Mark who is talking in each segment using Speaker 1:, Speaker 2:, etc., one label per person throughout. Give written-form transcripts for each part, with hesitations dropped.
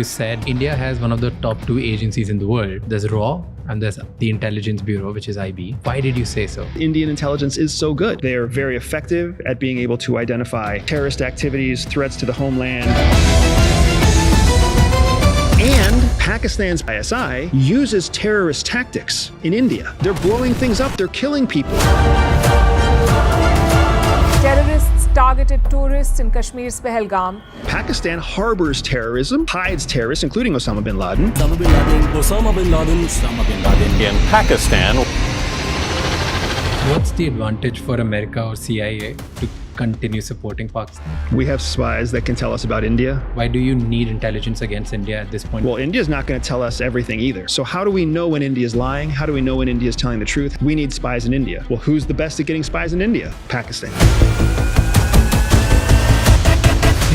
Speaker 1: you said India has one of the top two agencies in the world. There's RAW and there's the Intelligence Bureau, which is IB. Why did you say so?
Speaker 2: Indian intelligence is so good. They are very effective at being able to identify terrorist activities, threats to the homeland. And Pakistan's ISI uses terrorist tactics in India. They're blowing things up, they're killing people.
Speaker 3: Terrorists targeted tourists in Kashmir's Pahalgam.
Speaker 2: Pakistan harbors terrorism, hides terrorists, including Osama bin Laden.
Speaker 4: Osama bin Laden in Pakistan.
Speaker 1: What's the advantage for America or CIA to continue supporting Pakistan?
Speaker 2: We have spies that can tell us about India.
Speaker 1: Why do you need intelligence against India at this point?
Speaker 2: Well, India's not going to tell us everything either. So how do we know when India's lying? How do we know when India's telling the truth? We need spies in India. Well, who's the best at getting spies in India? Pakistan.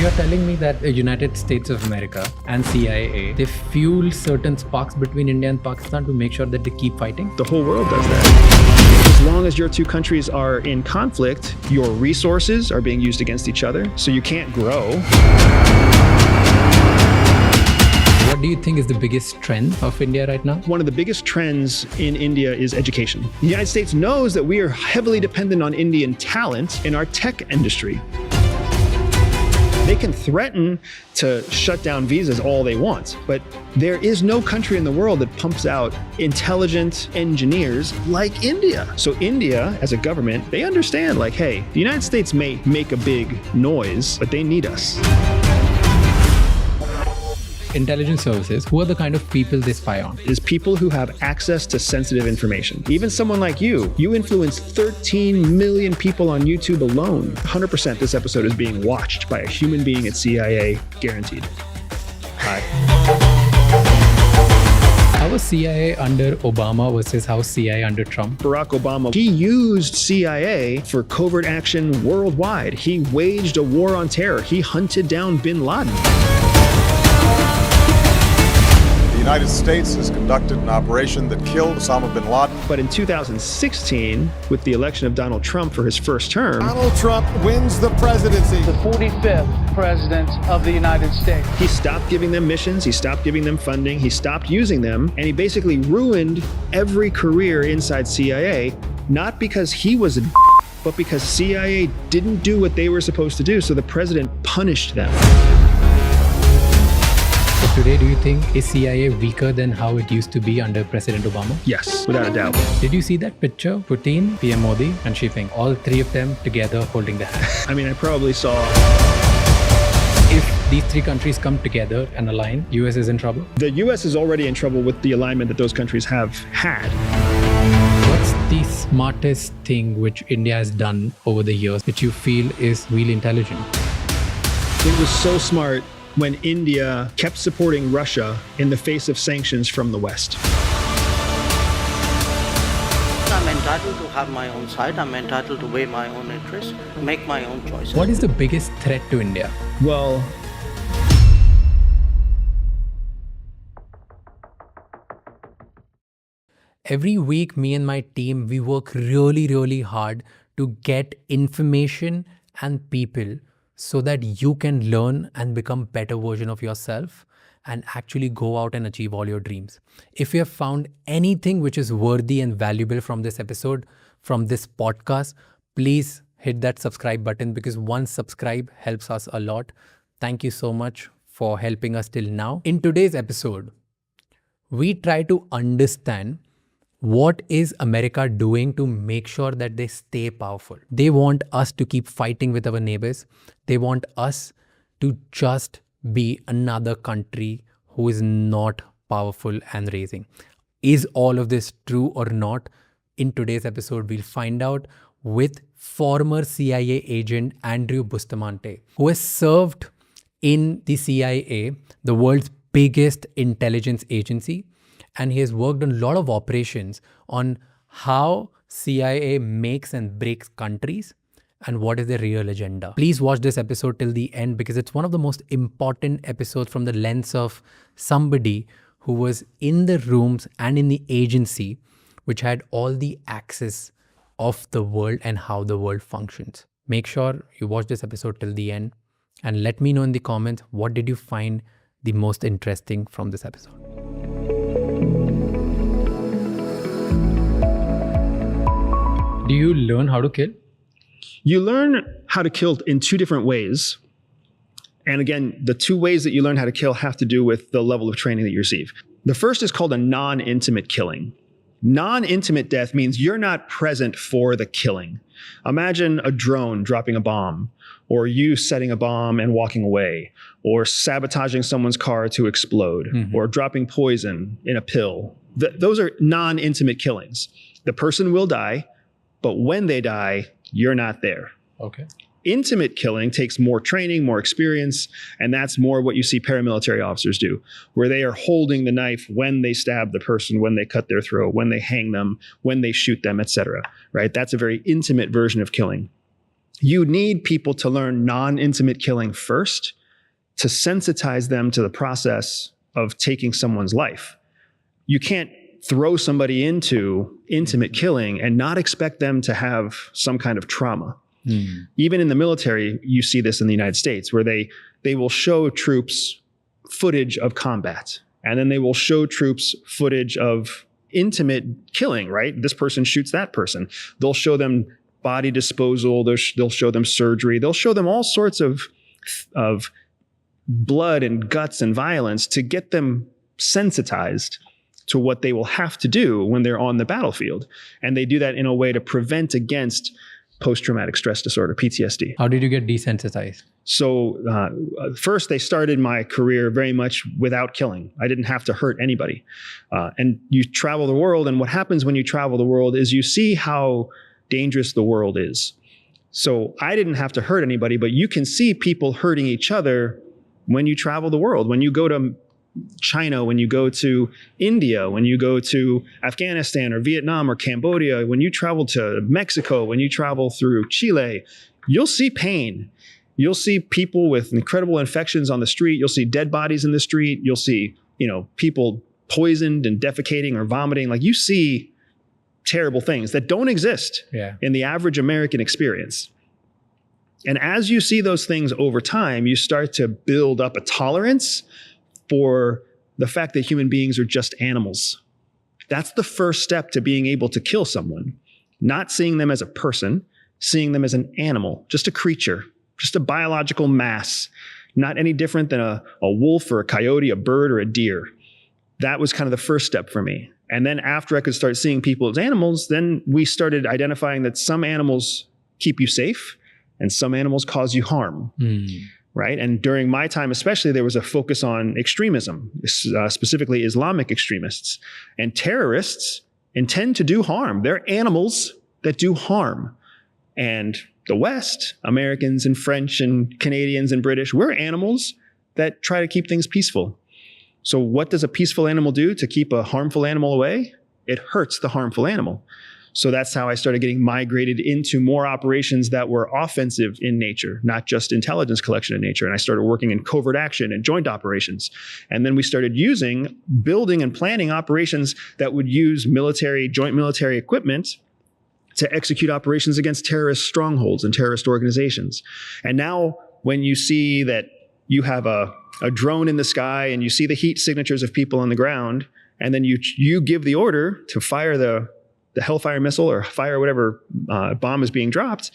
Speaker 1: You're telling me that the United States of America and CIA, they fuel certain sparks between India and Pakistan to make sure that they keep fighting?
Speaker 2: The whole world does that. As long as your two countries are in conflict, your resources are being used against each other, so you can't grow.
Speaker 1: What do you think is the biggest strength of India right now?
Speaker 2: One of the biggest trends in India is education. The United States knows that we are heavily dependent on Indian talent in our tech industry. They can threaten to shut down visas all they want, but there is no country in the world that pumps out intelligent engineers like India. So India, as a government, they understand like, hey, the United States may make a big noise, but they need us.
Speaker 1: Intelligence services, who are the kind of people they spy on?
Speaker 2: Is people who have access to sensitive information. Even someone like you influence 13 million people on YouTube alone. 100% this episode is being watched by a human being at CIA, guaranteed. Hi.
Speaker 1: How was CIA under Obama versus how CIA under Trump?
Speaker 2: Barack Obama, he used CIA for covert action worldwide. He waged a war on terror. He hunted down bin Laden.
Speaker 5: The United States has conducted an operation that killed Osama bin Laden.
Speaker 2: But in 2016, with the election of Donald Trump for his first term,
Speaker 6: Donald Trump wins the presidency.
Speaker 7: The 45th president of the United States.
Speaker 2: He stopped giving them missions, he stopped giving them funding, he stopped using them, and he basically ruined every career inside CIA, not because he was a but because CIA didn't do what they were supposed to do, so the president punished them.
Speaker 1: So today, do you think is CIA weaker than how it used to be under President Obama?
Speaker 2: Yes, without a doubt.
Speaker 1: Did you see that picture? Putin, PM Modi, and Xi Jinping, all three of them together holding the hand.
Speaker 2: I mean, I probably saw.
Speaker 1: If these three countries come together and align, US is in trouble?
Speaker 2: The US is already in trouble with the alignment that those countries have had.
Speaker 1: What's the smartest thing which India has done over the years which you feel is really intelligent?
Speaker 2: It was so smart when India kept supporting Russia in the face of sanctions from the West.
Speaker 8: I'm entitled to have my own side. I'm entitled to weigh my own interests, make my own choices.
Speaker 1: What is the biggest threat to India?
Speaker 2: Well,
Speaker 1: every week, me and my team, we work really hard to get information and people so that you can learn and become better version of yourself and actually go out and achieve all your dreams. If you have found anything which is worthy and valuable from this episode, from this podcast, please hit that subscribe button because one subscribe helps us a lot. Thank you so much for helping us till now. In today's episode, we try to understand what is America doing to make sure that they stay powerful. They want us to keep fighting with our neighbors. They want us to just be another country who is not powerful and raising. Is all of this true or not? In today's episode, we'll find out with former CIA agent Andrew Bustamante, who has served in the CIA, the world's biggest intelligence agency. And he has worked on a lot of operations on how CIA makes and breaks countries and what is their real agenda. Please watch this episode till the end because it's one of the most important episodes from the lens of somebody who was in the rooms and in the agency which had all the access of the world and how the world functions. Make sure you watch this episode till the end and let me know in the comments what did you find the most interesting from this episode? Do you learn how to kill?
Speaker 2: You learn how to kill in two different ways. And again, the two ways that you learn how to kill have to do with the level of training that you receive. The first is called a non-intimate killing. Non-intimate death means you're not present for the killing. Imagine a drone dropping a bomb, or you setting a bomb and walking away, or sabotaging someone's car to explode, or dropping poison in a pill. Those are non-intimate killings. The person will die, but when they die, you're not there.
Speaker 1: Okay.
Speaker 2: Intimate killing takes more training, more experience, and that's more what you see paramilitary officers do, where they are holding the knife when they stab the person, when they cut their throat, when they hang them, when they shoot them, etc. Right? That's a very intimate version of killing. You need people to learn non-intimate killing first to sensitize them to the process of taking someone's life. You can't throw somebody into intimate killing and not expect them to have some kind of trauma. Even in the military, you see this in the United States, where they will show troops footage of combat, and then they will show troops footage of intimate killing, right? This person shoots that person. They'll show them body disposal. They'll show them surgery. They'll show them all sorts of blood and guts and violence to get them sensitized to what they will have to do when they're on the battlefield. And they do that in a way to prevent against post-traumatic stress disorder, PTSD.
Speaker 1: How did you get desensitized?
Speaker 2: So first, they started my career very much without killing. I didn't have to hurt anybody. And you travel the world, and what happens when you travel the world is you see how dangerous the world is. So I didn't have to hurt anybody, but you can see people hurting each other when you travel the world. When you go to China, when you go to India, when you go to Afghanistan or Vietnam or Cambodia, when you travel to Mexico, when you travel through Chile, you'll see pain. You'll see people with incredible infections on the street. You'll see dead bodies in the street. You'll see, people poisoned and defecating or vomiting. Like, you see terrible things that don't exist in the average American experience. And as you see those things over time, you start to build up a tolerance for the fact that human beings are just animals. That's the first step to being able to kill someone. Not seeing them as a person, seeing them as an animal, just a creature, just a biological mass, not any different than a wolf or a coyote, a bird or a deer. That was kind of the first step for me. And then after I could start seeing people as animals, then we started identifying that some animals keep you safe and some animals cause you harm. Right? And during my time especially, there was a focus on extremism, specifically Islamic extremists. And terrorists intend to do harm. They're animals that do harm. And the West, Americans and French and Canadians and British, we're animals that try to keep things peaceful. So what does a peaceful animal do to keep a harmful animal away? It hurts the harmful animal. So that's how I started getting migrated into more operations that were offensive in nature, not just intelligence collection in nature. And I started working in covert action and joint operations. And then we started building and planning operations that would use joint military equipment to execute operations against terrorist strongholds and terrorist organizations. And now when you see that you have a drone in the sky and you see the heat signatures of people on the ground, and then you give the order to fire the Hellfire missile or fire whatever bomb is being dropped,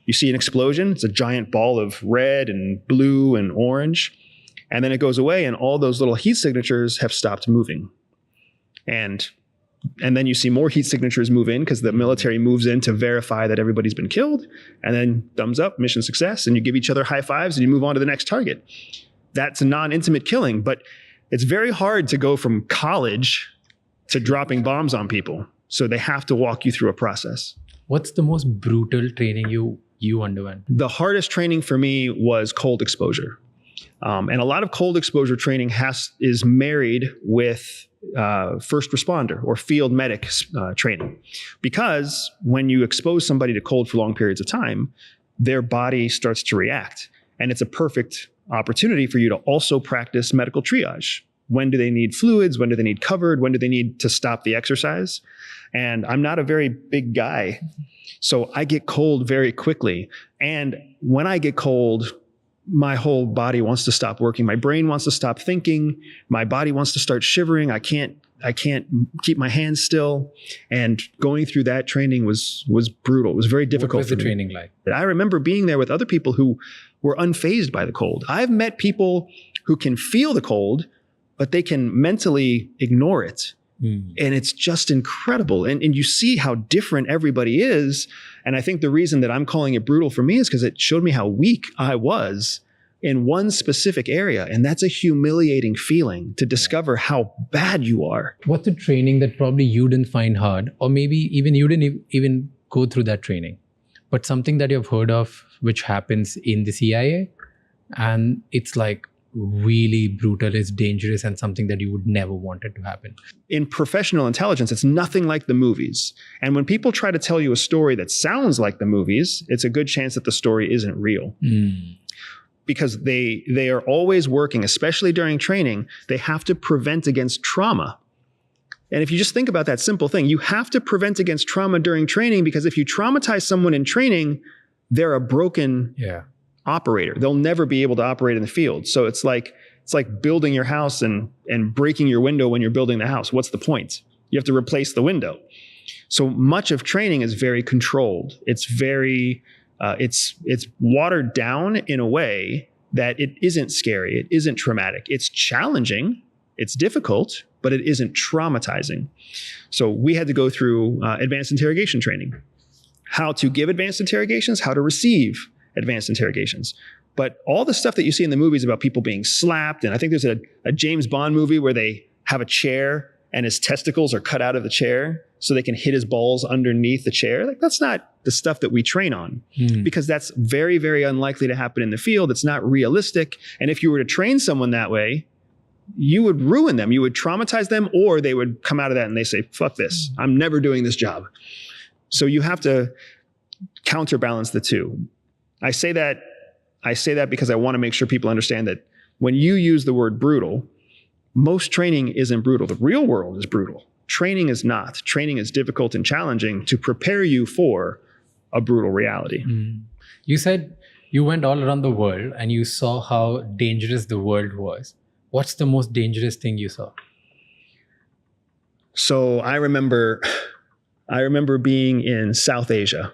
Speaker 2: you see an explosion. It's a giant ball of red and blue and orange. And then it goes away and all those little heat signatures have stopped moving. And then you see more heat signatures move in because the military moves in to verify that everybody's been killed. And then thumbs up, mission success. And you give each other high fives and you move on to the next target. That's a non-intimate killing. But it's very hard to go from college to dropping bombs on people. So they have to walk you through a process.
Speaker 1: What's the most brutal training you underwent?
Speaker 2: The hardest training for me was cold exposure. And a lot of cold exposure training is married with first responder or field medic training. Because when you expose somebody to cold for long periods of time, their body starts to react. And it's a perfect opportunity for you to also practice medical triage. When do they need fluids? When do they need covered? When do they need to stop the exercise? And I'm not a very big guy, so I get cold very quickly. And when I get cold, my whole body wants to stop working. My brain wants to stop thinking. My body wants to start shivering. I can't keep my hands still. And going through that training was brutal. It was very difficult.
Speaker 1: What was the training like?
Speaker 2: I remember being there with other people who were unfazed by the cold. I've met people who can feel the cold, but they can mentally ignore it. And it's just incredible. And you see how different everybody is. And I think the reason that I'm calling it brutal for me is because it showed me how weak I was in one specific area. And that's a humiliating feeling to discover how bad you are.
Speaker 1: What's the training that probably you didn't find hard, or maybe even you didn't even go through that training, but something that you've heard of which happens in the CIA and it's like really brutal, it's dangerous, and something that you would never want it to happen?
Speaker 2: In professional intelligence, it's nothing like the movies. And when people try to tell you a story that sounds like the movies, it's a good chance that the story isn't real. Because they are always working, especially during training, they have to prevent against trauma. And if you just think about that simple thing, you have to prevent against trauma during training, because if you traumatize someone in training, they're a broken operator. They'll never be able to operate in the field. So it's like building your house and breaking your window when you're building the house. What's the point? You have to replace the window. So much of training is very controlled. It's very, it's watered down in a way that it isn't scary. It isn't traumatic. It's challenging. It's difficult, but it isn't traumatizing. So we had to go through advanced interrogation training. How to give advanced interrogations, how to receive advanced interrogations. But all the stuff that you see in the movies about people being slapped, and I think there's a James Bond movie where they have a chair and his testicles are cut out of the chair so they can hit his balls underneath the chair. Like, that's not the stuff that we train on, because that's very, very unlikely to happen in the field. It's not realistic. And if you were to train someone that way, you would ruin them. You would traumatize them, or they would come out of that and they say, fuck this, I'm never doing this job. So you have to counterbalance the two. I say that because I want to make sure people understand that when you use the word brutal, most training isn't brutal. The real world is brutal. Training is not. Training is difficult and challenging to prepare you for a brutal reality.
Speaker 1: You said you went all around the world and you saw how dangerous the world was. What's the most dangerous thing you saw?
Speaker 2: So I remember being in South Asia.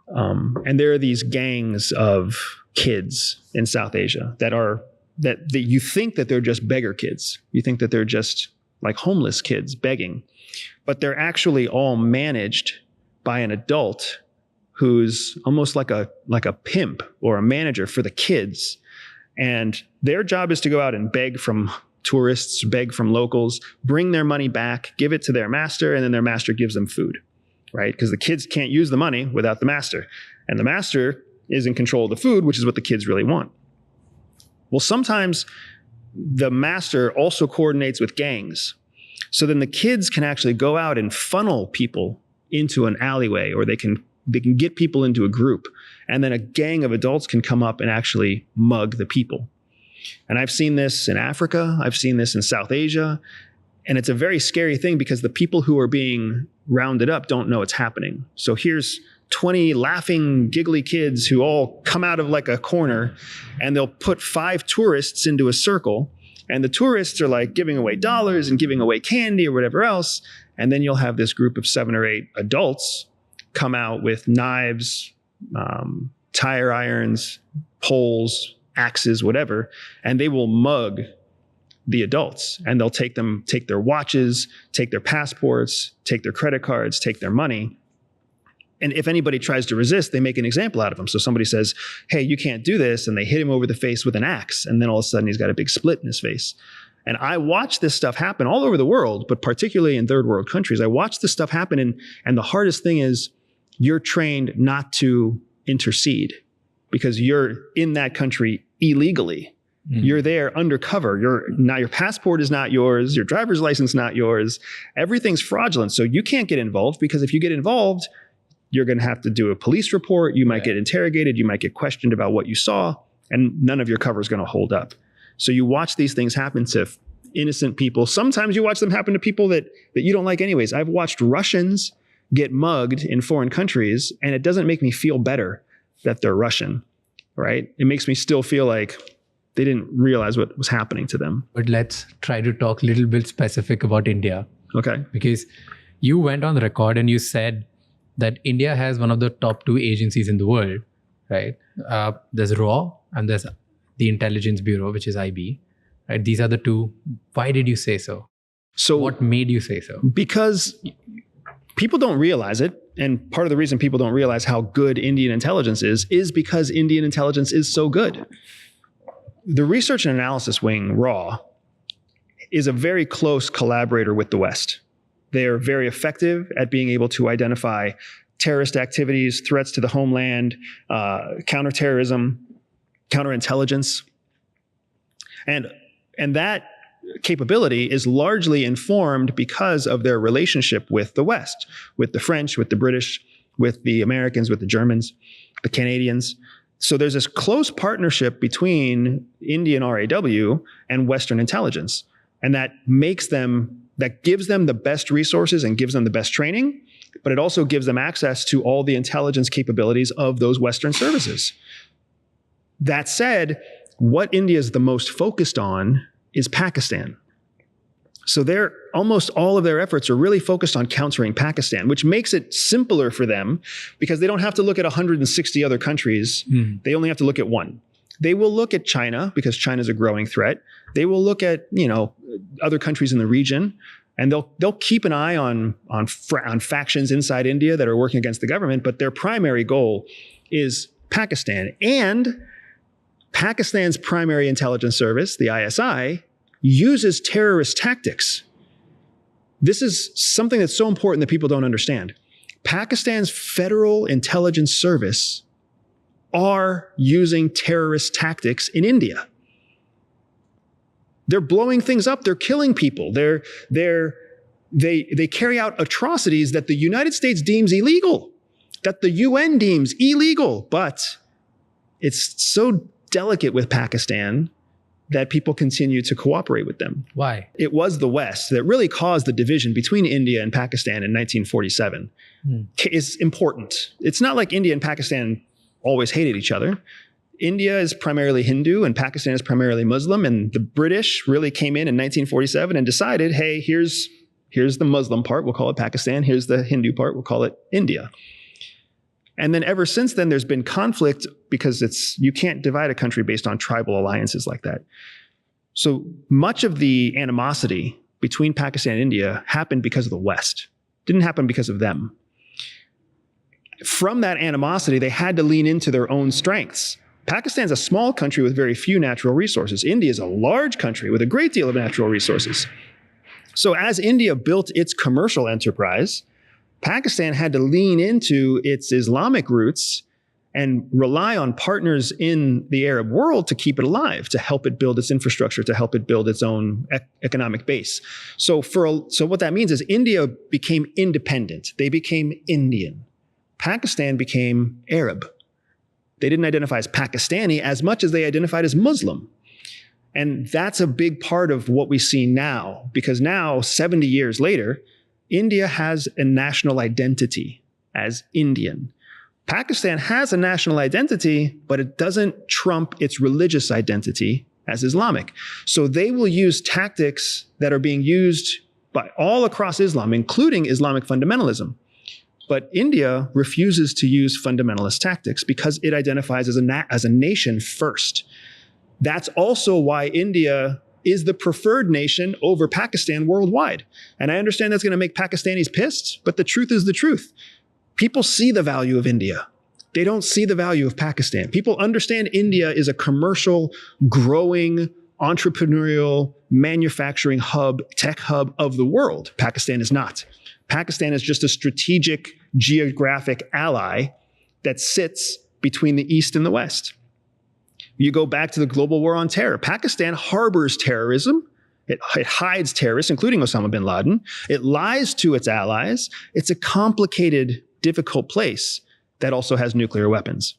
Speaker 2: And there are these gangs of kids in South Asia that you think that they're just beggar kids. You think that they're just like homeless kids begging, but they're actually all managed by an adult who's almost like a pimp or a manager for the kids. And their job is to go out and beg from tourists, beg from locals, bring their money back, give it to their master, and then their master gives them food, right? Because the kids can't use the money without the master. And the master is in control of the food, which is what the kids really want. Well, sometimes the master also coordinates with gangs. So then the kids can actually go out and funnel people into an alleyway, or they can get people into a group. And then a gang of adults can come up and actually mug the people. And I've seen this in Africa. I've seen this in South Asia. And it's a very scary thing because the people who are being rounded up don't know it's happening. So here's 20 laughing, giggly kids who all come out of like a corner, and they'll put 5 tourists into a circle. And the tourists are like giving away dollars and giving away candy or whatever else. And then you'll have this group of 7 or 8 adults come out with knives, tire irons, poles, axes, whatever, and they will mug the adults. And they'll take their watches, take their passports, take their credit cards, take their money. And if anybody tries to resist, they make an example out of them. So somebody says, hey, you can't do this. And they hit him over the face with an axe. And then all of a sudden he's got a big split in his face. And I watch this stuff happen all over the world, but particularly in third world countries. I watch this stuff happen. And the hardest thing is you're trained not to intercede because you're in that country illegally. You're there undercover. Now your passport is not yours. Your driver's license not yours. Everything's fraudulent. So you can't get involved, because if you get involved, you're going to have to do a police report. You might get interrogated. You might get questioned about what you saw, and none of your cover is going to hold up. So you watch these things happen to innocent people. Sometimes you watch them happen to people that you don't like anyways. I've watched Russians get mugged in foreign countries, and it doesn't make me feel better that they're Russian. right? It makes me still feel like they didn't realize what was happening to them.
Speaker 1: But let's try to talk a little bit specific about India.
Speaker 2: Okay.
Speaker 1: Because you went on record and you said that India has one of the top 2 agencies in the world, right? There's RAW and there's the Intelligence Bureau, which is IB, right? These are the 2. Why did you say so?
Speaker 2: So
Speaker 1: what made you say so?
Speaker 2: Because people don't realize it. And part of the reason people don't realize how good Indian intelligence is because Indian intelligence is so good. The Research and Analysis Wing, RAW, is a very close collaborator with the West. They are very effective at being able to identify terrorist activities, threats to the homeland, counterterrorism, counterintelligence. And that capability is largely informed because of their relationship with the West, with the French, with the British, with the Americans, with the Germans, the Canadians. So there's this close partnership between Indian RAW and Western intelligence. And that gives them the best resources and gives them the best training, but it also gives them access to all the intelligence capabilities of those Western services. That said, what India is the most focused on is Pakistan. So almost all of their efforts are really focused on countering Pakistan, which makes it simpler for them because they don't have to look at 160 other countries. They only have to look at one. They will look at China because China is a growing threat. They will look at, other countries in the region, and they'll keep an eye on factions inside India that are working against the government, but their primary goal is Pakistan. And Pakistan's primary intelligence service, the ISI, uses terrorist tactics. This is something that's so important that people don't understand. Pakistan's Federal Intelligence Service are using terrorist tactics in India. They're blowing things up. They're killing people. They carry out atrocities that the United States deems illegal, that the UN deems illegal. But it's so delicate with Pakistan that people continue to cooperate with them.
Speaker 1: Why?
Speaker 2: It was the West that really caused the division between India and Pakistan in 1947. It's important. It's not like India and Pakistan always hated each other. India is primarily Hindu and Pakistan is primarily Muslim, and the British really came in 1947 and decided, hey, here's the Muslim part, we'll call it Pakistan. Here's the Hindu part, we'll call it India. And then ever since then, there's been conflict because you can't divide a country based on tribal alliances like that. So much of the animosity between Pakistan and India happened because of the West. It didn't happen because of them. From that animosity, they had to lean into their own strengths. Pakistan's a small country with very few natural resources. India is a large country with a great deal of natural resources. So as India built its commercial enterprise, Pakistan had to lean into its Islamic roots and rely on partners in the Arab world to keep it alive, to help it build its infrastructure, to help it build its own economic base. So what that means is India became independent. They became Indian. Pakistan became Arab. They didn't identify as Pakistani as much as they identified as Muslim. And that's a big part of what we see now, because now, 70 years later, India has a national identity as Indian. Pakistan has a national identity, but it doesn't trump its religious identity as Islamic. So they will use tactics that are being used by all across Islam, including Islamic fundamentalism. But India refuses to use fundamentalist tactics because it identifies as a nation first. That's also why India is the preferred nation over Pakistan worldwide. And I understand that's going to make Pakistanis pissed, but the truth is the truth. People see the value of India. They don't see the value of Pakistan. People understand India is a commercial, growing, entrepreneurial, manufacturing hub, tech hub of the world. Pakistan is not. Pakistan is just a strategic geographic ally that sits between the East and the West. You go back to the global war on terror. Pakistan harbors terrorism. It hides terrorists, including Osama bin Laden. It lies to its allies. It's a complicated, difficult place that also has nuclear weapons,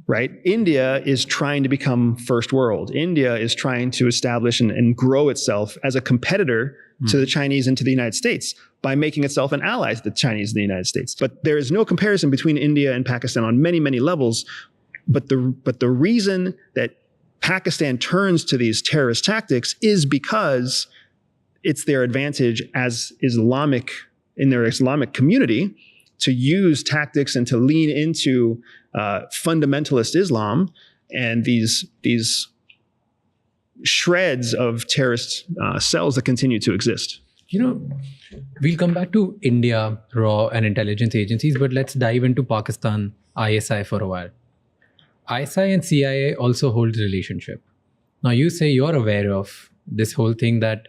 Speaker 2: right? India is trying to become first world. India is trying to establish and grow itself as a competitor to the Chinese and to the United States by making itself an ally to the Chinese and the United States. But there is no comparison between India and Pakistan on many, many levels. But the reason that Pakistan turns to these terrorist tactics is because it's their advantage as in their Islamic community to use tactics and to lean into fundamentalist Islam and these shreds of terrorist cells that continue to exist.
Speaker 1: We'll come back to India, RAW, and intelligence agencies, but let's dive into Pakistan, ISI for a while. ISI and CIA also hold a relationship. Now, you say you're aware of this whole thing that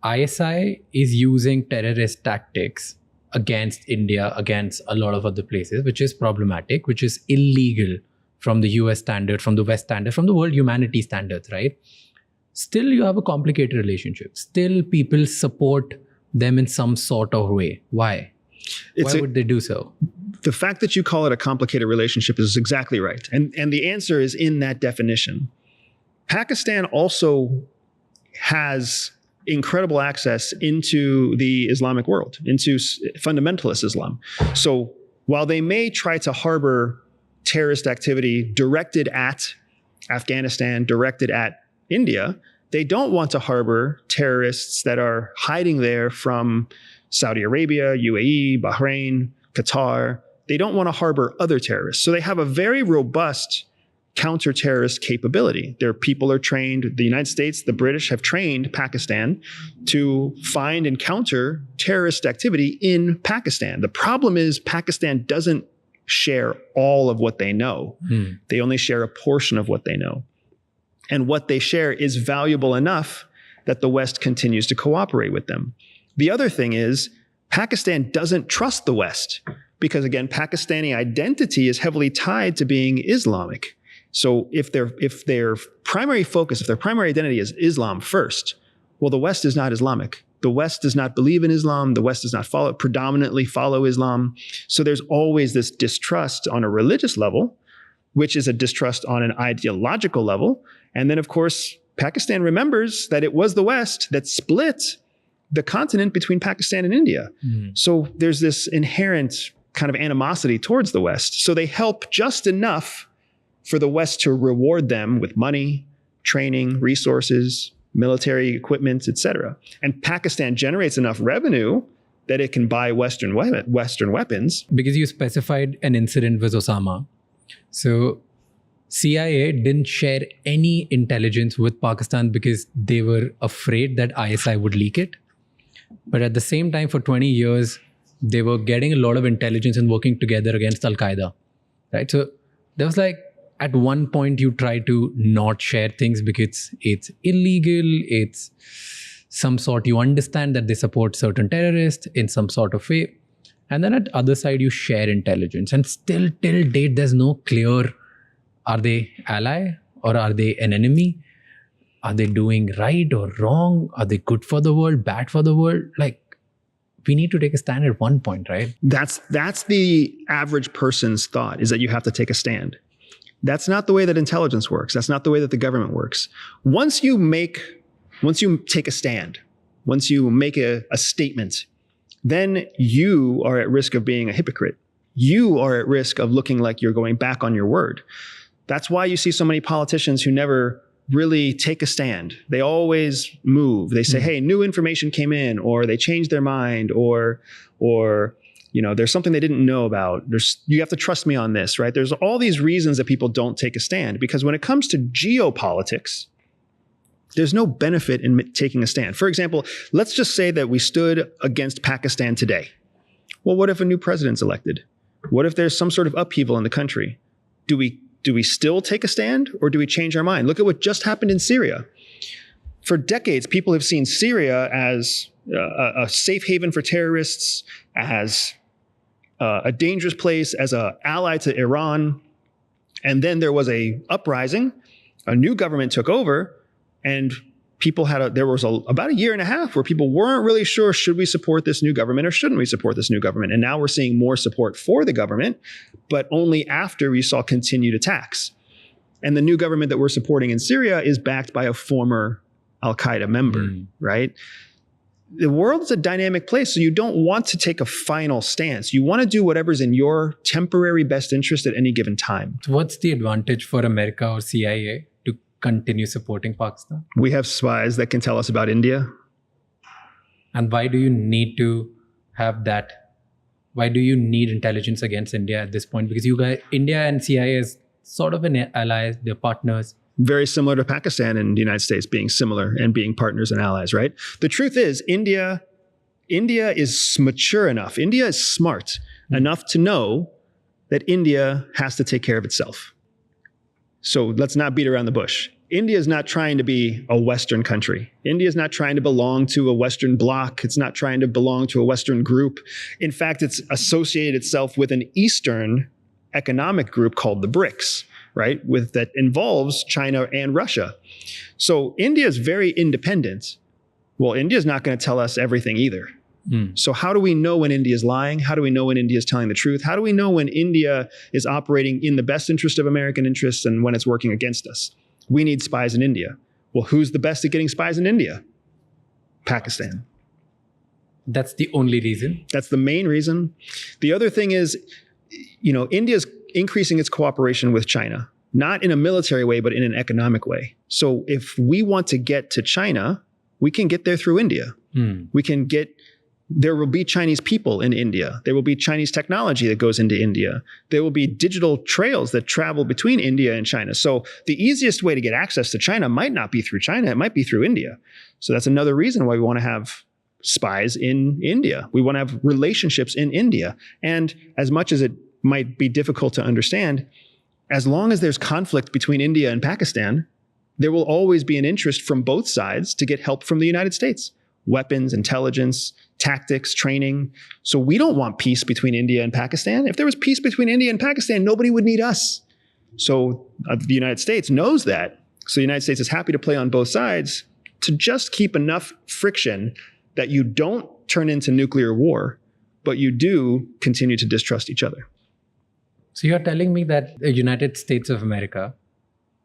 Speaker 1: ISI is using terrorist tactics against India, against a lot of other places, which is problematic, which is illegal from the US standard, from the West standard, from the world humanity standards, right? Still, you have a complicated relationship. Still, people support them in some sort of way. Why? Why would they do so?
Speaker 2: The fact that you call it a complicated relationship is exactly right. And the answer is in that definition. Pakistan also has incredible access into the Islamic world, into fundamentalist Islam. So while they may try to harbor terrorist activity directed at Afghanistan, directed at India, they don't want to harbor terrorists that are hiding there from Saudi Arabia, UAE, Bahrain, Qatar. They don't want to harbor other terrorists. So they have a very robust counter-terrorist capability. Their people are trained. The United States, the British have trained Pakistan to find and counter terrorist activity in Pakistan. The problem is Pakistan doesn't share all of what they know. They only share a portion of what they know. And what they share is valuable enough that the West continues to cooperate with them. The other thing is Pakistan doesn't trust the West because, again, Pakistani identity is heavily tied to being Islamic. So if their primary focus, if their primary identity is Islam first, well, the West is not Islamic. The West does not believe in Islam. The West does not predominantly follow Islam. So there's always this distrust on a religious level, which is a distrust on an ideological level. And then, of course, Pakistan remembers that it was the West that split the continent between Pakistan and India. So there's this inherent kind of animosity towards the West. So they help just enough for the West to reward them with money, training, resources, military equipment, etc. And Pakistan generates enough revenue that it can buy Western weapons.
Speaker 1: Because you specified an incident with Osama. So CIA didn't share any intelligence with Pakistan because they were afraid that ISI would leak it. But at the same time, for 20 years, they were getting a lot of intelligence and working together against Al-Qaeda, right? So there was like, at one point you try to not share things because it's illegal, it's some sort, you understand that they support certain terrorists in some sort of way. And then at the other side, you share intelligence. And still till date, there's no clear, are they ally or are they an enemy? Are they doing right or wrong? Are they good for the world, bad for the world? Like, we need to take a stand at one point, right?
Speaker 2: That's the average person's thought, is that you have to take a stand. That's not the way that intelligence works. That's not the way that the government works. Once you take a stand, once you make a statement, then you are at risk of being a hypocrite. You are at risk of looking like you're going back on your word. That's why you see so many politicians who never really take a stand. They always move. They say, hey, new information came in, or they changed their mind, or there's something they didn't know about. You have to trust me on this, right? There's all these reasons that people don't take a stand, because when it comes to geopolitics, there's no benefit in taking a stand. For example, let's just say that we stood against Pakistan today. Well, what if a new president's elected? What if there's some sort of upheaval in the country? Do we still take a stand, or do we change our mind? Look at what just happened in Syria. For decades, people have seen Syria as a safe haven for terrorists, as a dangerous place, as an ally to Iran. And then there was a uprising, a new government took over, and people there was about a year and a half where people weren't really sure, should we support this new government or shouldn't we support this new government? And now we're seeing more support for the government, but only after we saw continued attacks. And the new government that we're supporting in Syria is backed by a former Al-Qaeda member, right? the world is a dynamic place, so you don't want to take a final stance. You want to do whatever's in your temporary best interest at any given time.
Speaker 1: So what's the advantage for America or CIA to continue supporting Pakistan?
Speaker 2: We have spies that can tell us about India.
Speaker 1: And why do you need to have that? Why do you need intelligence against India at this point? Because you guys, India and CIA is sort of an ally, they're partners.
Speaker 2: Very similar to Pakistan and the United States being similar and being partners and allies, right? The truth is, India is mature enough. India is smart enough to know that India has to take care of itself. So let's not beat around the bush. India is not trying to be a Western country. India is not trying to belong to a Western bloc. It's not trying to belong to a Western group. In fact, it's associated itself with an Eastern economic group called the BRICS, right? That involves China and Russia. So India is very independent. Well, India is not going to tell us everything either. So how do we know when India is lying? How do we know when India is telling the truth? How do we know when India is operating in the best interest of American interests and when it's working against us? We need spies in India. Well, who's the best at getting spies in India? Pakistan.
Speaker 1: That's the only reason?
Speaker 2: That's the main reason. The other thing is, India's increasing its cooperation with China, not in a military way, but in an economic way. So if we want to get to China, we can get there through India. There will be Chinese people in India. There will be Chinese technology that goes into India. There will be digital trails that travel between India and China. So the easiest way to get access to China might not be through China. It might be through India. So that's another reason why we want to have spies in India. We want to have relationships in India. And as much as it might be difficult to understand, as long as there's conflict between India and Pakistan, there will always be an interest from both sides to get help from the United States. Weapons, intelligence, tactics, training. So we don't want peace between India and Pakistan. If there was peace between India and Pakistan, nobody would need us. So the United States knows that. So the United States is happy to play on both sides to just keep enough friction that you don't turn into nuclear war, but you do continue to distrust each other.
Speaker 1: So you're telling me that the United States of America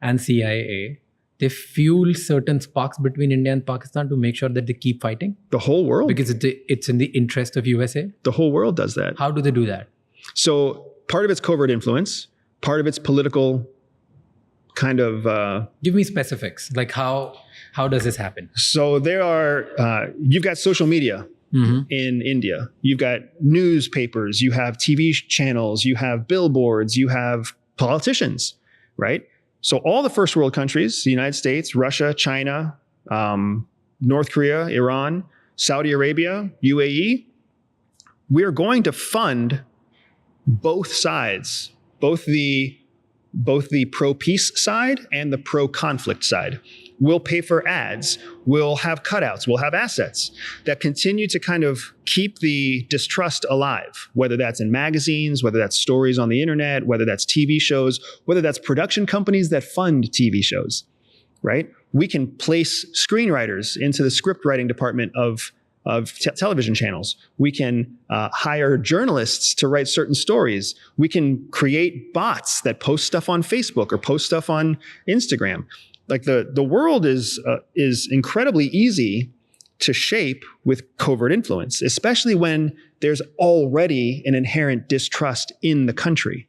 Speaker 1: and CIA, they fuel certain sparks between India and Pakistan to make sure that they keep fighting?
Speaker 2: The whole world.
Speaker 1: Because it's in the interest of USA?
Speaker 2: The whole world does that.
Speaker 1: How do they do that?
Speaker 2: So part of it's covert influence, part of it's political kind of...
Speaker 1: Give me specifics. Like how does this happen?
Speaker 2: So there are, you've got social media in India. You've got newspapers, you have TV channels, you have billboards, you have politicians, right? So all the first world countries, the United States, Russia, China, North Korea, Iran, Saudi Arabia, UAE, we're going to fund both sides, both the pro-peace side and the pro-conflict side. We'll pay for ads. We'll have cutouts. We'll have assets that continue to kind of keep the distrust alive, whether that's in magazines, whether that's stories on the internet, whether that's TV shows, whether that's production companies that fund TV shows, right? We can place screenwriters into the script writing department of television channels. We can hire journalists to write certain stories. We can create bots that post stuff on Facebook or post stuff on Instagram. Like the world is incredibly easy to shape with covert influence, especially when there's already an inherent distrust in the country.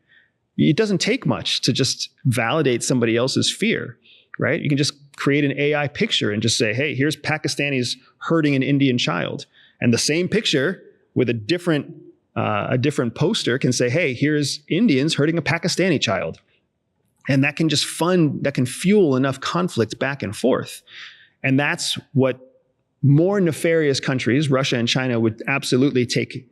Speaker 2: It doesn't take much to just validate somebody else's fear, right? You can just create an AI picture and just say, hey, here's Pakistanis hurting an Indian child. And the same picture with a different poster can say, hey, here's Indians hurting a Pakistani child. And that can just fuel enough conflict back and forth. And that's what more nefarious countries, Russia and China, would absolutely take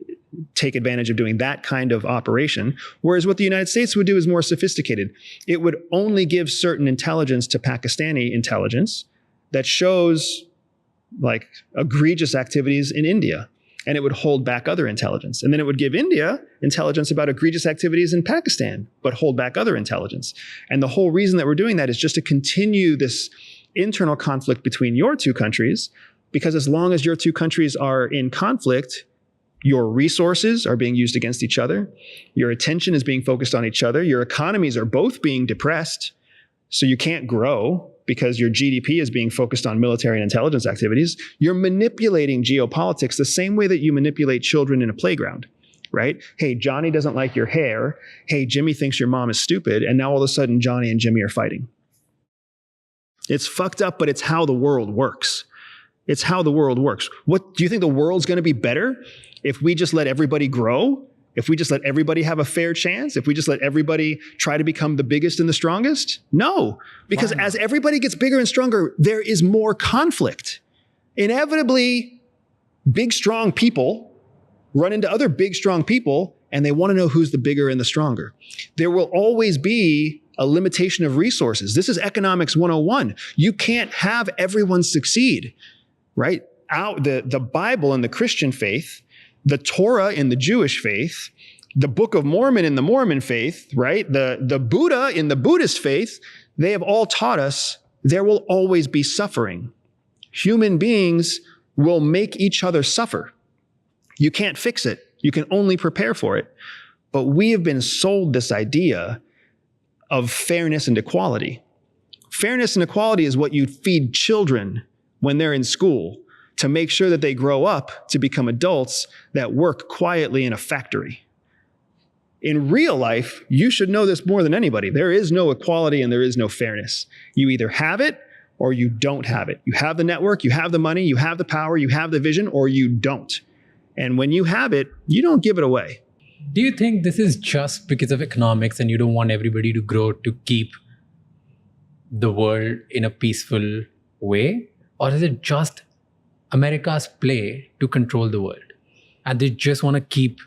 Speaker 2: advantage of doing that kind of operation. Whereas what the United States would do is more sophisticated. It would only give certain intelligence to Pakistani intelligence that shows like egregious activities in India. And it would hold back other intelligence. And then it would give India intelligence about egregious activities in Pakistan, but hold back other intelligence. And the whole reason that we're doing that is just to continue this internal conflict between your two countries, because as long as your two countries are in conflict, your resources are being used against each other. Your attention is being focused on each other. Your economies are both being depressed. So you can't grow because your GDP is being focused on military and intelligence activities, you're manipulating geopolitics the same way that you manipulate children in a playground, right? Hey, Johnny doesn't like your hair. Hey, Jimmy thinks your mom is stupid. And now all of a sudden, Johnny and Jimmy are fighting. It's fucked up, but it's how the world works. It's how the world works. What do you think the world's going to be better if we just let everybody grow? If we just let everybody have a fair chance? If we just let everybody try to become the biggest and the strongest? No, because as everybody gets bigger and stronger, there is more conflict. Inevitably, big, strong people run into other big, strong people, and they want to know who's the bigger and the stronger. There will always be a limitation of resources. This is economics 101. You can't have everyone succeed, right? The Bible in the Christian faith, the Torah in the Jewish faith, the Book of Mormon in the Mormon faith, right? The Buddha in the Buddhist faith, they have all taught us there will always be suffering. Human beings will make each other suffer. You can't fix it. You can only prepare for it. But we have been sold this idea of fairness and equality. Fairness and equality is what you feed children when they're in school to make sure that they grow up to become adults that work quietly in a factory. In real life, you should know this more than anybody. There is no equality and there is no fairness. You either have it or you don't have it. You have the network, you have the money, you have the power, you have the vision, or you don't. And when you have it, you don't give it away.
Speaker 1: Do you think this is just because of economics and you don't want everybody to grow to keep the world in a peaceful way? Or is it just America's play to control the world? And they just want to keep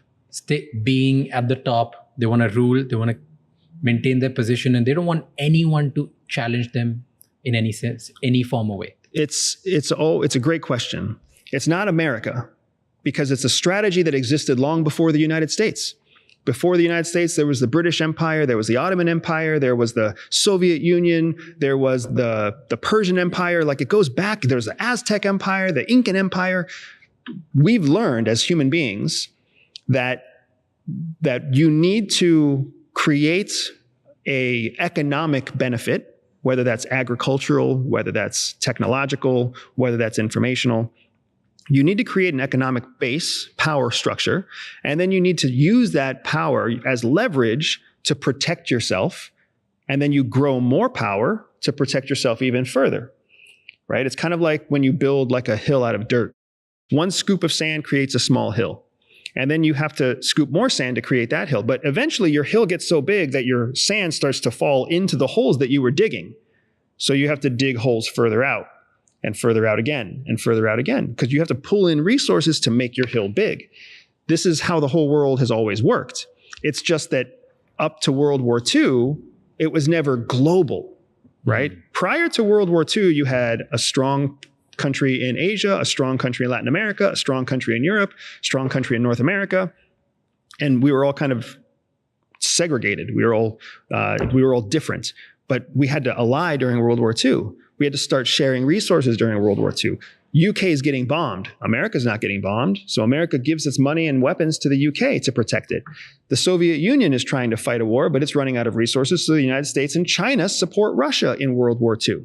Speaker 1: being at the top. They want to rule. They want to maintain their position. And they don't want anyone to challenge them in any sense, any form or way.
Speaker 2: It's a great question. It's not America, because it's a strategy that existed long before the United States. Before the United States, there was the British Empire, there was the Ottoman Empire, there was the Soviet Union, there was the Persian Empire. Like, it goes back. There's the Aztec Empire, the Incan Empire. We've learned as human beings that you need to create an economic benefit, whether that's agricultural, whether that's technological, whether that's informational. You need to create an economic base, power structure, and then you need to use that power as leverage to protect yourself, and then you grow more power to protect yourself even further, right? It's kind of like when you build like a hill out of dirt. One scoop of sand creates a small hill, and then you have to scoop more sand to create that hill. But eventually your hill gets so big that your sand starts to fall into the holes that you were digging. So you have to dig holes further out. And further out again, and further out again, because you have to pull in resources to make your hill big. This is how the whole world has always worked. It's just that up to World War II, it was never global, right? Prior to World War II, you had a strong country in Asia, a strong country in Latin America, a strong country in Europe, a strong country in North America, and we were all kind of segregated. We were all different, but we had to ally during World War II. We had to start sharing resources during World War II. UK is getting bombed. America's not getting bombed. So America gives its money and weapons to the UK to protect it. The Soviet Union is trying to fight a war, but it's running out of resources. So the United States and China support Russia in World War II.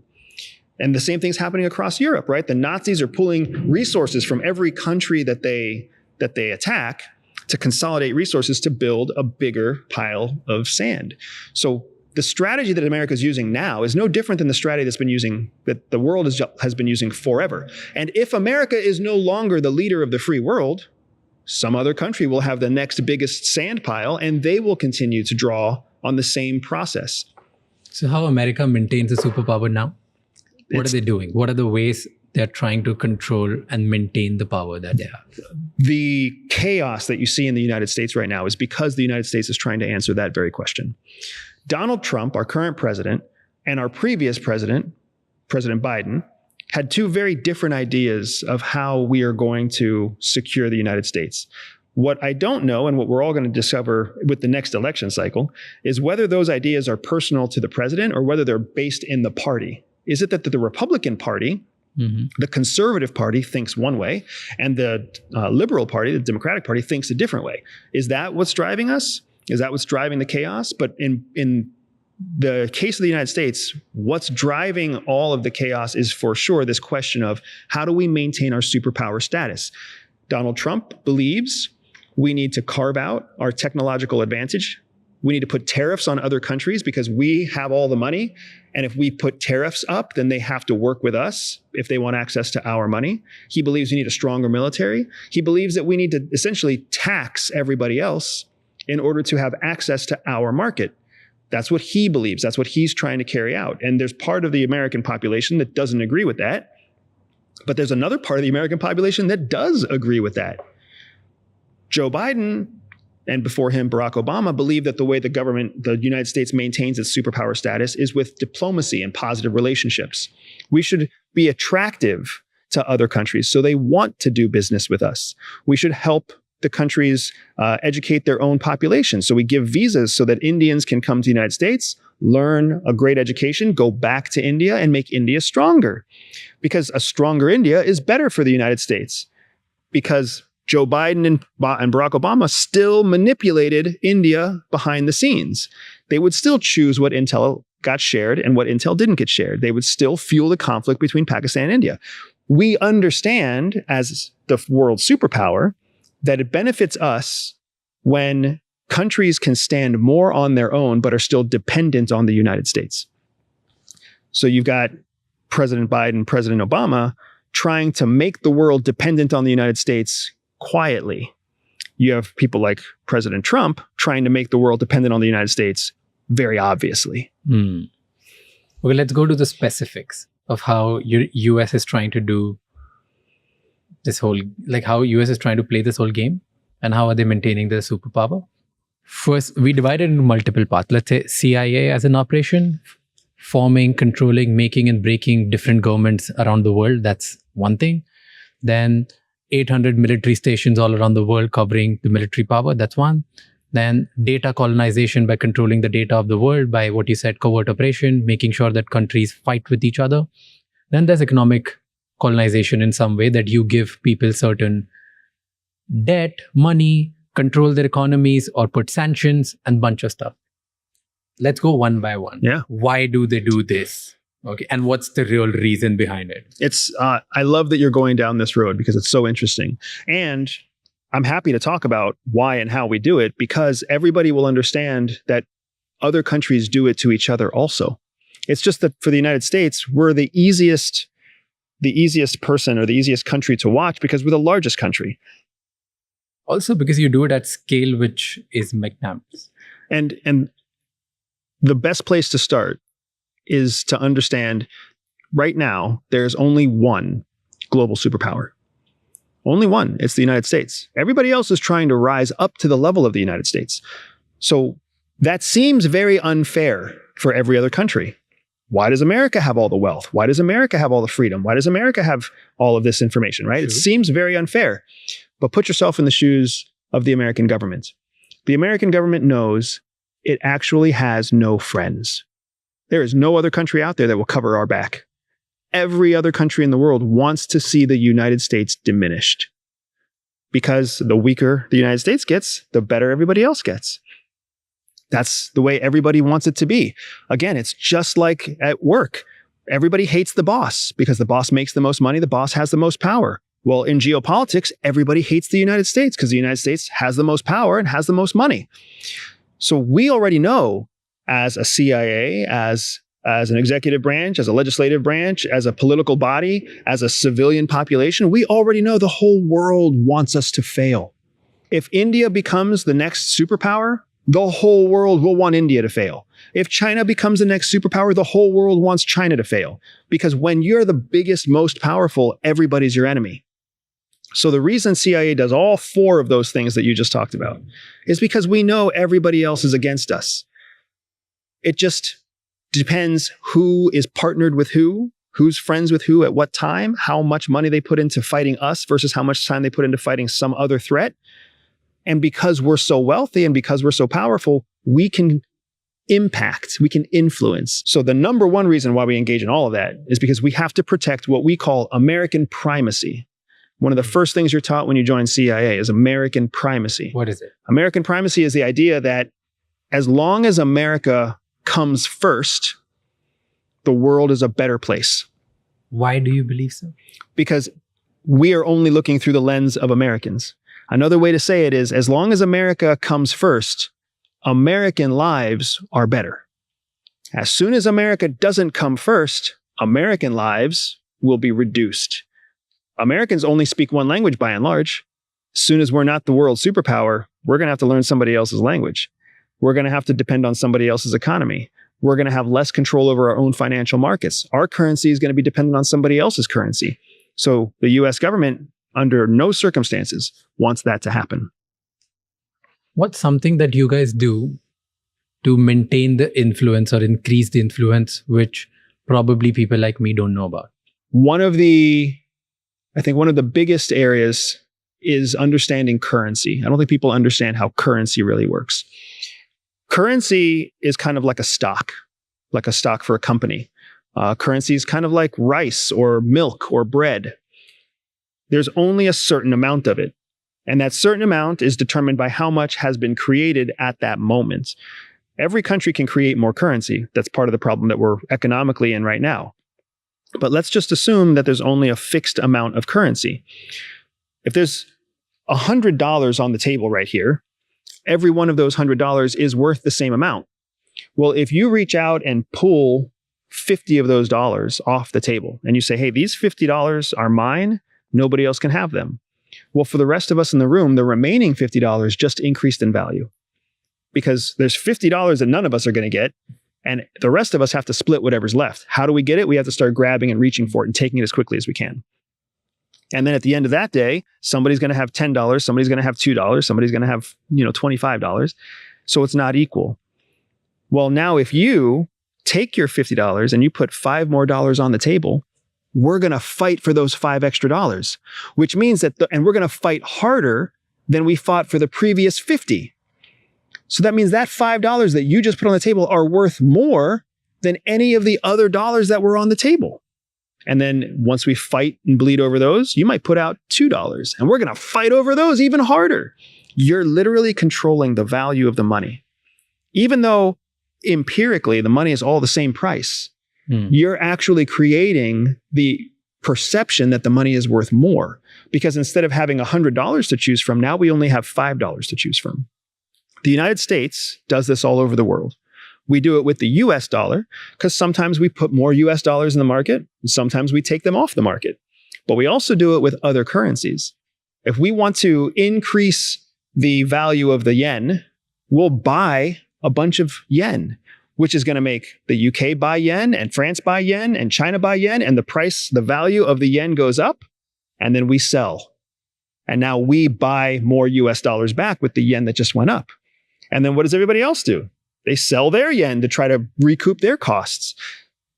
Speaker 2: And the same thing's happening across Europe, right? The Nazis are pulling resources from every country that they attack to consolidate resources to build a bigger pile of sand. So the strategy that America is using now is no different than the strategy that the world has been using forever. And if America is no longer the leader of the free world, some other country will have the next biggest sand pile, and they will continue to draw on the same process.
Speaker 1: So how America maintains a superpower now? What are they doing? What are the ways they're trying to control and maintain the power that they have?
Speaker 2: The chaos that you see in the United States right now is because the United States is trying to answer that very question. Donald Trump, our current president, and our previous president, President Biden, had two very different ideas of how we are going to secure the United States. What I don't know, and what we're all going to discover with the next election cycle, is whether those ideas are personal to the president or whether they're based in the party. Is it that the Republican Party, the conservative party, thinks one way, and the liberal party, the Democratic Party, thinks a different way? Is that what's driving us? Is that what's driving the chaos? But in the case of the United States, what's driving all of the chaos is for sure this question of how do we maintain our superpower status? Donald Trump believes we need to carve out our technological advantage. We need to put tariffs on other countries because we have all the money. And if we put tariffs up, then they have to work with us if they want access to our money. He believes we need a stronger military. He believes that we need to essentially tax everybody else in order to have access to our market. That's what he believes. That's what he's trying to carry out. And there's part of the American population that doesn't agree with that. But there's another part of the American population that does agree with that. Joe Biden, and before him, Barack Obama, believe that the way the United States maintains its superpower status is with diplomacy and positive relationships. We should be attractive to other countries so they want to do business with us. We should help the countries educate their own population. So we give visas so that Indians can come to the United States, learn a great education, go back to India and make India stronger. Because a stronger India is better for the United States. Because Joe Biden and Barack Obama still manipulated India behind the scenes. They would still choose what intel got shared and what intel didn't get shared. They would still fuel the conflict between Pakistan and India. We understand as the world superpower that it benefits us when countries can stand more on their own but are still dependent on the United States. So you've got President Biden, President Obama trying to make the world dependent on the United States quietly. You have people like President Trump trying to make the world dependent on the United States very obviously.
Speaker 1: Okay, let's go to the specifics of how US is trying to do this whole, like how US is trying to play this whole game and how are they maintaining their superpower. First, we divided into multiple parts. Let's say CIA as an operation, forming, controlling, making and breaking different governments around the world. That's one thing. Then 800 military stations all around the world covering the military power. That's one. Then data colonization by controlling the data of the world by what you said, covert operation, making sure that countries fight with each other. Then there's economic colonization in some way that you give people certain debt, money, control their economies or put sanctions and bunch of stuff. Let's go one by one.
Speaker 2: Yeah.
Speaker 1: Why do they do this? Okay. And what's the real reason behind it?
Speaker 2: It's, I love that you're going down this road because it's so interesting. And I'm happy to talk about why and how we do it because everybody will understand that other countries do it to each other also. It's just that for the United States, we're the easiest person or the easiest country to watch because we're the largest country.
Speaker 1: Also because you do it at scale, which is magnanimous.
Speaker 2: And the best place to start is to understand right now, there's only one global superpower. Only one. It's the United States. Everybody else is trying to rise up to the level of the United States. So that seems very unfair for every other country. Why does America have all the wealth? Why does America have all the freedom? Why does America have all of this information, right? It seems very unfair. But put yourself in the shoes of the American government. The American government knows it actually has no friends. There is no other country out there that will cover our back. Every other country in the world wants to see the United States diminished. Because the weaker the United States gets, the better everybody else gets. That's the way everybody wants it to be. Again, it's just like at work. Everybody hates the boss because the boss makes the most money, the boss has the most power. Well, in geopolitics, everybody hates the United States because the United States has the most power and has the most money. So we already know as a CIA, as an executive branch, as a legislative branch, as a political body, as a civilian population, we already know the whole world wants us to fail. If India becomes the next superpower, the whole world will want India to fail. If China becomes the next superpower, the whole world wants China to fail. Because when you're the biggest, most powerful, everybody's your enemy. So the reason CIA does all four of those things that you just talked about is because we know everybody else is against us. It just depends who is partnered with who, who's friends with who at what time, how much money they put into fighting us versus how much time they put into fighting some other threat. And because we're so wealthy and because we're so powerful, we can impact, we can influence. So the number one reason why we engage in all of that is because we have to protect what we call American primacy. One of the first things you're taught when you join CIA is American primacy.
Speaker 1: What is it?
Speaker 2: American primacy is the idea that as long as America comes first, the world is a better place.
Speaker 1: Why do you believe so?
Speaker 2: Because we are only looking through the lens of Americans. Another way to say it is, as long as America comes first, American lives are better. As soon as America doesn't come first, American lives will be reduced. Americans only speak one language by and large. As soon as we're not the world superpower, we're going to have to learn somebody else's language. We're going to have to depend on somebody else's economy. We're going to have less control over our own financial markets. Our currency is going to be dependent on somebody else's currency. So the US government, under no circumstances, wants that to happen.
Speaker 1: What's something that you guys do to maintain the influence or increase the influence, which probably people like me don't know about?
Speaker 2: I think one of the biggest areas is understanding currency. I don't think people understand how currency really works. Currency is kind of like a stock for a company. Currency is kind of like rice or milk or bread. There's only a certain amount of it. And that certain amount is determined by how much has been created at that moment. Every country can create more currency. That's part of the problem that we're economically in right now. But let's just assume that there's only a fixed amount of currency. If there's $100 on the table right here, every one of those $100 is worth the same amount. Well, if you reach out and pull 50 of those dollars off the table and you say, hey, these $50 are mine, nobody else can have them. Well, for the rest of us in the room, the remaining $50 just increased in value because there's $50 that none of us are going to get. And the rest of us have to split whatever's left. How do we get it? We have to start grabbing and reaching for it and taking it as quickly as we can. And then at the end of that day, somebody's going to have $10, somebody's going to have $2, somebody's going to have, $25. So it's not equal. Well, now if you take your $50 and you put $5 more on the table, we're going to fight for those $5 extra, which means that, and we're going to fight harder than we fought for the previous 50. So that means that $5 that you just put on the table are worth more than any of the other dollars that were on the table. And then once we fight and bleed over those, you might put out $2 and we're going to fight over those even harder. You're literally controlling the value of the money. Even though empirically the money is all the same price, you're actually creating the perception that the money is worth more because instead of having $100 to choose from, now we only have $5 to choose from. The United States does this all over the world. We do it with the US dollar because sometimes we put more US dollars in the market, and sometimes we take them off the market. But we also do it with other currencies. If we want to increase the value of the yen, we'll buy a bunch of yen, which is going to make the UK buy yen and France buy yen and China buy yen, and the value of the yen goes up, and then we sell. And now we buy more US dollars back with the yen that just went up. And then what does everybody else do? They sell their yen to try to recoup their costs.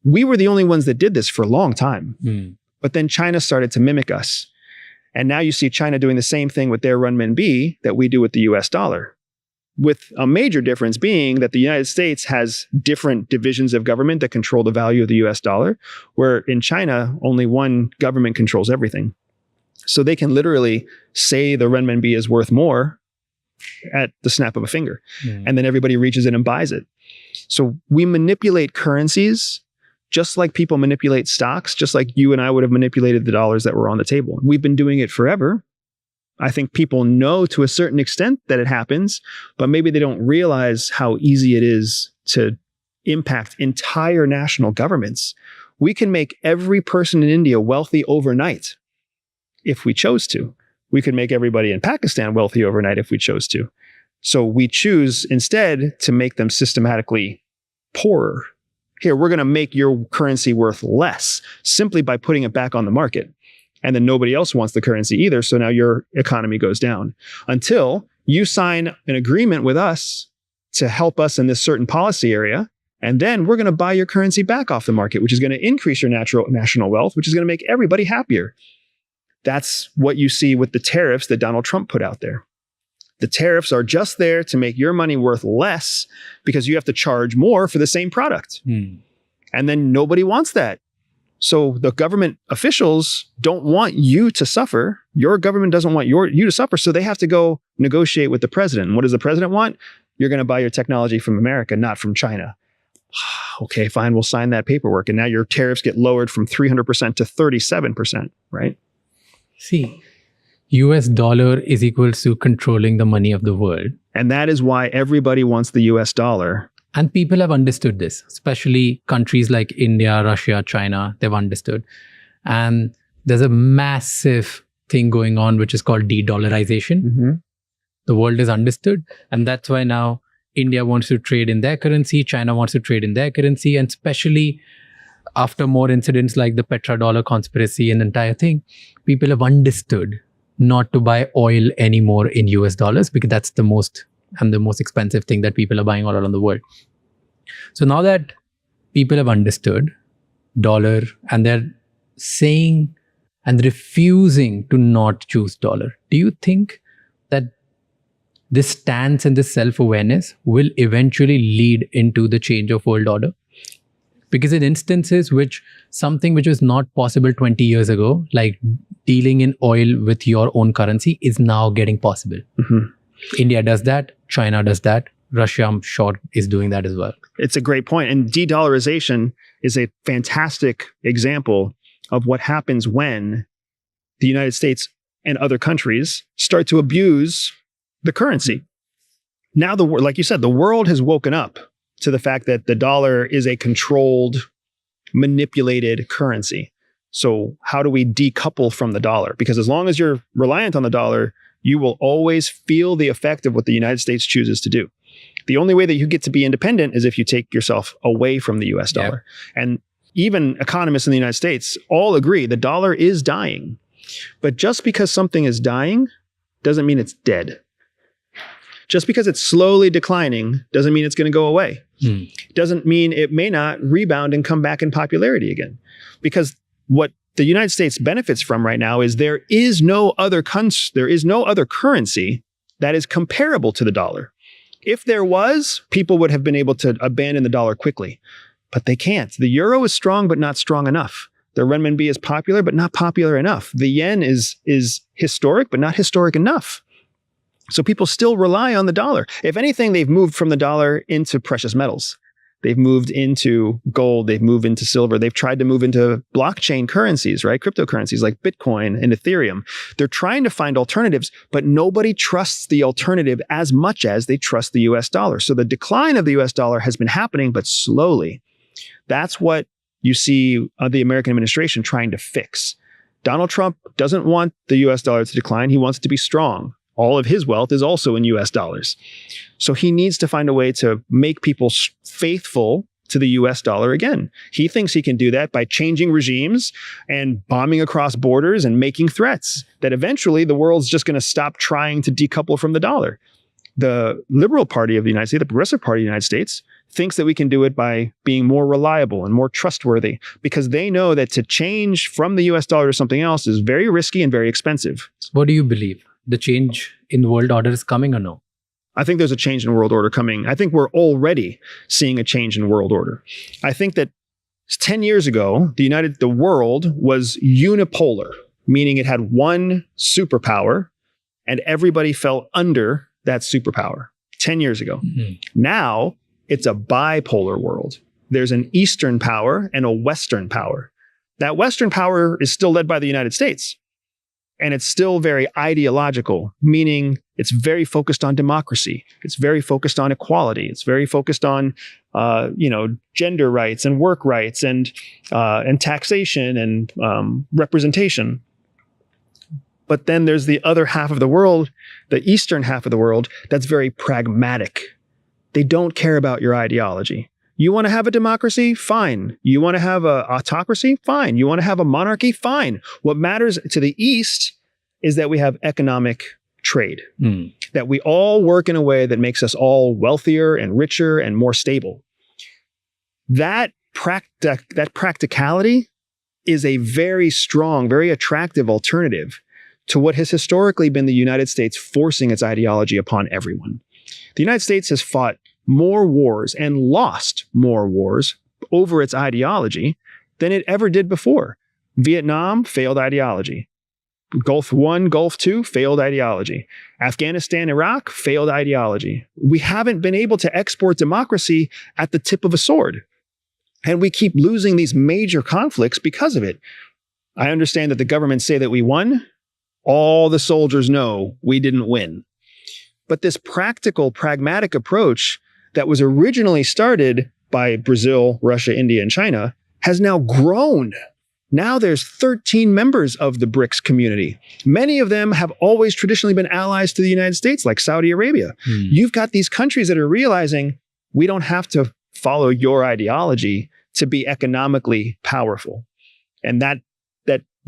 Speaker 2: We were the only ones that did this for a long time. But then China started to mimic us. And now you see China doing the same thing with their renminbi that we do with the US dollar. With a major difference being that the United States has different divisions of government that control the value of the US dollar, where in China, only one government controls everything. So they can literally say the renminbi is worth more at the snap of a finger. And then everybody reaches in and buys it. So we manipulate currencies just like people manipulate stocks, just like you and I would have manipulated the dollars that were on the table. We've been doing it forever. I think people know to a certain extent that it happens, but maybe they don't realize how easy it is to impact entire national governments. We can make every person in India wealthy overnight if we chose to. We could make everybody in Pakistan wealthy overnight if we chose to. So we choose instead to make them systematically poorer. Here, we're going to make your currency worth less simply by putting it back on the market. And then nobody else wants the currency either. So now your economy goes down until you sign an agreement with us to help us in this certain policy area. And then we're going to buy your currency back off the market, which is going to increase your national wealth, which is going to make everybody happier. That's what you see with the tariffs that Donald Trump put out there. The tariffs are just there to make your money worth less because you have to charge more for the same product. And then nobody wants that. So the government officials don't want you to suffer. Your government doesn't want you to suffer. So they have to go negotiate with the president. And what does the president want? You're going to buy your technology from America, not from China. Okay, fine, we'll sign that paperwork. And now your tariffs get lowered from 300% to 37%, right?
Speaker 1: See, US dollar is equals to controlling the money of the world.
Speaker 2: And that is why everybody wants the US dollar.
Speaker 1: And people have understood this, especially countries like India, Russia, China, they've understood. And there's a massive thing going on, which is called de-dollarization.
Speaker 2: Mm-hmm.
Speaker 1: The world is understood. And that's why now India wants to trade in their currency, China wants to trade in their currency, and especially after more incidents like the petrodollar conspiracy and the entire thing, people have understood not to buy oil anymore in US dollars, because that's the most expensive thing that people are buying all around the world. So now that people have understood dollar and they're saying and refusing to not choose dollar, do you think that this stance and this self-awareness will eventually lead into the change of world order? Because in instances which something which was not possible 20 years ago, like dealing in oil with your own currency, is now getting possible.
Speaker 2: Mm-hmm.
Speaker 1: India does that, China does that, Russia, I'm sure, is doing that as well.
Speaker 2: It's a great point. And de-dollarization is a fantastic example of what happens when the United States and other countries start to abuse the currency. Now, like you said, the world has woken up to the fact that the dollar is a controlled, manipulated currency. So how do we decouple from the dollar? Because as long as you're reliant on the dollar, you will always feel the effect of what the United States chooses to do. The only way that you get to be independent is if you take yourself away from the US dollar. Yeah. And even economists in the United States all agree the dollar is dying. But just because something is dying doesn't mean it's dead. Just because it's slowly declining doesn't mean it's going to go away. Doesn't mean it may not rebound and come back in popularity again. Because what the United States benefits from right now is there is no other currency that is comparable to the dollar. If there was, people would have been able to abandon the dollar quickly. But they can't. The euro is strong, but not strong enough. The renminbi is popular, but not popular enough. The yen is historic, but not historic enough. So people still rely on the dollar. If anything, they've moved from the dollar into precious metals. They've moved into gold. They've moved into silver. They've tried to move into blockchain currencies, right? Cryptocurrencies like Bitcoin and Ethereum. They're trying to find alternatives, but nobody trusts the alternative as much as they trust the US dollar. So the decline of the US dollar has been happening, but slowly. That's what you see the American administration trying to fix. Donald Trump doesn't want the US dollar to decline. He wants it to be strong. All of his wealth is also in US dollars. So he needs to find a way to make people faithful to the US dollar again. He thinks he can do that by changing regimes and bombing across borders and making threats that eventually the world's just going to stop trying to decouple from the dollar. The Liberal Party of the United States, the Progressive Party of the United States, thinks that we can do it by being more reliable and more trustworthy, because they know that to change from the US dollar to something else is very risky and very expensive.
Speaker 1: What do you believe? The change in the world order is coming or no?
Speaker 2: I think there's a change in world order coming. I think we're already seeing a change in world order. I think that 10 years ago, the world was unipolar, meaning it had one superpower and everybody fell under that superpower 10 years ago. Mm-hmm. Now it's a bipolar world. There's an Eastern power and a Western power. That Western power is still led by the United States. And it's still very ideological, meaning it's very focused on democracy. It's very focused on equality. It's very focused on, gender rights and work rights and taxation and representation. But then there's the other half of the world, the Eastern half of the world, that's very pragmatic. They don't care about your ideology. You want to have a democracy? Fine. You want to have an autocracy? Fine. You want to have a monarchy? Fine. What matters to the East is that we have economic trade, that we all work in a way that makes us all wealthier and richer and more stable. That practicality is a very strong, very attractive alternative to what has historically been the United States forcing its ideology upon everyone. The United States has fought more wars and lost more wars over its ideology than it ever did before. Vietnam, failed ideology. Gulf 1, Gulf 2, failed ideology. Afghanistan, Iraq, failed ideology. We haven't been able to export democracy at the tip of a sword. And we keep losing these major conflicts because of it. I understand that the governments say that we won. All the soldiers know we didn't win. But this practical, pragmatic approach that was originally started by Brazil, Russia, India, and China has now grown. Now there's 13 members of the BRICS community. Many of them have always traditionally been allies to the United States, like Saudi Arabia. You've got these countries that are realizing we don't have to follow your ideology to be economically powerful. And that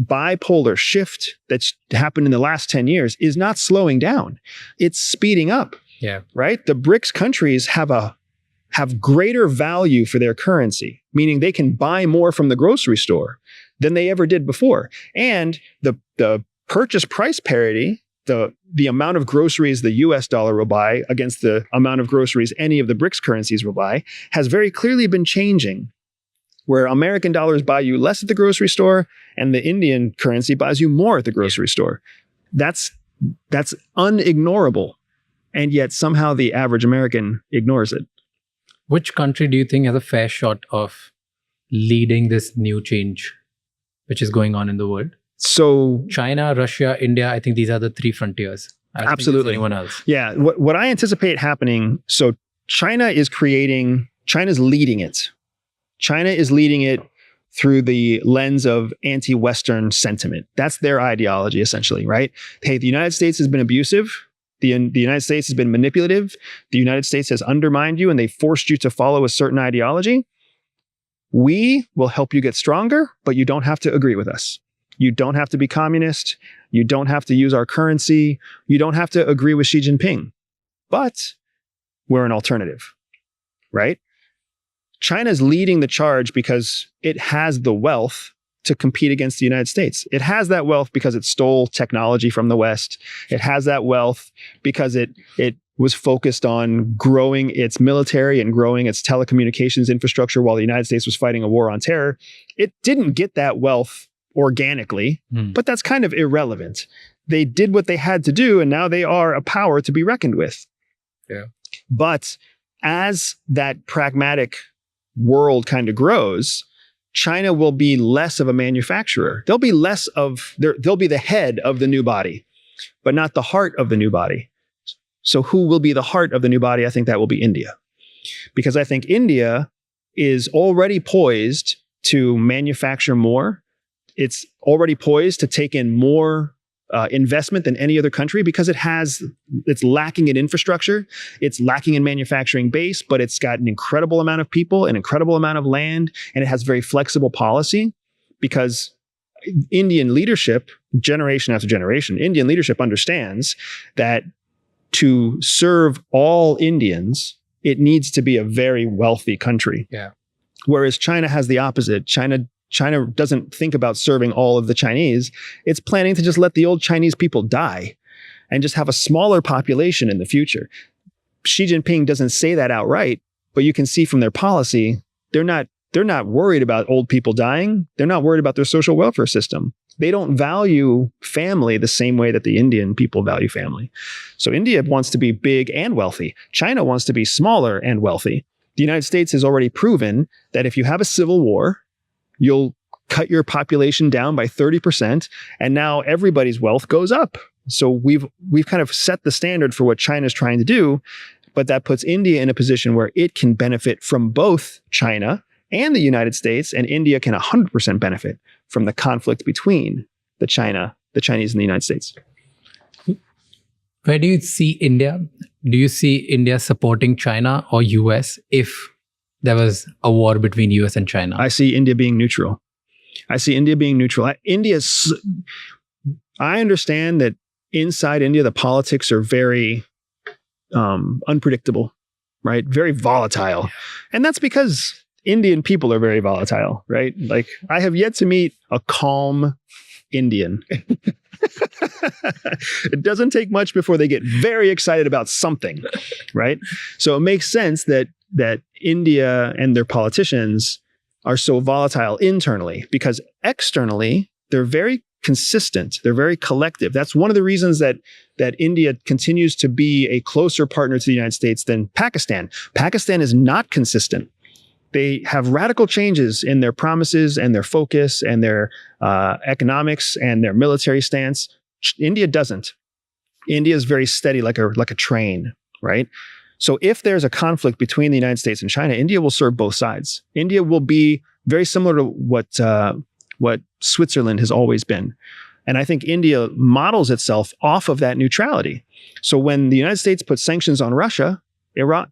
Speaker 2: bipolar shift that's happened in the last 10 years is not slowing down. It's speeding up.
Speaker 1: Yeah.
Speaker 2: Right? The BRICS countries have greater value for their currency, meaning they can buy more from the grocery store than they ever did before. And the purchase price parity, the amount of groceries the US dollar will buy against the amount of groceries any of the BRICS currencies will buy, has very clearly been changing, where American dollars buy you less at the grocery store and the Indian currency buys you more at the grocery store. That's unignorable. And yet somehow the average American ignores it.
Speaker 1: Which country do you think has a fair shot of leading this new change which is going on in the world?
Speaker 2: So
Speaker 1: China, Russia, India, I think these are the three frontiers. I don't think there's
Speaker 2: absolutely.
Speaker 1: anyone else?
Speaker 2: Yeah. What I anticipate happening, so China's leading it. China is leading it through the lens of anti-Western sentiment. That's their ideology, essentially, right? Hey, the United States has been abusive. The United States has been manipulative. The United States has undermined you and they forced you to follow a certain ideology. We will help you get stronger, but you don't have to agree with us. You don't have to be communist. You don't have to use our currency. You don't have to agree with Xi Jinping. But we're an alternative, right? China's leading the charge because it has the wealth to compete against the United States. It has that wealth because it stole technology from the West. It has that wealth because it was focused on growing its military and growing its telecommunications infrastructure while the United States was fighting a war on terror. It didn't get that wealth organically, but that's kind of irrelevant. They did what they had to do, and now they are a power to be reckoned with.
Speaker 1: Yeah.
Speaker 2: But as that pragmatic world kind of grows, China will be less of a manufacturer. They'll be they'll be the head of the new body, but not the heart of the new body. So who will be the heart of the new body? I think that will be India. Because I think India is already poised to manufacture more. It's already poised to take in more investment than any other country because it's lacking in infrastructure. It's lacking in manufacturing base, but it's got an incredible amount of people, an incredible amount of land, and it has very flexible policy because Indian leadership, generation after generation, Indian leadership understands that to serve all Indians, it needs to be a very wealthy country.
Speaker 1: Yeah.
Speaker 2: Whereas China has the opposite. China doesn't think about serving all of the Chinese. It's planning to just let the old Chinese people die and just have a smaller population in the future. Xi Jinping doesn't say that outright, but you can see from their policy, they're not worried about old people dying. They're not worried about their social welfare system. They don't value family the same way that the Indian people value family. So India wants to be big and wealthy. China wants to be smaller and wealthy. The United States has already proven that if you have a civil war, you'll cut your population down by 30%, and now everybody's wealth goes up. So we've kind of set the standard for what China's trying to do, but that puts India in a position where it can benefit from both China and the United States, and India can 100% benefit from the conflict between the Chinese and the United States.
Speaker 1: Where do you see India? Do you see India supporting China or US if there was a war between US and China?
Speaker 2: I see India being neutral. I understand that inside India, the politics are very unpredictable, right? Very volatile. And that's because Indian people are very volatile, right? Like, I have yet to meet a calm Indian. It doesn't take much before they get very excited about something, right? So it makes sense that India and their politicians are so volatile internally, because externally, they're very consistent. They're very collective. That's one of the reasons that India continues to be a closer partner to the United States than Pakistan. Pakistan is not consistent. They have radical changes in their promises and their focus and their economics and their military stance. India doesn't. India is very steady, like a train, right? So if there's a conflict between the United States and China, India will serve both sides. India will be very similar to what Switzerland has always been. And I think India models itself off of that neutrality. So when the United States puts sanctions on Russia,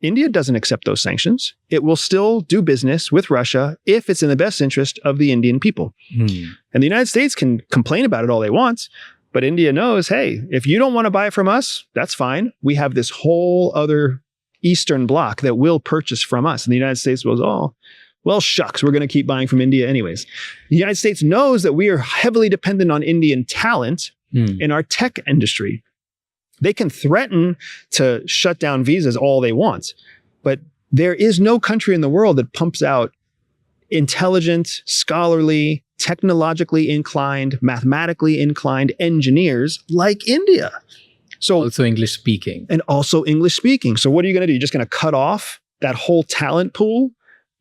Speaker 2: India doesn't accept those sanctions. It will still do business with Russia if it's in the best interest of the Indian people. And the United States can complain about it all they want, but India knows, hey, if you don't want to buy it from us, that's fine. We have this whole other Eastern bloc that will purchase from us. And the United States goes, oh, well, shucks, we're going to keep buying from India anyways. The United States knows that we are heavily dependent on Indian talent in our tech industry. They can threaten to shut down visas all they want, but there is no country in the world that pumps out intelligent, scholarly, technologically inclined, mathematically inclined engineers like India. So
Speaker 1: Also English speaking.
Speaker 2: and also English speaking. So what are you going to do? You're just going to cut off that whole talent pool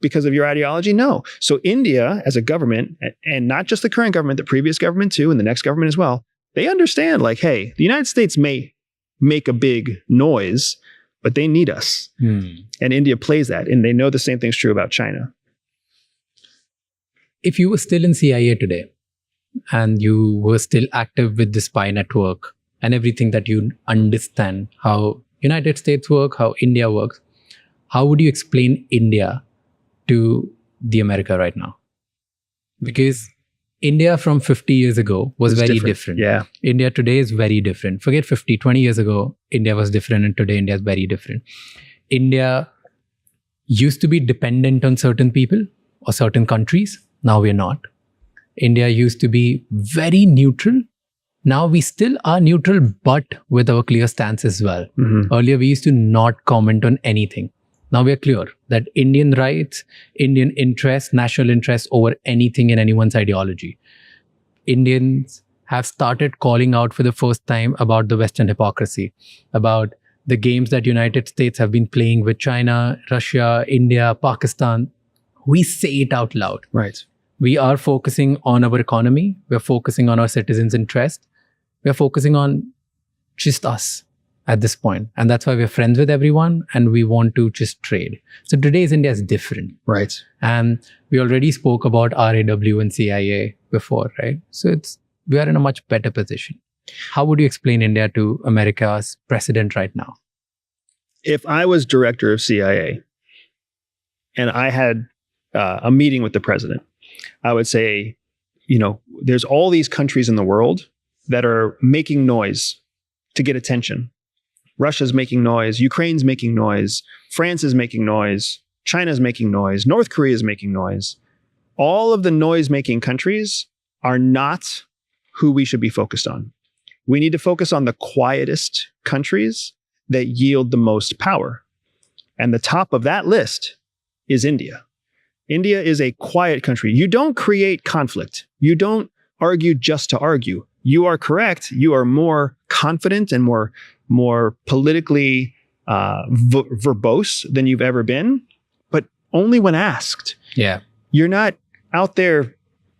Speaker 2: because of your ideology? No. So India as a government, and not just the current government, the previous government too, and the next government as well, they understand like, hey, the United States may make a big noise, but they need us. And India plays that. And they know the same thing's true about China.
Speaker 1: If you were still in CIA today and you were still active with the spy network and everything that you understand how United States work, how India works, how would you explain India to the America right now? Because India from 50 years ago was
Speaker 2: It's
Speaker 1: very different.
Speaker 2: Yeah.
Speaker 1: India today is very different. Forget 50, 20 years ago, India was different, and today India is very different. India used to be dependent on certain people or certain countries. Now we're not. India used to be very neutral. Now we still are neutral, but with our clear stance as well. Earlier, we used to not comment on anything. Now we are clear that Indian rights, Indian interests, national interests over anything in anyone's ideology. Indians have started calling out for the first time about the Western hypocrisy, about the games that United States have been playing with China, Russia, India, Pakistan. We say it out loud.
Speaker 2: Right.
Speaker 1: We are focusing on our economy. We're focusing on our citizens' interest. We're focusing on just us at this point. And that's why we're friends with everyone and we want to just trade. So today's India is different.
Speaker 2: Right.
Speaker 1: And we already spoke about RAW and CIA before, right? So we are in a much better position. How would you explain India to America's president right now?
Speaker 2: If I was director of CIA and I had a meeting with the president, I would say, there's all these countries in the world that are making noise to get attention. Russia's making noise, Ukraine's making noise, France is making noise, China's making noise, North Korea is making noise. All of the noise-making countries are not who we should be focused on. We need to focus on the quietest countries that yield the most power. And the top of that list is India. India is a quiet country. You don't create conflict. You don't argue just to argue. You are correct. You are more confident and more politically verbose than you've ever been, but only when asked.
Speaker 1: Yeah.
Speaker 2: You're not out there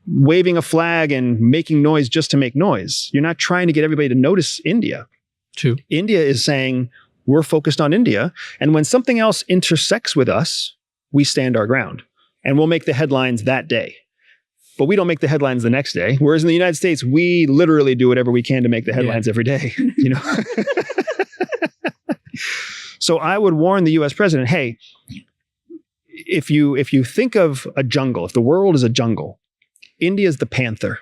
Speaker 2: waving a flag and making noise just to make noise. You're not trying to get everybody to notice India.
Speaker 1: True.
Speaker 2: India is saying, we're focused on India. And when something else intersects with us, we stand our ground. And we'll make the headlines that day. But we don't make the headlines the next day. Whereas in the United States, we literally do whatever we can to make the headlines every day. So I would warn the US president, hey, if you think of a jungle, if the world is a jungle, India is the panther.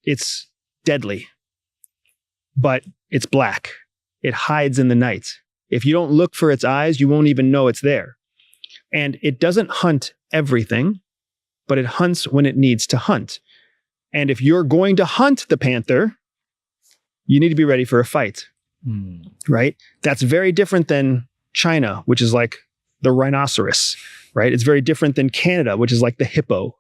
Speaker 2: It's deadly, but it's black. It hides in the night. If you don't look for its eyes, you won't even know it's there. And it doesn't hunt everything, but it hunts when it needs to hunt. And if you're going to hunt the panther, you need to be ready for a fight, right? That's very different than China, which is like the rhinoceros, right? It's very different than Canada, which is like the hippo.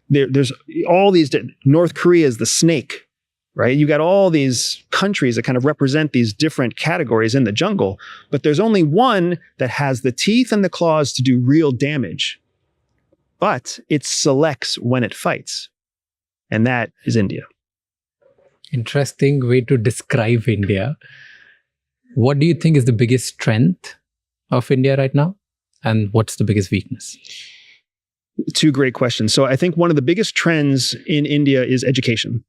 Speaker 2: There's all these, North Korea is the snake, right? You got all these countries that kind of represent these different categories in the jungle, but there's only one that has the teeth and the claws to do real damage, but it selects when it fights. And that is India.
Speaker 1: Interesting way to describe India. What do you think is the biggest strength of India right now? And what's the biggest weakness?
Speaker 2: Two great questions. So I think one of the biggest trends in India is education.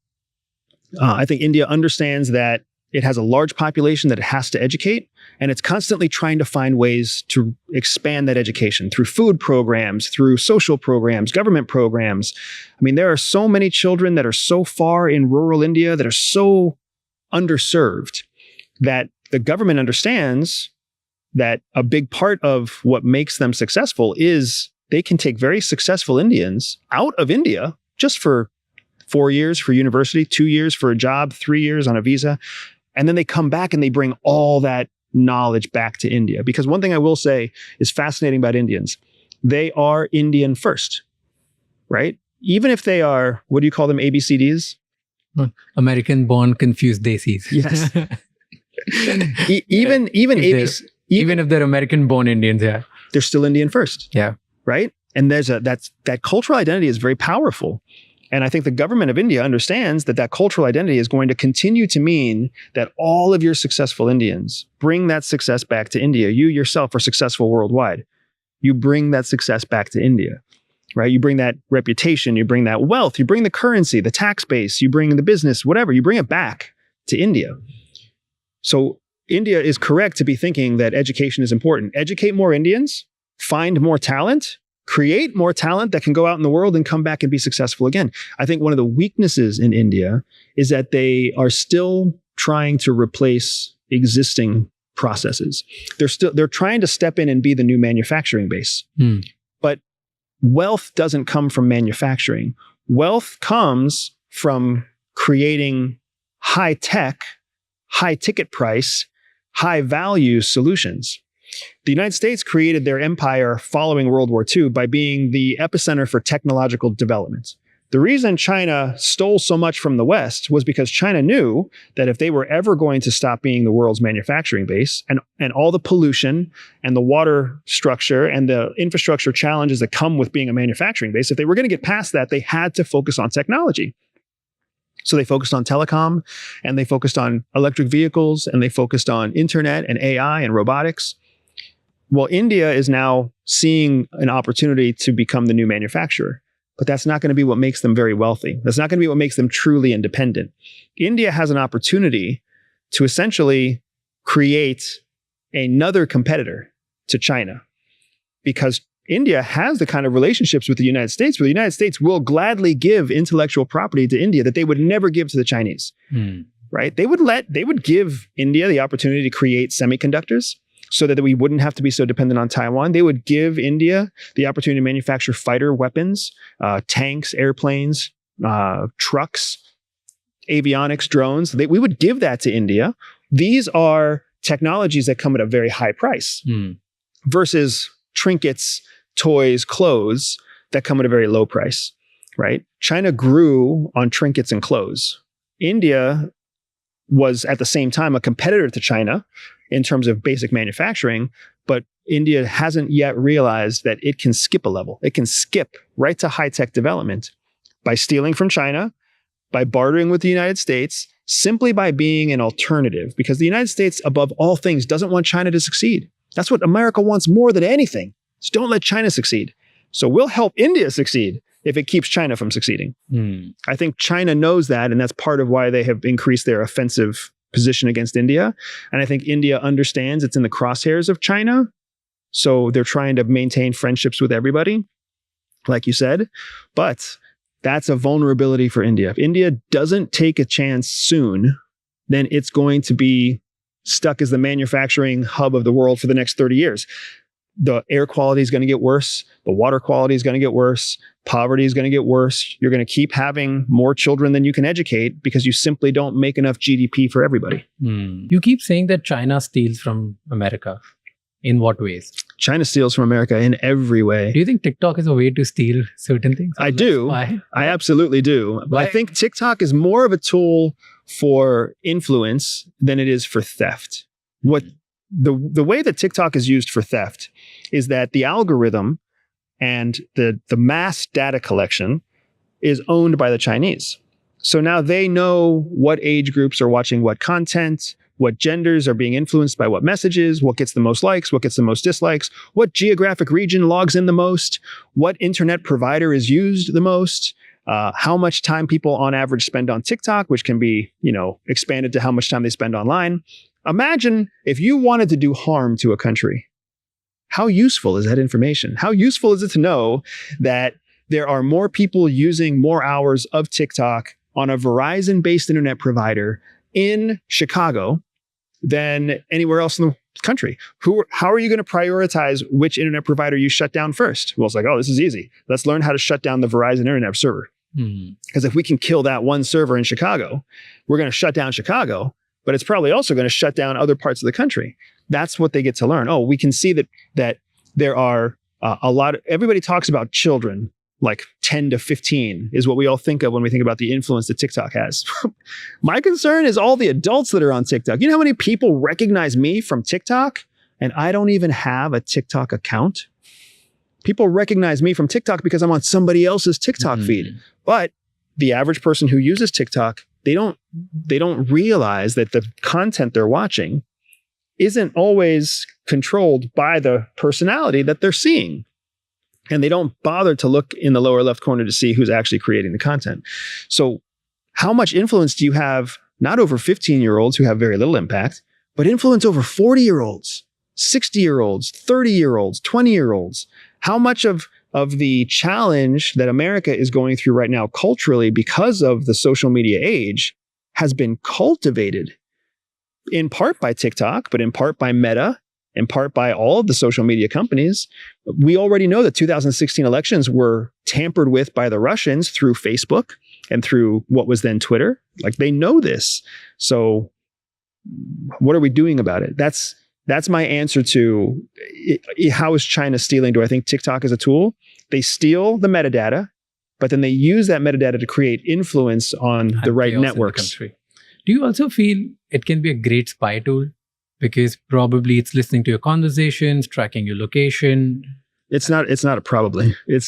Speaker 2: I think India understands that it has a large population that it has to educate, and it's constantly trying to find ways to expand that education through food programs, through social programs, government programs. I mean, there are so many children that are so far in rural India that are so underserved that the government understands that a big part of what makes them successful is they can take very successful Indians out of India just for 4 years for university, 2 years for a job, 3 years on a visa. And then they come back and they bring all that knowledge back to India. Because one thing I will say is fascinating about Indians. They are Indian first, right? Even if they are, what do you call them, ABCDs?
Speaker 1: American born confused desis.
Speaker 2: Yes. Even
Speaker 1: if they're American born Indians, yeah.
Speaker 2: They're still Indian first.
Speaker 1: Yeah.
Speaker 2: Right? And that cultural identity is very powerful. And I think the government of India understands that that cultural identity is going to continue to mean that all of your successful Indians bring that success back to India. You yourself are successful worldwide. You bring that success back to India, right? You bring that reputation, you bring that wealth, you bring the currency, the tax base, you bring the business, whatever, you bring it back to India. So India is correct to be thinking that education is important. Educate more Indians, find more talent, create more talent that can go out in the world and come back and be successful again. I think one of the weaknesses in India is that they are still trying to replace existing processes. They're trying to step in and be the new manufacturing base. But wealth doesn't come from manufacturing. Wealth comes from creating high tech, high ticket price, high value solutions. The United States created their empire following World War II by being the epicenter for technological development. The reason China stole so much from the West was because China knew that if they were ever going to stop being the world's manufacturing base and all the pollution and the water structure and the infrastructure challenges that come with being a manufacturing base, if they were going to get past that, they had to focus on technology. So they focused on telecom, and they focused on electric vehicles, and they focused on internet and AI and robotics. Well, India is now seeing an opportunity to become the new manufacturer, but that's not going to be what makes them very wealthy. That's not going to be what makes them truly independent. India has an opportunity to essentially create another competitor to China, because India has the kind of relationships with the United States where the United States will gladly give intellectual property to India that they would never give to the Chinese, right? They would give India the opportunity to create semiconductors so that we wouldn't have to be so dependent on Taiwan. They would give India the opportunity to manufacture fighter weapons, tanks, airplanes, trucks, avionics, drones. We would give that to India. These are technologies that come at a very high price versus trinkets, toys, clothes that come at a very low price, right? China grew on trinkets and clothes. India was at the same time a competitor to China in terms of basic manufacturing, but India hasn't yet realized that it can skip a level. It can skip right to high-tech development by stealing from China, by bartering with the United States, simply by being an alternative, because the United States, above all things, doesn't want China to succeed. That's what America wants more than anything. So don't let China succeed. So we'll help India succeed if it keeps China from succeeding. I think China knows that, and that's part of why they have increased their offensive position against India. And I think India understands it's in the crosshairs of China. So they're trying to maintain friendships with everybody, like you said. But that's a vulnerability for India. If India doesn't take a chance soon, then it's going to be stuck as the manufacturing hub of the world for the next 30 years. The air quality is going to get worse. The water quality is going to get worse. Poverty is going to get worse. You're going to keep having more children than you can educate because you simply don't make enough GDP for everybody.
Speaker 1: You keep saying that China steals from America. In what ways?
Speaker 2: China steals from America in every way.
Speaker 1: Do you think TikTok is a way to steal certain things?
Speaker 2: I do.
Speaker 1: Why?
Speaker 2: I absolutely do. But I
Speaker 1: Why?
Speaker 2: think TikTok is more of a tool for influence than it is for theft. What the way that TikTok is used for theft is that the algorithm and the mass data collection is owned by the Chinese. So now they know what age groups are watching what content, what genders are being influenced by what messages, what gets the most likes, what gets the most dislikes, what geographic region logs in the most, what internet provider is used the most, how much time people on average spend on TikTok, which can be, expanded to how much time they spend online. Imagine if you wanted to do harm to a country. How useful is that information? How useful is it to know that there are more people using more hours of TikTok on a Verizon-based internet provider in Chicago than anywhere else in the country? How are you going to prioritize which internet provider you shut down first? Well, it's like, oh, this is easy. Let's learn how to shut down the Verizon internet server. Because if we can kill that one server in Chicago, we're going to shut down Chicago, but it's probably also going to shut down other parts of the country. That's what they get to learn. Oh, we can see that there are everybody talks about children, like 10 to 15 is what we all think of when we think about the influence that TikTok has. My concern is all the adults that are on TikTok. You know how many people recognize me from TikTok and I don't even have a TikTok account? People recognize me from TikTok because I'm on somebody else's TikTok feed. But the average person who uses TikTok, they don't realize that the content they're watching isn't always controlled by the personality that they're seeing. And they don't bother to look in the lower left corner to see who's actually creating the content. So how much influence do you have, not over 15-year-olds who have very little impact, but influence over 40-year-olds, 60-year-olds, 30-year-olds, 20-year-olds? How much of the challenge that America is going through right now culturally because of the social media age has been cultivated in part by TikTok, but in part by Meta, in part by all of the social media companies. We already know that 2016 elections were tampered with by the Russians through Facebook and through what was then Twitter. Like, they know this. So what are we doing about it? That's my answer to how is China stealing? Do I think TikTok is a tool? They steal the metadata, but then they use that metadata to create influence on the right networks.
Speaker 1: Do you also feel it can be a great spy tool? Because probably it's listening to your conversations, tracking your location.
Speaker 2: It's not a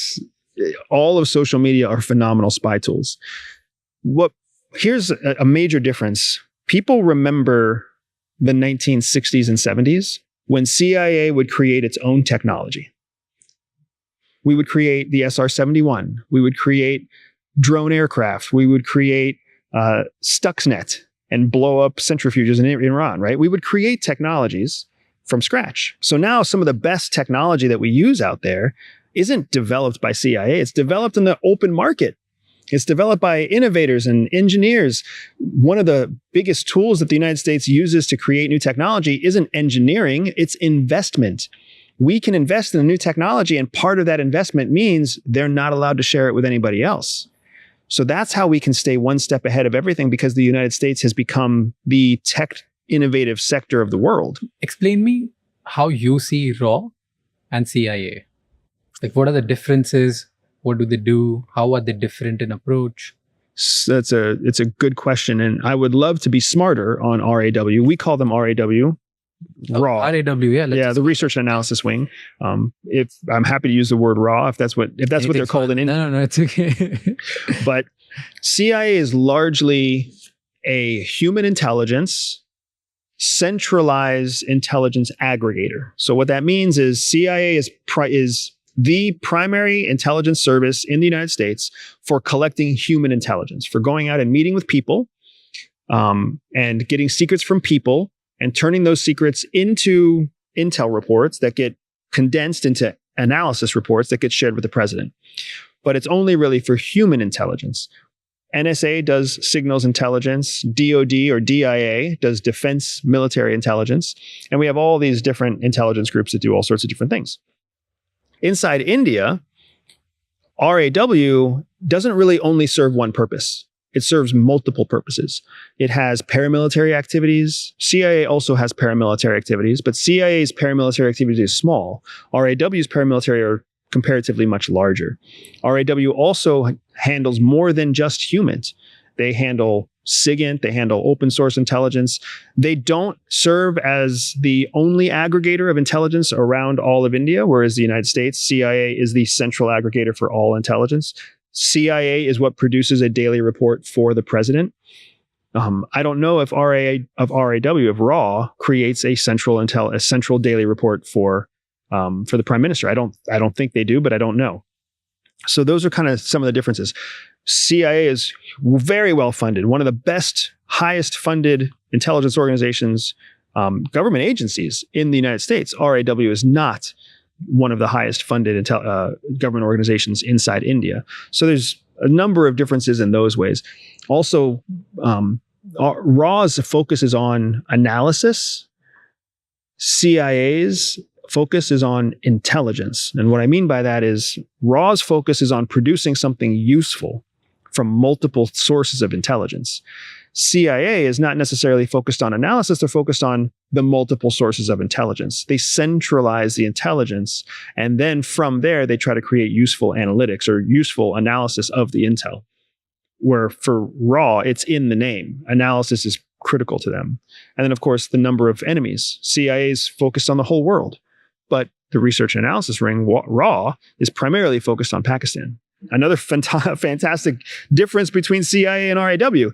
Speaker 2: all of social media are phenomenal spy tools. Here's a major difference. People remember the 1960s and 70s when CIA would create its own technology. We would create the SR-71. We would create drone aircraft. We would create Stuxnet and blow up centrifuges in Iran, right? We would create technologies from scratch. So now some of the best technology that we use out there isn't developed by CIA. It's developed in the open market. It's developed by innovators and engineers. One of the biggest tools that the United States uses to create new technology isn't engineering, it's investment. We can invest in a new technology, and part of that investment means they're not allowed to share it with anybody else. So that's how we can stay one step ahead of everything, because the United States has become the tech innovative sector of the world. Explain
Speaker 1: me how you see RAW and CIA. Like, what are the differences? What do they do? How are they different in approach?
Speaker 2: It's a good question. And I would love to be smarter on RAW. We call them RAW. RAW.
Speaker 1: RAW, yeah.
Speaker 2: The research and analysis wing. If I'm happy to use the word RAW if that's what they're called in India.
Speaker 1: No, it's okay.
Speaker 2: But CIA is largely a human intelligence, centralized intelligence aggregator. So what that means is CIA is the primary intelligence service in the United States for collecting human intelligence, for going out and meeting with people and getting secrets from people and turning those secrets into intel reports that get condensed into analysis reports that get shared with the president. But it's only really for human intelligence. NSA does signals intelligence, DOD or DIA does defense military intelligence, and we have all these different intelligence groups that do all sorts of different things. Inside India, RAW doesn't really only serve one purpose. It serves multiple purposes. It has paramilitary activities. CIA also has paramilitary activities, but CIA's paramilitary activity is small. RAW's paramilitary are comparatively much larger. RAW also handles more than just humans. They handle SIGINT, they handle open source intelligence. They don't serve as the only aggregator of intelligence around all of India, whereas the United States, CIA is the central aggregator for all intelligence. CIA is what produces a daily report for the president. I don't know if RAW creates a central daily report for the prime minister. I don't think they do, but I don't know. So those are kind of some of the differences. CIA is very well funded, one of the best, highest funded intelligence organizations, government agencies in the United States. RAW is not one of the highest funded government organizations inside India. So there's a number of differences in those ways. Also, RAW's focus is on analysis. CIA's focus is on intelligence. And what I mean by that is RAW's focus is on producing something useful from multiple sources of intelligence. CIA is not necessarily focused on analysis, they're focused on the multiple sources of intelligence. They centralize the intelligence, and then from there, they try to create useful analytics or useful analysis of the intel. Where for RAW, it's in the name. Analysis is critical to them. And then, of course, the number of enemies. CIA is focused on the whole world, but the research and analysis ring, RAW, is primarily focused on Pakistan. Another fantastic difference between CIA and RAW.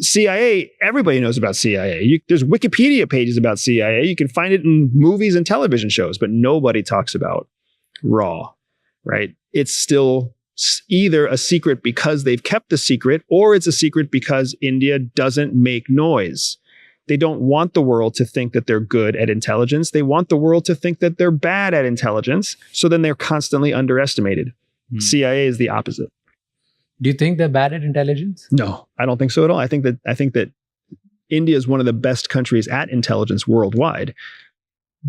Speaker 2: CIA, everybody knows about CIA. There's Wikipedia pages about CIA. You can find it in movies and television shows, but nobody talks about RAW, right? It's still either a secret because they've kept the secret, or it's a secret because India doesn't make noise. They don't want the world to think that they're good at intelligence. They want the world to think that they're bad at intelligence. So then they're constantly underestimated. CIA is the opposite.
Speaker 1: Do you think they're bad at intelligence?
Speaker 2: No, I don't think so at all. I think that India is one of the best countries at intelligence worldwide.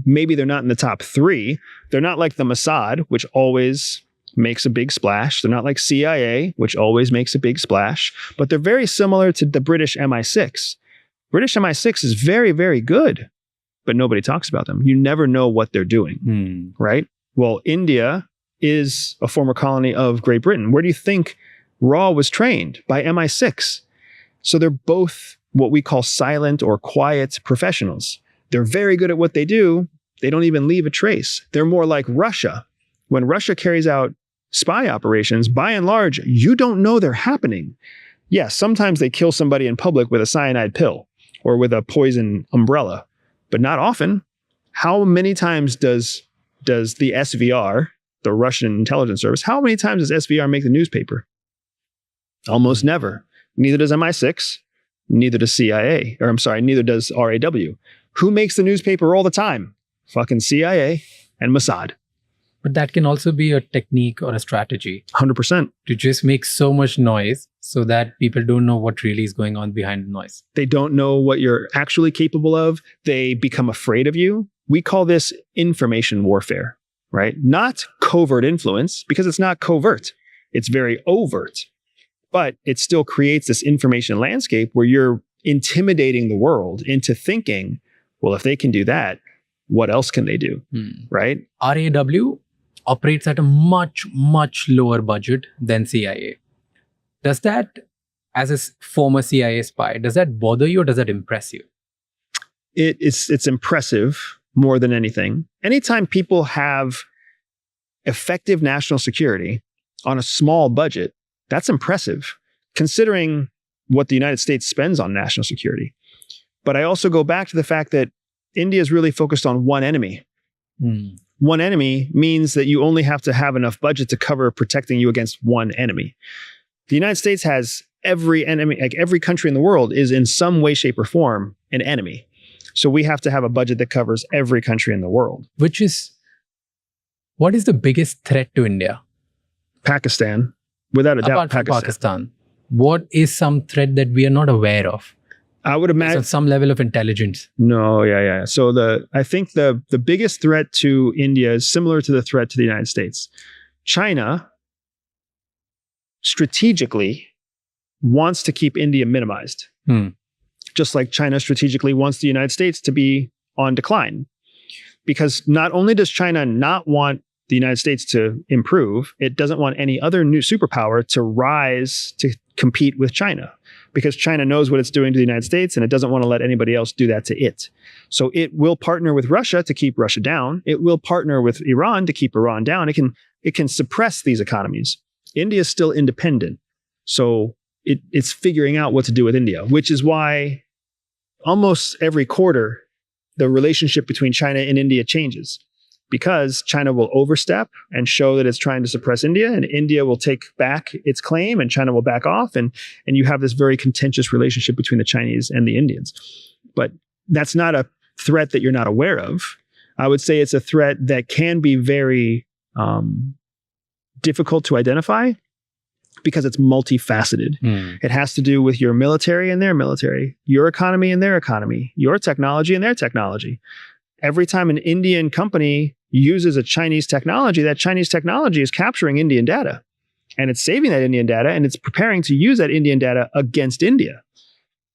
Speaker 2: Maybe they're not in the top 3. They're not like the Mossad, which always makes a big splash. They're not like CIA, which always makes a big splash. But they're very similar to the British MI6. British MI6 is very, very good, but nobody talks about them. You never know what they're doing, right? Well, India is a former colony of Great Britain. Where do you think RAW was trained? By MI6. So they're both what we call silent or quiet professionals. They're very good at what they do. They don't even leave a trace. They're more like Russia. When Russia carries out spy operations, by and large, you don't know they're happening. Yes, sometimes they kill somebody in public with a cyanide pill or with a poison umbrella, but not often. How many times does the SVR, the Russian intelligence service, how many times does SVR make the newspaper? Almost never. Neither does MI6, neither does CIA, or I'm sorry, neither does RAW. Who makes the newspaper all the time? Fucking CIA and Mossad.
Speaker 1: But that can also be a technique or a strategy.
Speaker 2: 100%.
Speaker 1: To just make so much noise so that people don't know what really is going on behind the noise.
Speaker 2: They don't know what you're actually capable of. They become afraid of you. We call this information warfare, right? Not covert influence, because it's not covert. It's very overt. But it still creates this information landscape where you're intimidating the world into thinking, well, if they can do that, what else can they do, right?
Speaker 1: RAW operates at a much, much lower budget than CIA. Does that, as a former CIA spy, does that bother you or does that impress you?
Speaker 2: It's impressive more than anything. Anytime people have effective national security on a small budget, that's impressive, considering what the United States spends on national security. But I also go back to the fact that India is really focused on one enemy. One enemy means that you only have to have enough budget to cover protecting you against one enemy. The United States has every enemy, like every country in the world is in some way, shape, or form an enemy. So we have to have a budget that covers every country in the world.
Speaker 1: What is the biggest threat to India?
Speaker 2: Pakistan, without a doubt.
Speaker 1: Apart from Pakistan, what is some threat that we are not aware of?
Speaker 2: I would imagine
Speaker 1: some level of intelligence.
Speaker 2: No, yeah. So I think the biggest threat to India is similar to the threat to the United States. China strategically wants to keep India minimized. Just like China strategically wants the United States to be on decline. Because not only does China not want the United States to improve, it doesn't want any other new superpower to rise to compete with China. Because China knows what it's doing to the United States and it doesn't want to let anybody else do that to it. So it will partner with Russia to keep Russia down. It will partner with Iran to keep Iran down. It can suppress these economies. India is still independent. So it's figuring out what to do with India, which is why almost every quarter, the relationship between China and India changes. Because China will overstep and show that it's trying to suppress India, and India will take back its claim and China will back off. And you have this very contentious relationship between the Chinese and the Indians. But that's not a threat that you're not aware of. I would say it's a threat that can be very difficult to identify because it's multifaceted. It has to do with your military and their military, your economy and their economy, your technology and their technology. Every time an Indian company uses a Chinese technology, that Chinese technology is capturing Indian data. And it's saving that Indian data and it's preparing to use that Indian data against India.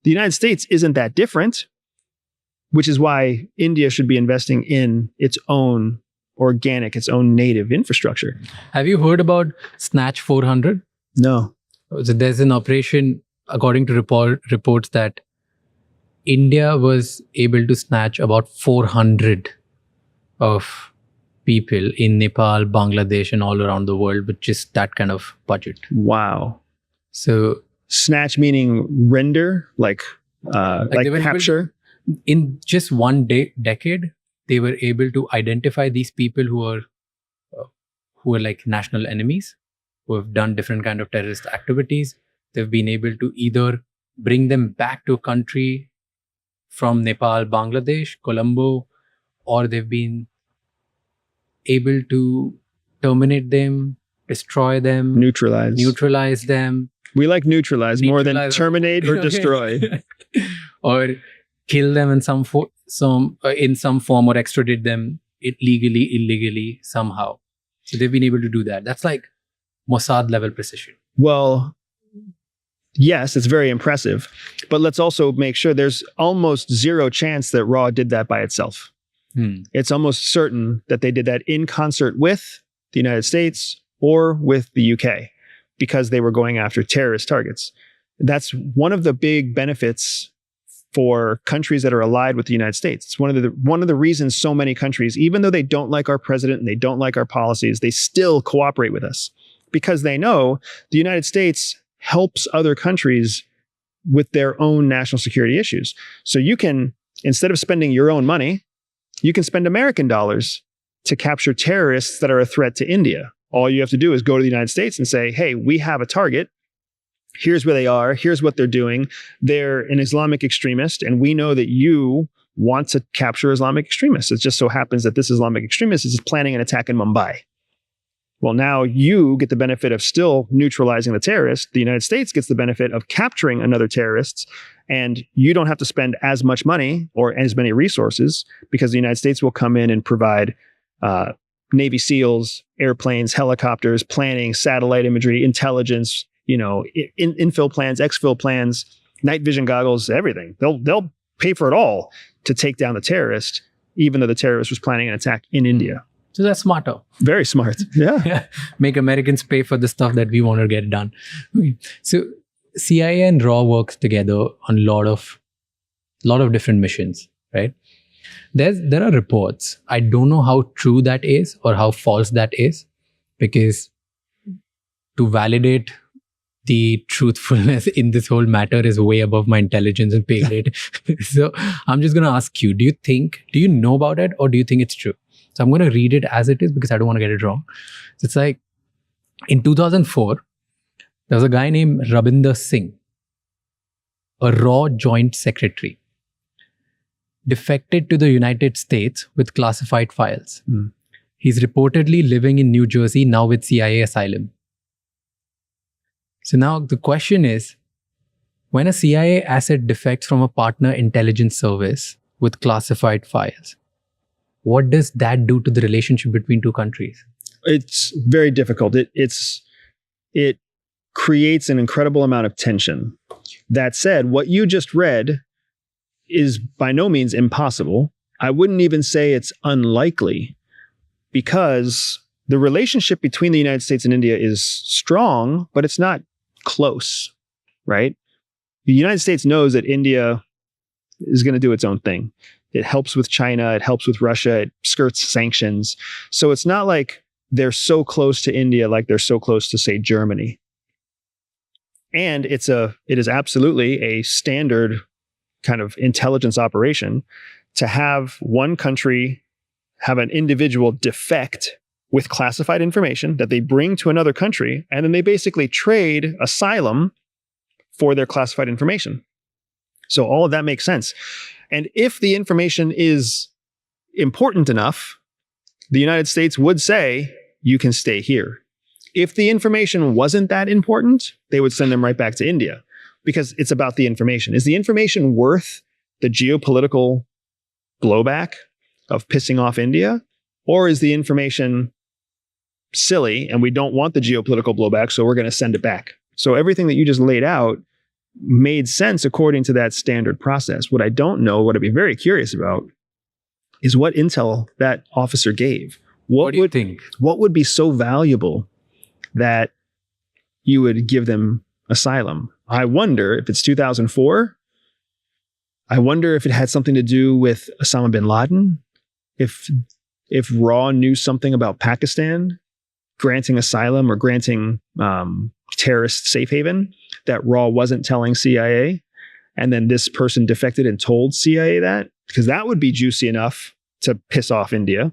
Speaker 2: The United States isn't that different, which is why India should be investing in its own organic, its own native infrastructure.
Speaker 1: Have you heard about Snatch 400?
Speaker 2: No.
Speaker 1: So there's an operation, according to reports, that India was able to snatch about 400 of people in Nepal, Bangladesh, and all around the world with just that kind of budget.
Speaker 2: Wow.
Speaker 1: So
Speaker 2: snatch meaning render, like capture?
Speaker 1: In just one decade, they were able to identify these people who are like national enemies, who have done different kind of terrorist activities. They've been able to either bring them back to a country from Nepal, Bangladesh, Colombo, or they've been able to terminate them, destroy them, neutralize them.
Speaker 2: We like neutralize more than terminate or destroy.
Speaker 1: Or kill them in some form or extradite them illegally somehow. So they've been able to do that. That's like Mossad level precision.
Speaker 2: Well, yes, it's very impressive. But let's also make sure there's almost zero chance that RAW did that by itself. It's almost certain that they did that in concert with the United States or with the UK because they were going after terrorist targets. That's one of the big benefits for countries that are allied with the United States. It's one of the reasons so many countries, even though they don't like our president and they don't like our policies, they still cooperate with us because they know the United States helps other countries with their own national security issues. So you can, instead of spending your own money, you can spend American dollars to capture terrorists that are a threat to India. All you have to do is go to the United States and say, hey, we have a target. Here's where they are. Here's what they're doing. They're an Islamic extremist, and we know that you want to capture Islamic extremists. It just so happens that this Islamic extremist is planning an attack in Mumbai. Well, now you get the benefit of still neutralizing the terrorist. The United States gets the benefit of capturing another terrorist, and you don't have to spend as much money or as many resources because the United States will come in and provide Navy SEALs, airplanes, helicopters, planning, satellite imagery, intelligence, infill plans, exfil plans, night vision goggles, everything. They'll pay for it all to take down the terrorist, even though the terrorist was planning an attack in India.
Speaker 1: So that's smarter.
Speaker 2: Very smart. Yeah.
Speaker 1: Make Americans pay for the stuff that we want to get done. Okay. So CIA and RAW works together on a lot of different missions, right? There are reports. I don't know how true that is or how false that is, because to validate the truthfulness in this whole matter is way above my intelligence and pay grade. So I'm just going to ask you, do you know about it or do you think it's true? So I'm going to read it as it is because I don't want to get it wrong. So it's like, in 2004, there was a guy named Rabinder Singh, a RAW joint secretary, defected to the United States with classified files. He's reportedly living in New Jersey now with CIA asylum. So now the question is, when a CIA asset defects from a partner intelligence service with classified files, what does that do to the relationship between two countries?
Speaker 2: It's very difficult. It creates an incredible amount of tension. That said, what you just read is by no means impossible. I wouldn't even say it's unlikely, because the relationship between the United States and India is strong, but it's not close, right? The United States knows that India is going to do its own thing. It helps with China, it helps with Russia, it skirts sanctions. So it's not like they're so close to India like they're so close to, say, Germany. And it is absolutely a standard kind of intelligence operation to have one country have an individual defect with classified information that they bring to another country, and then they basically trade asylum for their classified information. So all of that makes sense. And if the information is important enough, the United States would say, you can stay here. If the information wasn't that important, they would send them right back to India, because it's about the information. Is the information worth the geopolitical blowback of pissing off India? Or is the information silly and we don't want the geopolitical blowback, so we're going to send it back? So everything that you just laid out made sense according to that standard process. What I don't know, what I'd be very curious about, is what intel that officer gave.
Speaker 1: What do you think?
Speaker 2: What would be so valuable that you would give them asylum? I wonder if it's 2004. I wonder if it had something to do with Osama bin Laden. If RAW knew something about Pakistan granting asylum or granting terrorist safe haven that RAW wasn't telling CIA, and then this person defected and told CIA that, because that would be juicy enough to piss off India.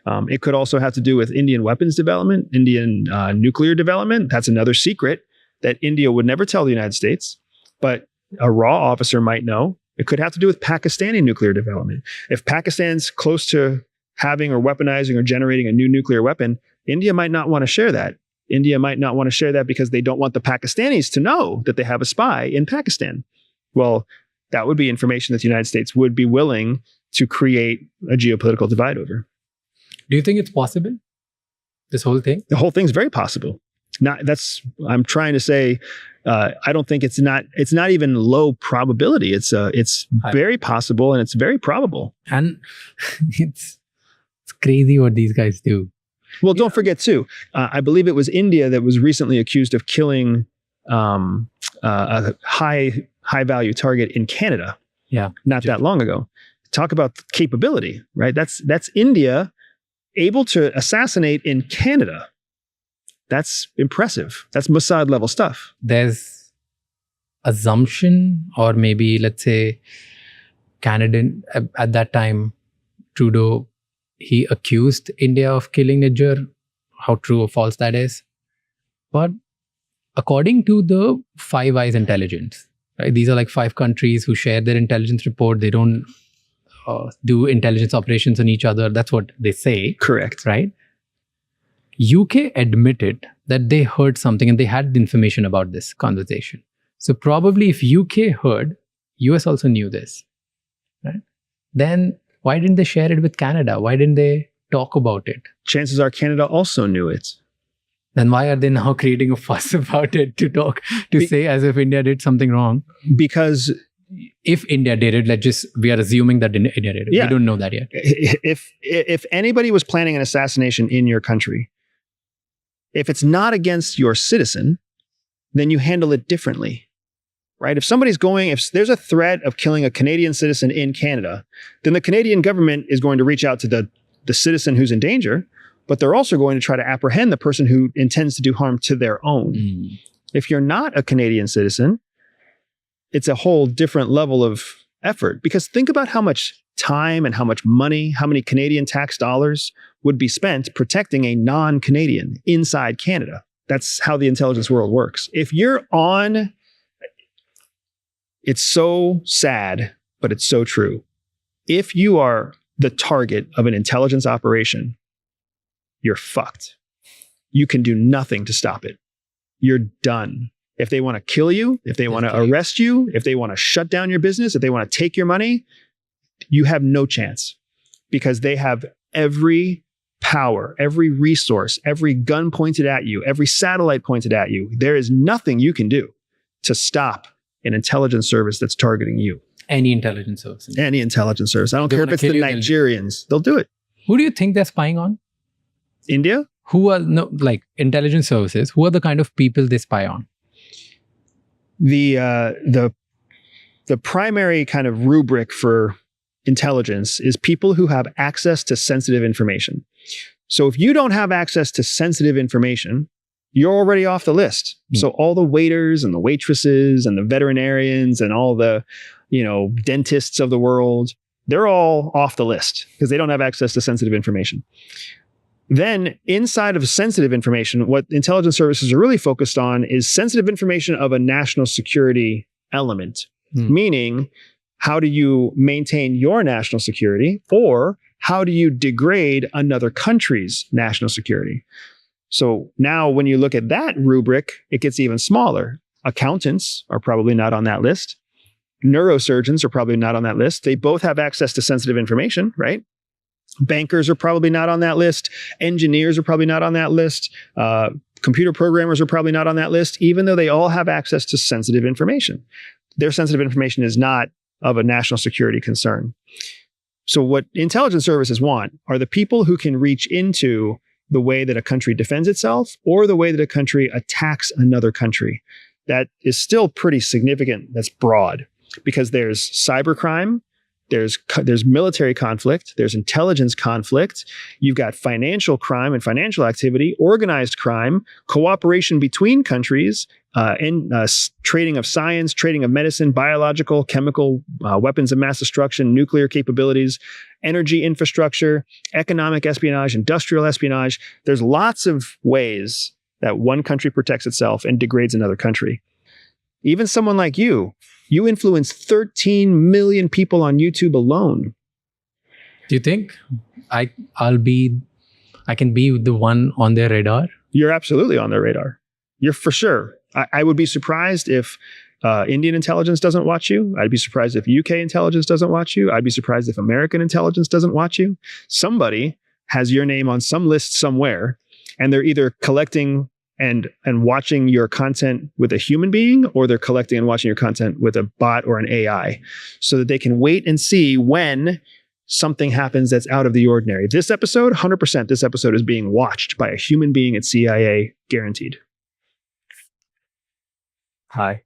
Speaker 2: It could also have to do with Indian weapons development, Indian nuclear development. That's another secret that India would never tell the United States, but a RAW officer might know. It could have to do with Pakistani nuclear development. If Pakistan's close to having or weaponizing or generating a new nuclear weapon, India might not want to share that. India might not want to share that because they don't want the Pakistanis to know that they have a spy in Pakistan. Well, that would be information that the United States would be willing to create a geopolitical divide over.
Speaker 1: Do you think it's possible? This whole thing?
Speaker 2: The whole thing's very possible. I'm trying to say, I don't think it's not even low probability. It's very possible and it's very probable.
Speaker 1: And it's crazy what these guys do.
Speaker 2: Well, don't forget too, I believe it was India that was recently accused of killing a high value target in Canada.
Speaker 1: Yeah.
Speaker 2: Not that long ago. Talk about capability, right? That's India able to assassinate in Canada. That's impressive. That's Mossad level stuff.
Speaker 1: There's assumption, or maybe let's say Canada at that time, Trudeau, he accused India of killing Niger. How true or false that is. But according to the Five Eyes intelligence, right? These are like 5 countries who share their intelligence report. They don't do intelligence operations on each other. That's what they say.
Speaker 2: Correct.
Speaker 1: Right? UK admitted that they heard something and they had the information about this conversation. So probably if UK heard, US also knew this. Right? Then why didn't they share it with Canada? Why didn't they talk about it?
Speaker 2: Chances are Canada also knew it.
Speaker 1: Then why are they now creating a fuss about it to say as if India did something wrong?
Speaker 2: Because
Speaker 1: if India did it, we are assuming that India did it.
Speaker 2: Yeah.
Speaker 1: We don't know that yet.
Speaker 2: If anybody was planning an assassination in your country, if it's not against your citizen, then you handle it differently, right? If there's a threat of killing a Canadian citizen in Canada, then the Canadian government is going to reach out to the citizen who's in danger, but they're also going to try to apprehend the person who intends to do harm to their own. If you're not a Canadian citizen, it's a whole different level of effort, because think about how much time and how much money, how many Canadian tax dollars would be spent protecting a non-Canadian inside Canada. That's how the intelligence world works. It's so sad, but it's so true. If you are the target of an intelligence operation, you're fucked. You can do nothing to stop it. You're done. If they want to kill you, if they want to arrest you, if they want to shut down your business, if they want to take your money, you have no chance, because they have every power, every resource, every gun pointed at you, every satellite pointed at you, there is nothing you can do to stop an intelligence service that's targeting you.
Speaker 1: Any intelligence service.
Speaker 2: Any intelligence service. I don't
Speaker 1: They
Speaker 2: care if
Speaker 1: wanna
Speaker 2: it's the
Speaker 1: kill you, they'll do it.
Speaker 2: Nigerians. They'll do it.
Speaker 1: Who do you think they're spying on?
Speaker 2: India?
Speaker 1: Who are like intelligence services? Who are the kind of people they spy on?
Speaker 2: The primary kind of rubric for intelligence is people who have access to sensitive information. So if you don't have access to sensitive information, you're already off the list. So all the waiters and the waitresses and the veterinarians and all the, dentists of the world, they're all off the list because they don't have access to sensitive information. Then inside of sensitive information, what intelligence services are really focused on is sensitive information of a national security element, meaning how do you maintain your national security, or how do you degrade another country's national security? So now when you look at that rubric, it gets even smaller. Accountants are probably not on that list. Neurosurgeons are probably not on that list. They both have access to sensitive information, right? Bankers are probably not on that list. Engineers are probably not on that list. Computer programmers are probably not on that list, even though they all have access to sensitive information. Their sensitive information is not of a national security concern. So what intelligence services want are the people who can reach into the way that a country defends itself or the way that a country attacks another country. That is still pretty significant. That's broad because there's cybercrime, there's military conflict, there's intelligence conflict, you've got financial crime and financial activity, organized crime, cooperation between countries, trading of science, trading of medicine, biological, chemical, weapons of mass destruction, nuclear capabilities, energy infrastructure, economic espionage, industrial espionage. There's lots of ways that one country protects itself and degrades another country. Even someone like you influence 13 million people on YouTube alone.
Speaker 1: Do you think I can be the one on their radar?
Speaker 2: You're absolutely on their radar. You're for sure. I would be surprised if Indian intelligence doesn't watch you. I'd be surprised if UK intelligence doesn't watch you. I'd be surprised if American intelligence doesn't watch you. Somebody has your name on some list somewhere, and they're either collecting and watching your content with a human being, or they're collecting and watching your content with a bot or an AI, so that they can wait and see when something happens that's out of the ordinary. This episode, 100%, this episode is being watched by a human being at CIA, guaranteed.
Speaker 1: Hi.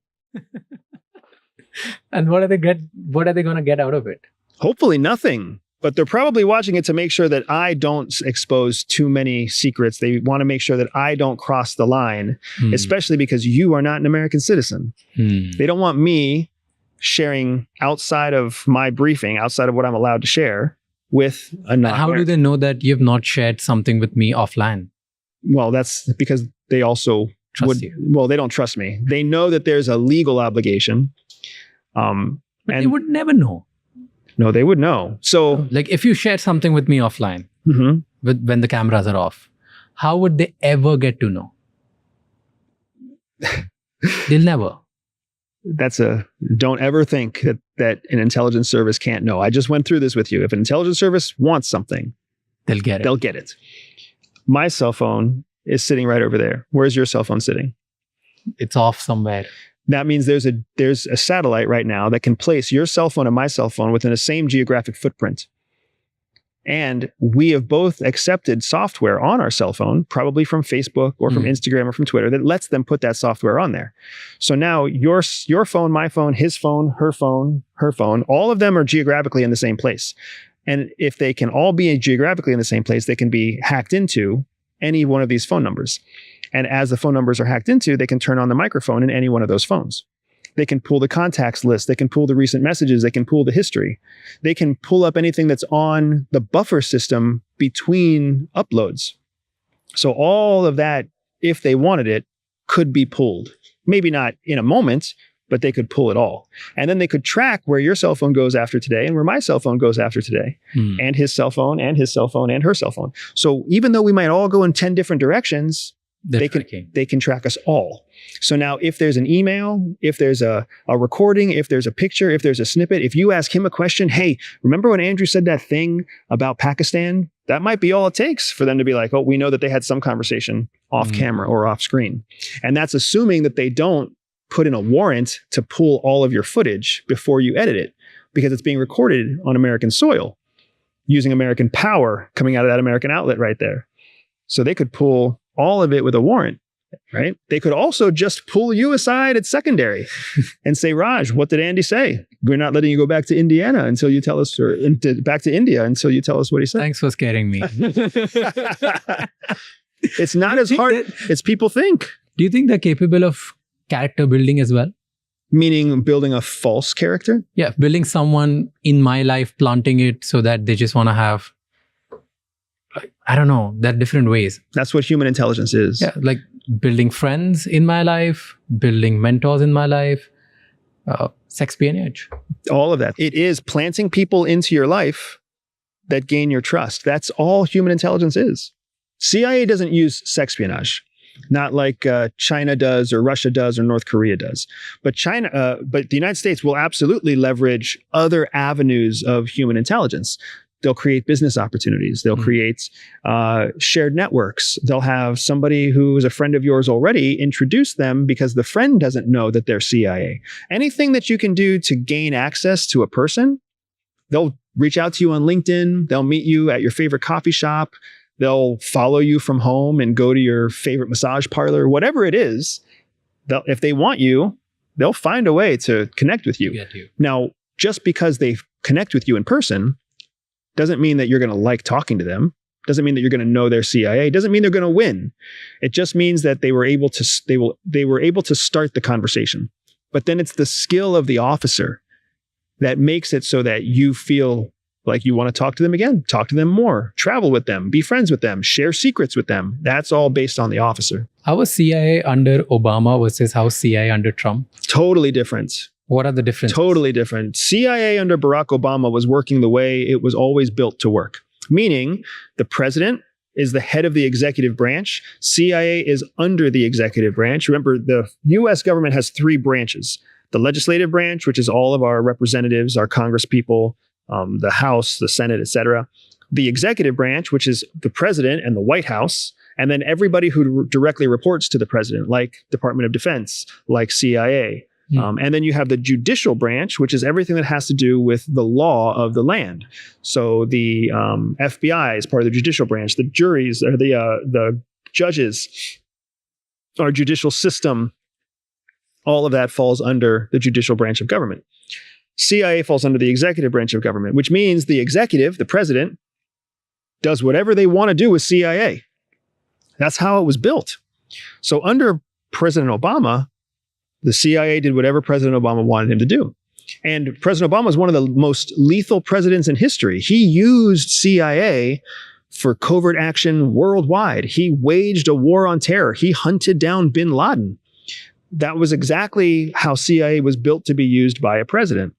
Speaker 1: And what are they going to get out of it?
Speaker 2: Hopefully nothing. But they're probably watching it to make sure that I don't expose too many secrets. They want to make sure that I don't cross the line, especially because you are not an American citizen. They don't want me sharing outside of my briefing, outside of what I'm allowed to share with a non-American.
Speaker 1: How do they know that you've not shared something with me offline?
Speaker 2: Well, that's because they also
Speaker 1: Trust you.
Speaker 2: Well, they don't trust me. They know that there's a legal obligation.
Speaker 1: But they would never know.
Speaker 2: No, they would know. So,
Speaker 1: like if you shared something with me offline, when the cameras are off, how would they ever get to know? They'll never.
Speaker 2: Don't ever think that an intelligence service can't know. I just went through this with you. If an intelligence service wants something,
Speaker 1: they'll get it.
Speaker 2: They'll get it. My cell phone is sitting right over there. Where's your cell phone sitting?
Speaker 1: It's off somewhere.
Speaker 2: That means there's a satellite right now that can place your cell phone and my cell phone within the same geographic footprint. And we have both accepted software on our cell phone, probably from Facebook or from Instagram or from Twitter, that lets them put that software on there. So now your phone, my phone, his phone, her phone, all of them are geographically in the same place. And if they can all be geographically in the same place, they can be hacked into any one of these phone numbers. And as the phone numbers are hacked into, they can turn on the microphone in any one of those phones. They can pull the contacts list. They can pull the recent messages. They can pull the history. They can pull up anything that's on the buffer system between uploads. So all of that, if they wanted it, could be pulled. Maybe not in a moment, but they could pull it all. And then they could track where your cell phone goes after today and where my cell phone goes after today, and his cell phone and his cell phone and her cell phone. So even though we might all go in 10 different directions, they can track us all. So now if there's an email, if there's a recording, if there's a picture, if there's a snippet, if you ask him a question, hey, remember when Andrew said that thing about Pakistan? That might be all it takes for them to be like, oh, we know that they had some conversation off camera or off screen. And that's assuming that they don't put in a warrant to pull all of your footage before you edit it, because it's being recorded on American soil using American power coming out of that American outlet right there. So they could pull all of it with a warrant, right? They could also just pull you aside at secondary and say, Raj, what did Andy say? We're not letting you go back to Indiana until you tell us, or back to India until you tell us what he said.
Speaker 1: Thanks for scaring me.
Speaker 2: It's not as hard as people think.
Speaker 1: Do you think they're capable of character building as well?
Speaker 2: Meaning building a false character?
Speaker 1: Yeah, building someone in my life, planting it so that they just want to have, I don't know, there are different ways.
Speaker 2: That's what human intelligence is.
Speaker 1: Yeah, like building friends in my life, building mentors in my life, sex espionage.
Speaker 2: All of that. It is planting people into your life that gain your trust. That's all human intelligence is. CIA doesn't use sex espionage, not like China does or Russia does or North Korea does. But the United States will absolutely leverage other avenues of human intelligence. They'll create business opportunities. They'll create shared networks. They'll have somebody who is a friend of yours already introduce them because the friend doesn't know that they're CIA. Anything that you can do to gain access to a person, they'll reach out to you on LinkedIn. They'll meet you at your favorite coffee shop. They'll follow you from home and go to your favorite massage parlor, whatever it is. If they want you, they'll find a way to connect with you. Now, just because they connect with you in person doesn't mean that you're going to like talking to them. Doesn't mean that you're going to know they're CIA. Doesn't mean they're going to win. It just means that they were able to start the conversation. But then it's the skill of the officer that makes it so that you feel like you want to talk to them again, talk to them more, travel with them, be friends with them, share secrets with them. That's all based on the officer.
Speaker 1: How was CIA under Obama versus how CIA under Trump?
Speaker 2: Totally different.
Speaker 1: What are the differences?
Speaker 2: Totally different. CIA under Barack Obama was working the way it was always built to work, meaning the president is the head of the executive branch. CIA is under the executive branch. Remember, the US government has three branches. The legislative branch, which is all of our representatives, our congresspeople, the House, the Senate, etc. The executive branch, which is the president and the White House, and then everybody who directly reports to the president, like Department of Defense, like CIA. And then you have the judicial branch, which is everything that has to do with the law of the land. So the FBI is part of the judicial branch. The juries, or the judges, our judicial system, all of that falls under the judicial branch of government. CIA falls under the executive branch of government, which means the executive, the president, does whatever they want to do with CIA. That's how it was built. So under President Obama, the CIA did whatever President Obama wanted him to do. And President Obama was one of the most lethal presidents in history. He used CIA for covert action worldwide. He waged a war on terror. He hunted down bin Laden. That was exactly how CIA was built to be used by a president.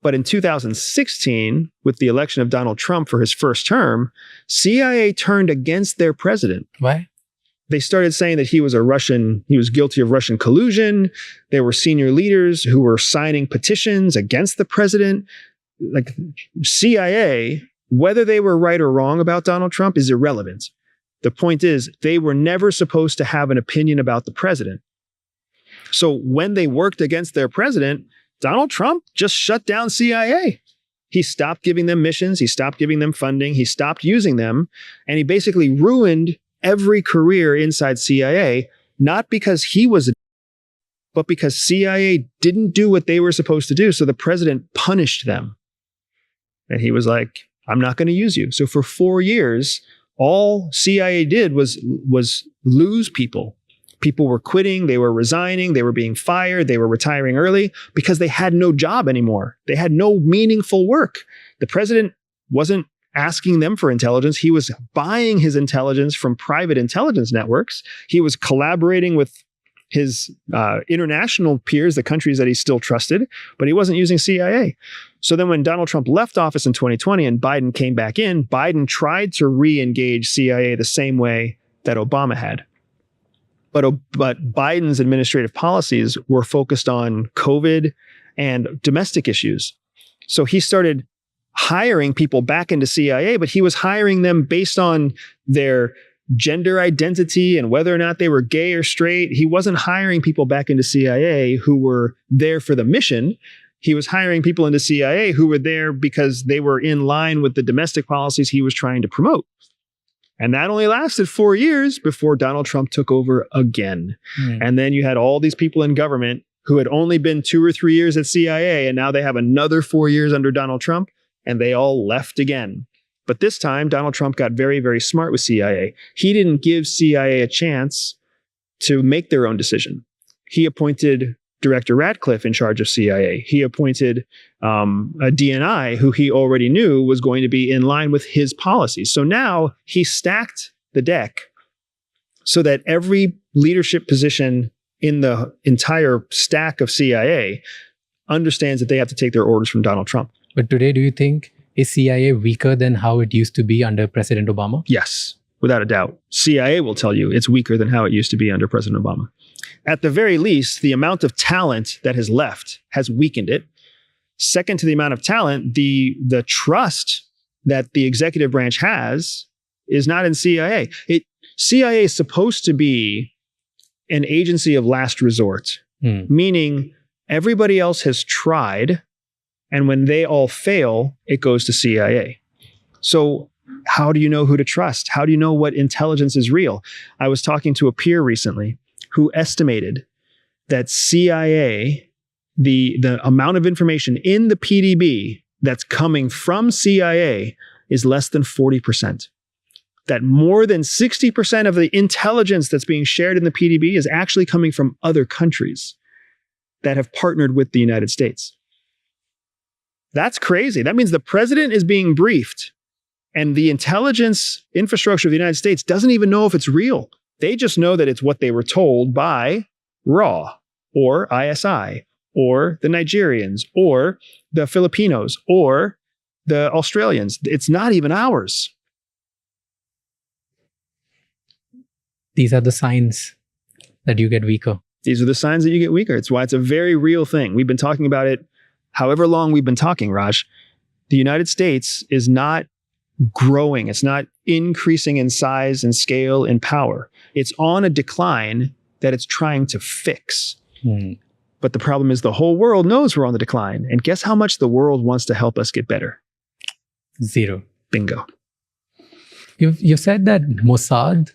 Speaker 2: But in 2016, with the election of Donald Trump for his first term, CIA turned against their president.
Speaker 1: Why?
Speaker 2: They started saying that he was guilty of Russian collusion. There were senior leaders who were signing petitions against the president. Like CIA, whether they were right or wrong about Donald Trump is irrelevant. The point is, they were never supposed to have an opinion about the president. So when they worked against their president, Donald Trump just shut down CIA. He stopped giving them missions. He stopped giving them funding. He stopped using them. And he basically ruined every career inside CIA, not because he was, but because CIA didn't do what they were supposed to do. So the president punished them. And he was like, I'm not going to use you. So for 4 years, all CIA did was lose people. People were quitting, they were resigning, they were being fired, they were retiring early because they had no job anymore. They had no meaningful work. The president wasn't asking them for intelligence. He was buying his intelligence from private intelligence networks. He was collaborating with his international peers, the countries that he still trusted, but he wasn't using CIA. So then when Donald Trump left office in 2020 and Biden came back in, Biden tried to re-engage CIA the same way that Obama had. But Biden's administrative policies were focused on COVID and domestic issues. So he started hiring people back into CIA, but he was hiring them based on their gender identity and whether or not they were gay or straight. He wasn't hiring people back into CIA who were there for the mission. He was hiring people into CIA who were there because they were in line with the domestic policies he was trying to promote. And that only lasted 4 years before Donald Trump took over again. And then you had all these people in government who had only been 2 or 3 years at CIA, and now they have another 4 years under Donald Trump, and they all left again. But this time, Donald Trump got very, very smart with CIA. He didn't give CIA a chance to make their own decision. He appointed Director Ratcliffe in charge of CIA. He appointed a DNI who he already knew was going to be in line with his policies. So now he stacked the deck so that every leadership position in the entire stack of CIA understands that they have to take their orders from Donald Trump.
Speaker 1: But today, do you think is CIA weaker than how it used to be under President Obama?
Speaker 2: Yes, without a doubt. CIA will tell you it's weaker than how it used to be under President Obama. At the very least, the amount of talent that has left has weakened it. Second to the amount of talent, the trust that the executive branch has is not in CIA. CIA is supposed to be an agency of last resort, meaning everybody else has tried, and when they all fail, it goes to CIA. So how do you know who to trust? How do you know what intelligence is real? I was talking to a peer recently who estimated that CIA, the amount of information in the PDB that's coming from CIA is less than 40%. That more than 60% of the intelligence that's being shared in the PDB is actually coming from other countries that have partnered with the United States. That's crazy. That means the president is being briefed and the intelligence infrastructure of the United States doesn't even know if it's real. They just know that it's what they were told by RAW or ISI or the Nigerians or the Filipinos or the Australians. It's not even ours.
Speaker 1: These are the signs that you get weaker.
Speaker 2: These are the signs that you get weaker. It's why it's a very real thing. We've been talking about it however long we've been talking, Raj. The United States is not growing. It's not increasing in size and scale and power. It's on a decline that it's trying to fix. But the problem is the whole world knows we're on the decline. And guess how much the world wants to help us get better?
Speaker 1: 0.
Speaker 2: Bingo.
Speaker 1: You've said that Mossad,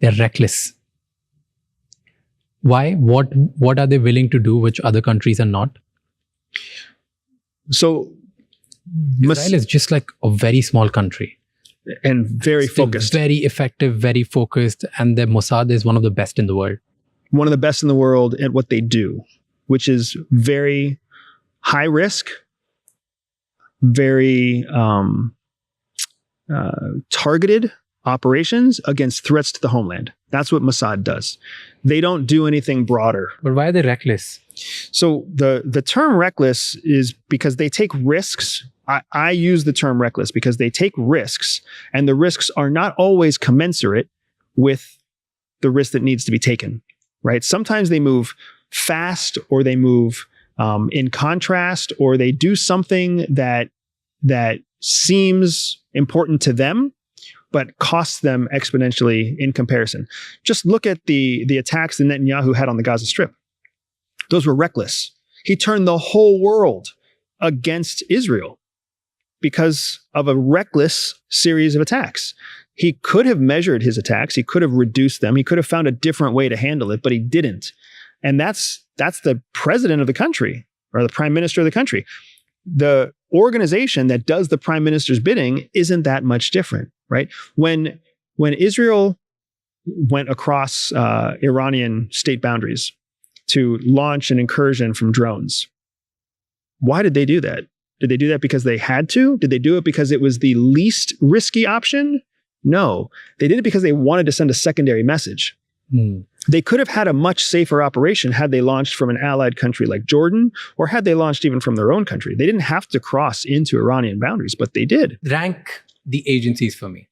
Speaker 1: they're reckless. Why? What are they willing to do which other countries are not?
Speaker 2: So
Speaker 1: Israel is just like a very small country.
Speaker 2: And very
Speaker 1: Still
Speaker 2: focused.
Speaker 1: very effective, very focused. And their Mossad is one of the best in the world.
Speaker 2: One of the best in the world at what they do, which is very high risk, very targeted operations against threats to the homeland. That's what Mossad does. They don't do anything broader.
Speaker 1: But why are they reckless?
Speaker 2: So the term reckless is because they take risks. I use the term reckless because they take risks, and the risks are not always commensurate with the risk that needs to be taken, right? Sometimes they move fast, or they move in contrast, or they do something that seems important to them, but costs them exponentially in comparison. Just look at the attacks that Netanyahu had on the Gaza Strip. Those were reckless. He turned the whole world against Israel because of a reckless series of attacks. He could have measured his attacks. He could have reduced them. He could have found a different way to handle it, but he didn't. And that's the president of the country, or the prime minister of the country. The organization that does the prime minister's bidding isn't that much different, right? When Israel went across Iranian state boundaries to launch an incursion from drones, why did they do that? Did they do that because they had to? Did they do it because it was the least risky option? No. They did it because they wanted to send a secondary message. They could have had a much safer operation had they launched from an allied country like Jordan, or had they launched even from their own country. They didn't have to cross into Iranian boundaries, but they did.
Speaker 1: Rank the agencies for me.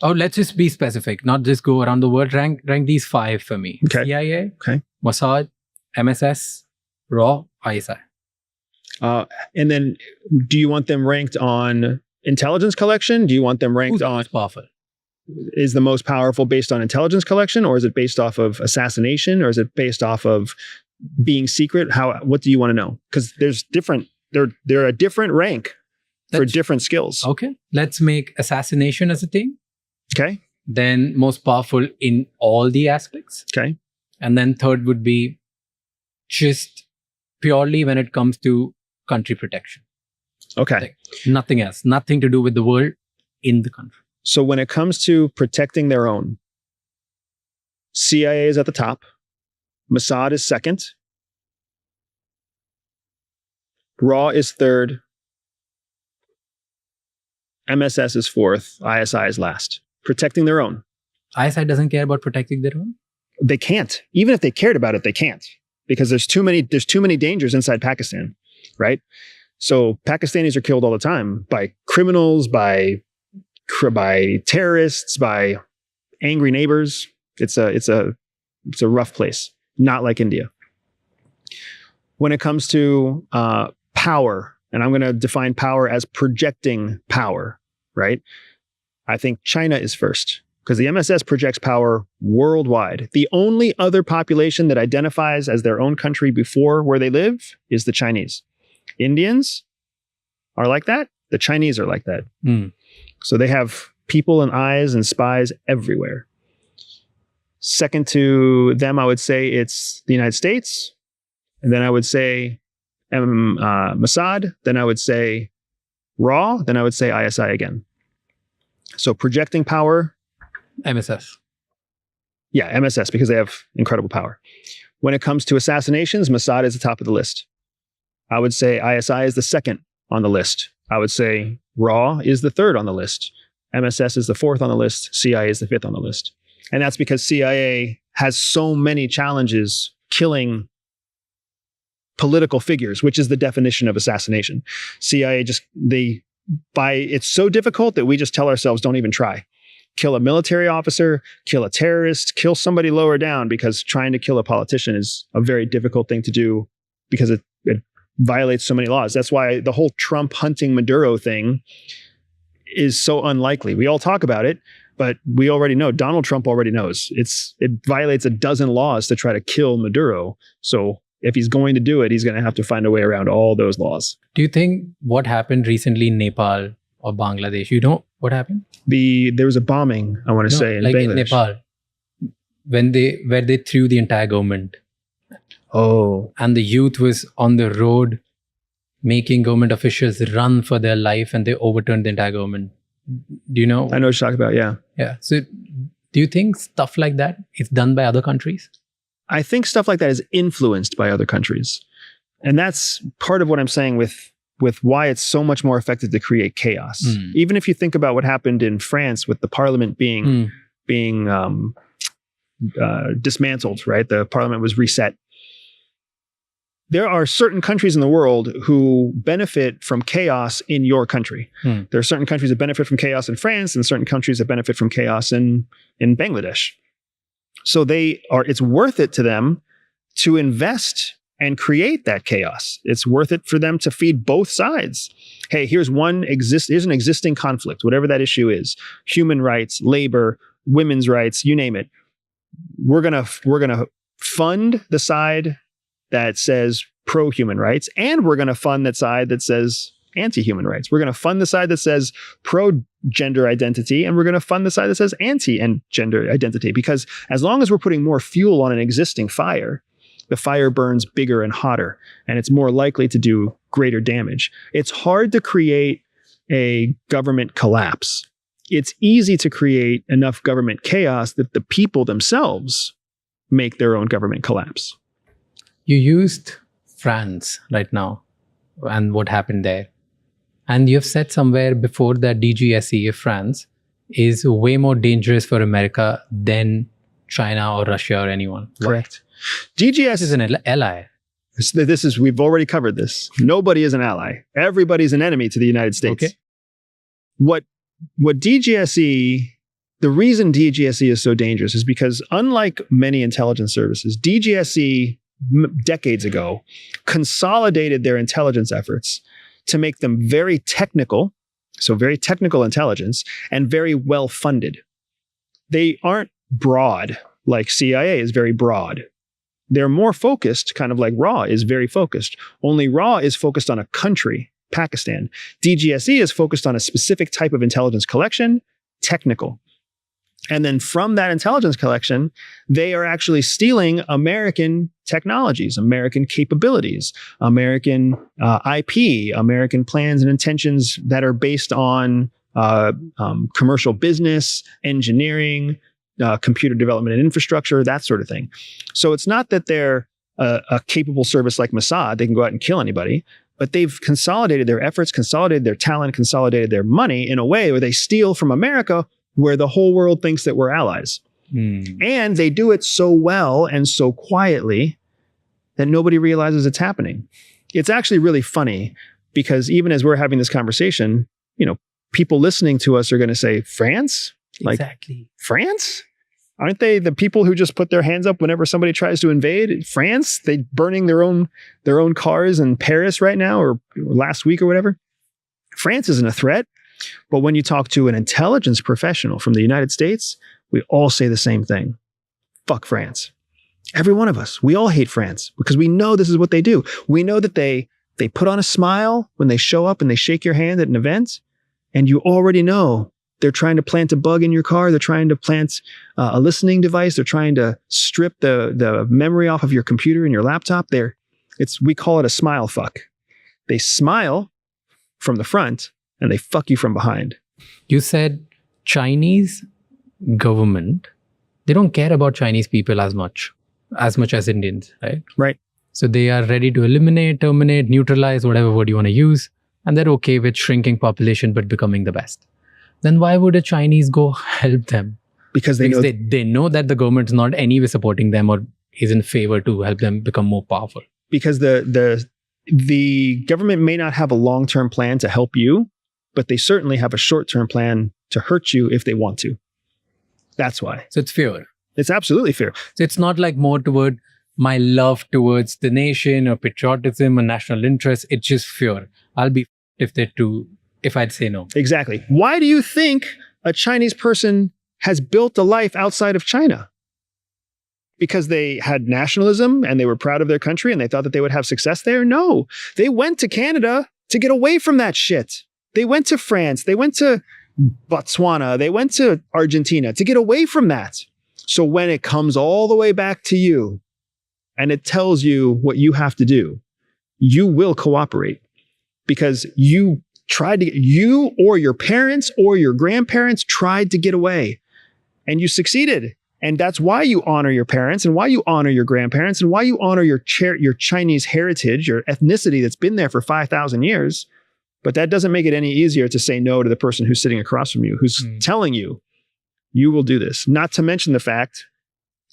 Speaker 1: Oh, let's just be specific, not just go around the world. Rank these 5 for me.
Speaker 2: Okay.
Speaker 1: CIA,
Speaker 2: Okay.
Speaker 1: Mossad, MSS, RAW, ISI.
Speaker 2: And then do you want them ranked on intelligence collection? Do you want them ranked
Speaker 1: Who's the
Speaker 2: on
Speaker 1: most powerful?
Speaker 2: is the most powerful based on intelligence collection, or is it based off of assassination, or is it based off of being secret? What do you want to know? Because there's different, they're a different rank for different skills.
Speaker 1: Okay. Let's make assassination as a thing.
Speaker 2: Okay.
Speaker 1: Then most powerful in all the aspects.
Speaker 2: Okay.
Speaker 1: And then third would be just purely when it comes to country protection.
Speaker 2: Okay.
Speaker 1: Nothing else. Nothing to do with the world in the country.
Speaker 2: So when it comes to protecting their own, CIA is at the top. Mossad is second. RAW is third. MSS is fourth. ISI is last. Protecting their own.
Speaker 1: ISI doesn't care about protecting their own?
Speaker 2: They can't. Even if they cared about it, they can't. Because there's too many dangers inside Pakistan, right? So Pakistanis are killed all the time by criminals, by terrorists, by angry neighbors. It's a rough place. Not like India. When it comes to power, and I'm going to define power as projecting power, right? I think China is first because the MSS projects power worldwide. The only other population that identifies as their own country before where they live is the Chinese. Indians are like that. The Chinese are like that. So they have people and eyes and spies everywhere. Second to them, I would say it's the United States. And then I would say Mossad. Then I would say RAW. Then I would say ISI again. So projecting power.
Speaker 1: MSS.
Speaker 2: Yeah, MSS, because they have incredible power. When it comes to assassinations, Mossad is the top of the list. I would say ISI is the second on the list. I would say RAW is the third on the list. MSS is the fourth on the list. CIA is the fifth on the list. And that's because CIA has so many challenges killing political figures, which is the definition of assassination. CIA it's so difficult that we just tell ourselves, don't even try. Kill a military officer, kill a terrorist, kill somebody lower down, because trying to kill a politician is a very difficult thing to do because it violates so many laws. That's why the whole Trump hunting Maduro thing is so unlikely. We all talk about it, but we already know, Donald Trump already knows. It violates a dozen laws to try to kill Maduro. So if he's going to do it, he's going to have to find a way around all those laws.
Speaker 1: Do you think what happened recently in Nepal or Bangladesh, you know what happened?
Speaker 2: There was a bombing, I want to say, in
Speaker 1: like
Speaker 2: Bangladesh.
Speaker 1: in Nepal, where they threw the entire government.
Speaker 2: Oh.
Speaker 1: And the youth was on the road making government officials run for their life, and they overturned the entire government. Do you know?
Speaker 2: I know what you're talking about, yeah.
Speaker 1: Yeah. So do you think stuff like that is done by other countries?
Speaker 2: I think stuff like that is influenced by other countries. And that's part of what I'm saying with why it's so much more effective to create chaos. Even if you think about what happened in France with the parliament being dismantled, right? The parliament was reset. There are certain countries in the world who benefit from chaos in your country. There are certain countries that benefit from chaos in France, and certain countries that benefit from chaos in Bangladesh. So it's worth it to them to invest and create that chaos. It's worth it for them to feed both sides. Hey, here's an existing conflict, whatever that issue is: human rights, labor, women's rights, you name it. We're gonna fund the side that says pro-human rights, and we're going to fund that side that says anti-human rights. We're going to fund the side that says pro-gender identity, and we're going to fund the side that says anti-gender identity, because as long as we're putting more fuel on an existing fire, the fire burns bigger and hotter, and it's more likely to do greater damage. It's hard to create a government collapse. It's easy to create enough government chaos that the people themselves make their own government collapse.
Speaker 1: You used France right now and what happened there. And you've said somewhere before that DGSE of France is way more dangerous for America than China or Russia or anyone.
Speaker 2: Correct. DGS
Speaker 1: is an ally.
Speaker 2: We've already covered this. Nobody is an ally. Everybody's an enemy to the United States.
Speaker 1: Okay.
Speaker 2: What DGSE the reason DGSE is so dangerous is because, unlike many intelligence services, DGSE decades ago consolidated their intelligence efforts to make them very technical, so very technical intelligence, and very well funded. They aren't broad like CIA is very broad. They're more focused, kind of like RAW is very focused. Only RAW is focused on a country, Pakistan. DGSE is focused on a specific type of intelligence collection, technical. And then from that intelligence collection, they are actually stealing American technologies, American capabilities, American IP, American plans and intentions that are based on commercial business, engineering, computer development and infrastructure, that sort of thing. So it's not that they're a capable service like Mossad, they can go out and kill anybody, but they've consolidated their efforts, consolidated their talent, consolidated their money in a way where they steal from America, where the whole world thinks that we're allies. And they do it so well and so quietly that nobody realizes it's happening. It's actually really funny because even as we're having this conversation, people listening to us are going to say, France? Like,
Speaker 1: Exactly.
Speaker 2: France? Aren't they the people who just put their hands up whenever somebody tries to invade France? They burning their own cars in Paris right now or last week or whatever. France isn't a threat. But when you talk to an intelligence professional from the United States, we all say the same thing. Fuck France. Every one of us. We all hate France because we know this is what they do. We know that they put on a smile when they show up and they shake your hand at an event, and you already know they're trying to plant a bug in your car. They're trying to plant a listening device. They're trying to strip the memory off of your computer and your laptop. We call it a smile fuck. They smile from the front and they fuck you from behind.
Speaker 1: You said Chinese government, they don't care about Chinese people as much as Indians, right?
Speaker 2: Right.
Speaker 1: So they are ready to eliminate, terminate, neutralize, whatever word you want to use. And they're okay with shrinking population, but becoming the best. Then why would a Chinese go help them?
Speaker 2: Because they
Speaker 1: know that the government is not anyway supporting them or is in favor to help them become more powerful.
Speaker 2: Because the government may not have a long-term plan to help you, but they certainly have a short-term plan to hurt you if they want to. That's why.
Speaker 1: So it's fear.
Speaker 2: It's absolutely fair.
Speaker 1: So it's not like more toward my love towards the nation or patriotism or national interest. It's just fear. I'll be if I'd say no.
Speaker 2: Exactly. Why do you think a Chinese person has built a life outside of China? Because they had nationalism and they were proud of their country and they thought that they would have success there? No. They went to Canada to get away from that shit. They went to France. They went to Botswana. They went to Argentina to get away from that. So when it comes all the way back to you and it tells you what you have to do, you will cooperate because you or your parents or your grandparents tried to get away and you succeeded. And that's why you honor your parents and why you honor your grandparents and why you honor your Chinese heritage, your ethnicity that's been there for 5,000 years. But that doesn't make it any easier to say no to the person who's sitting across from you, who's telling you, you will do this. Not to mention the fact,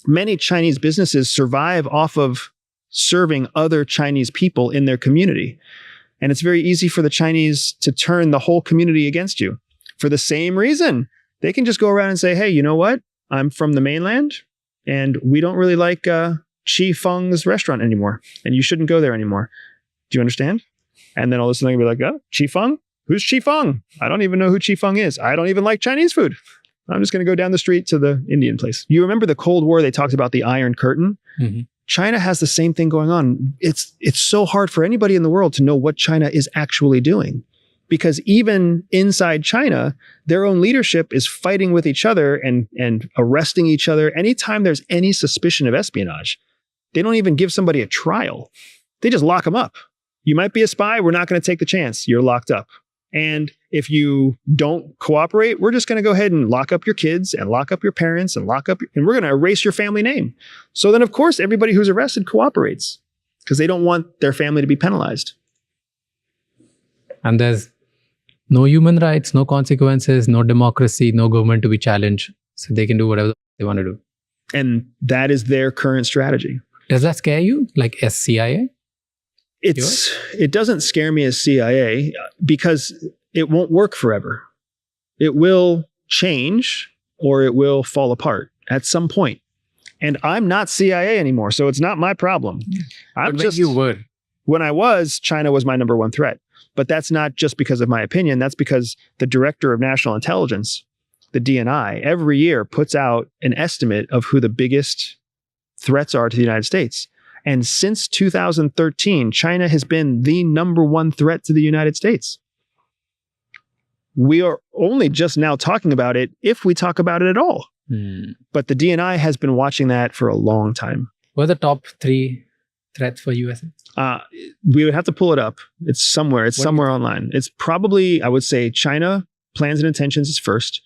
Speaker 2: many Chinese businesses survive off of serving other Chinese people in their community. And it's very easy for the Chinese to turn the whole community against you for the same reason. They can just go around and say, hey, you know what? I'm from the mainland and we don't really like Chi Feng's restaurant anymore. And you shouldn't go there anymore. Do you understand? And then all of a sudden they'll be like, oh, Chi Feng? Who's Chi Feng? I don't even know who Chi Feng is. I don't even like Chinese food. I'm just going to go down the street to the Indian place. You remember the Cold War, they talked about the Iron Curtain? Mm-hmm. China has the same thing going on. It's so hard for anybody in the world to know what China is actually doing. Because even inside China, their own leadership is fighting with each other and arresting each other. Anytime there's any suspicion of espionage, they don't even give somebody a trial. They just lock them up. You might be a spy. We're not going to take the chance. You're locked up. And if you don't cooperate, we're just going to go ahead and lock up your kids and lock up your parents and and we're going to erase your family name. So then, of course, everybody who's arrested cooperates because they don't want their family to be penalized.
Speaker 1: And there's no human rights, no consequences, no democracy, no government to be challenged. So they can do whatever they want to do.
Speaker 2: And that is their current strategy.
Speaker 1: Does that scare you? Like as CIA?
Speaker 2: It doesn't scare me as CIA because it won't work forever. It will change or it will fall apart at some point. And I'm not CIA anymore, so it's not my problem.
Speaker 1: But when you were.
Speaker 2: When I was, China was my number one threat. But that's not just because of my opinion. That's because the Director of National Intelligence, the DNI, every year puts out an estimate of who the biggest threats are to the United States. And since 2013, China has been the number one threat to the United States. We are only just now talking about it, if we talk about it at all. But the DNI has been watching that for a long time.
Speaker 1: What are the top 3 threats for USA?
Speaker 2: We would have to pull it up. It's somewhere. It's somewhere online. It's probably, I would say, China, plans and intentions is first.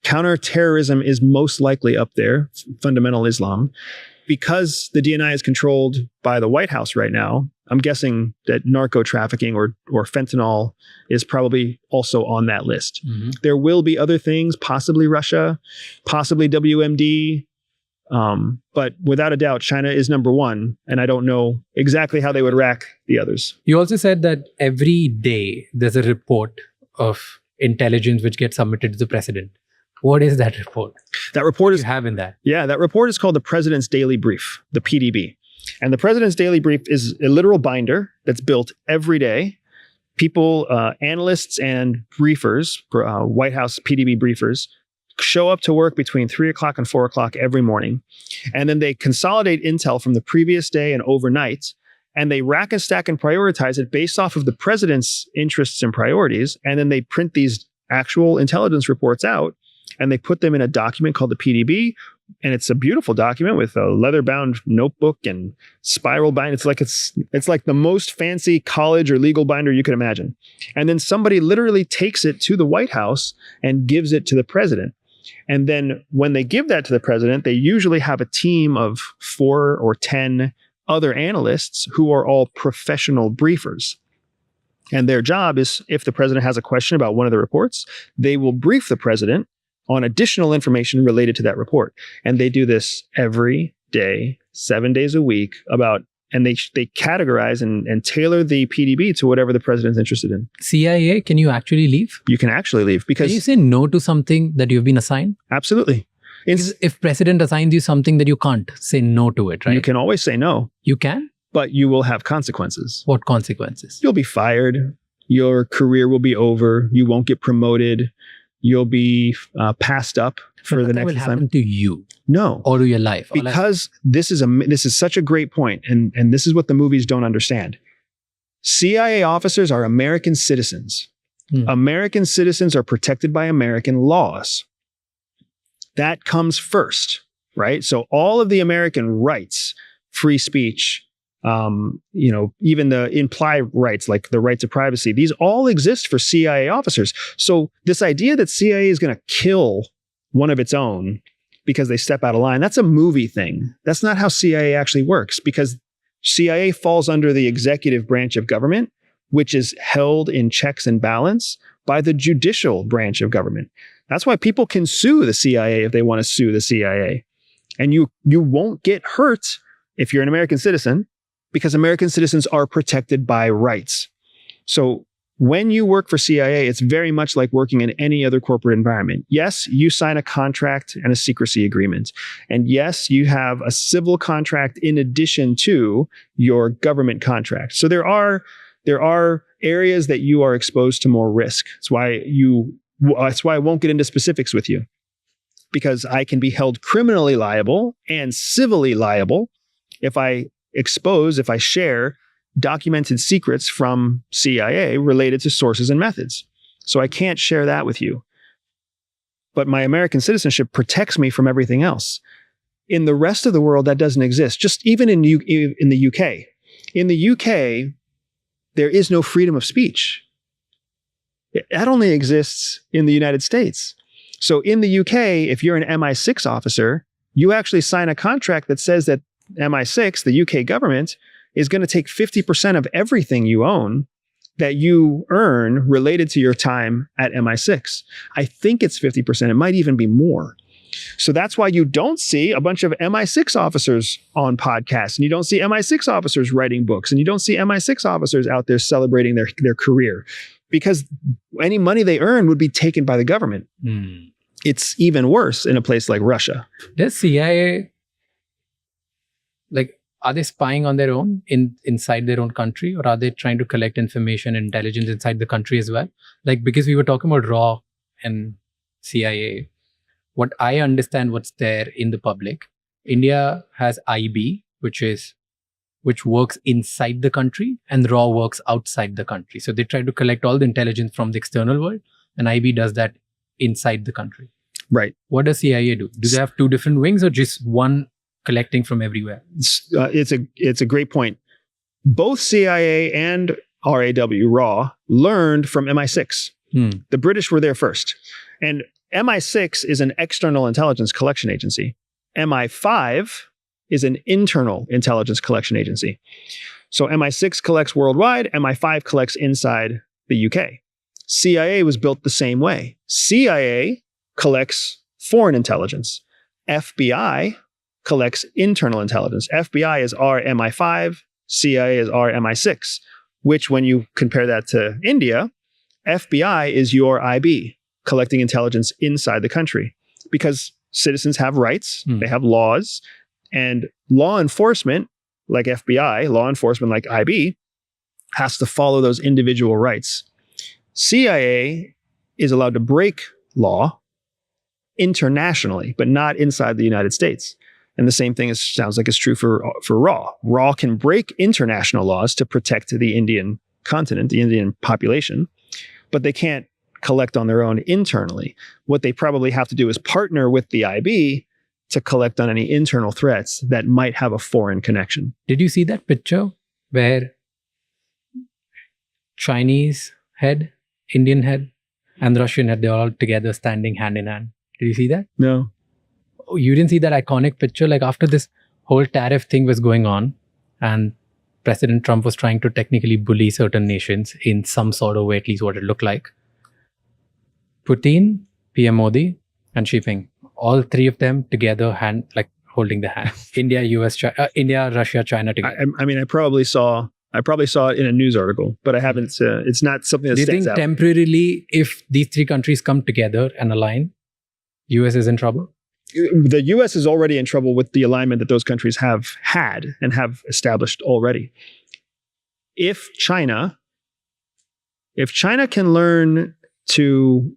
Speaker 2: Counterterrorism is most likely up there. Fundamental Islam. Because the DNI is controlled by the White House right now, I'm guessing that narco trafficking or fentanyl is probably also on that list. There will be other things, possibly Russia, possibly WMD. But without a doubt, China is number one. And I don't know exactly how they would rack the others.
Speaker 1: You also said that every day there's a report of intelligence which gets submitted to the president. What is that report?
Speaker 2: That report is,
Speaker 1: you have in that?
Speaker 2: Yeah, that report is called the President's Daily Brief, the PDB. And the President's Daily Brief is a literal binder that's built every day. People, analysts and briefers, White House PDB briefers, show up to work between 3 o'clock and 4 o'clock every morning. And then they consolidate intel from the previous day and overnight. And they rack and stack and prioritize it based off of the president's interests and priorities. And then they print these actual intelligence reports out. And they put them in a document called the PDB, and it's a beautiful document with a leather-bound notebook and spiral bind. It's like the most fancy college or legal binder you could imagine. And then somebody literally takes it to the White House and gives it to the president. And then when they give that to the president, they usually have a team of 4 or 10 other analysts who are all professional briefers. And their job is, if the president has a question about one of the reports, they will brief the president on additional information related to that report. And they do this every day, 7 days a week, and they categorize and tailor the PDB to whatever the president's interested in.
Speaker 1: CIA, can you actually leave?
Speaker 2: You can actually leave because...
Speaker 1: Can you say no to something that you've been assigned?
Speaker 2: Absolutely.
Speaker 1: If president assigns you something that you can't, say no to it, right?
Speaker 2: You can always say no.
Speaker 1: You can?
Speaker 2: But you will have consequences.
Speaker 1: What consequences?
Speaker 2: You'll be fired. Your career will be over. You won't get promoted. You'll be passed up for the next
Speaker 1: will happen to you.
Speaker 2: No.
Speaker 1: Or to your life.
Speaker 2: Because this is such a great point, and this is what the movies don't understand. CIA officers are American citizens. American citizens are protected by American laws. That comes first, right? So all of the American rights, free speech, even the implied rights, like the right to privacy, these all exist for CIA officers. So this idea that CIA is going to kill one of its own because they step out of line, that's a movie thing. That's not how CIA actually works, because CIA falls under the executive branch of government, which is held in checks and balance by the judicial branch of government. That's why people can sue the CIA if they want to sue the CIA. And you won't get hurt if you're an American citizen, because American citizens are protected by rights. So when you work for CIA, it's very much like working in any other corporate environment. Yes, you sign a contract and a secrecy agreement. And yes, you have a civil contract in addition to your government contract. So there are areas that you are exposed to more risk. That's why I won't get into specifics with you, because I can be held criminally liable and civilly liable if I share documented secrets from CIA related to sources and methods. So I can't share that with you. But my American citizenship protects me from everything else. In the rest of the world, that doesn't exist. Just even in the UK. In the UK, there is no freedom of speech. That only exists in the United States. So in the UK, if you're an MI6 officer, you actually sign a contract that says that MI6, the UK government, is going to take 50% of everything you own that you earn related to your time at MI6. I think it's 50%. It might even be more. So that's why you don't see a bunch of MI6 officers on podcasts, and you don't see MI6 officers writing books, and you don't see MI6 officers out there celebrating their career, because any money they earn would be taken by the government. It's even worse in a place like Russia.
Speaker 1: Does CIA, like, are they spying on their own inside their own country, or are they trying to collect information and intelligence inside the country as well? Like, because we were talking about RAW and CIA, what I understand what's there in the public, India has IB, which works inside the country, and RAW works outside the country. So they try to collect all the intelligence from the external world, and IB does that inside the country.
Speaker 2: Right.
Speaker 1: What does CIA do? Do they have two different wings, or just one collecting from everywhere?
Speaker 2: It's a great point. Both CIA and RAW learned from MI6. The British were there first. And MI6 is an external intelligence collection agency. MI5 is an internal intelligence collection agency. So MI6 collects worldwide, MI5 collects inside the UK. CIA was built the same way. CIA collects foreign intelligence. FBI collects internal intelligence. FBI is our MI5, CIA is our MI6, which when you compare that to India, FBI is your IB, collecting intelligence inside the country. Because citizens have rights, they have laws, and law enforcement, like FBI, law enforcement like IB, has to follow those individual rights. CIA is allowed to break law internationally, but not inside the United States. And the same thing sounds like it's true for RAW. RAW can break international laws to protect the Indian continent, the Indian population, but they can't collect on their own internally. What they probably have to do is partner with the IB to collect on any internal threats that might have a foreign connection.
Speaker 1: Did you see that picture where Chinese head, Indian head, and Russian head, they're all together standing hand in hand? Did you see that?
Speaker 2: No.
Speaker 1: Oh, you didn't see that iconic picture? Like, after this whole tariff thing was going on, and President Trump was trying to technically bully certain nations in some sort of way, at least what it looked like. Putin, PM Modi, and Xi Jinping, all three of them together, hand, like holding the hand. India, India, Russia, China together.
Speaker 2: I probably saw it in a news article, but I haven't. It's not something that
Speaker 1: Do you
Speaker 2: stands
Speaker 1: think
Speaker 2: out.
Speaker 1: temporarily, if these three countries come together and align, US is in trouble?
Speaker 2: The US is already in trouble with the alignment that those countries have had and have established already. If China can learn to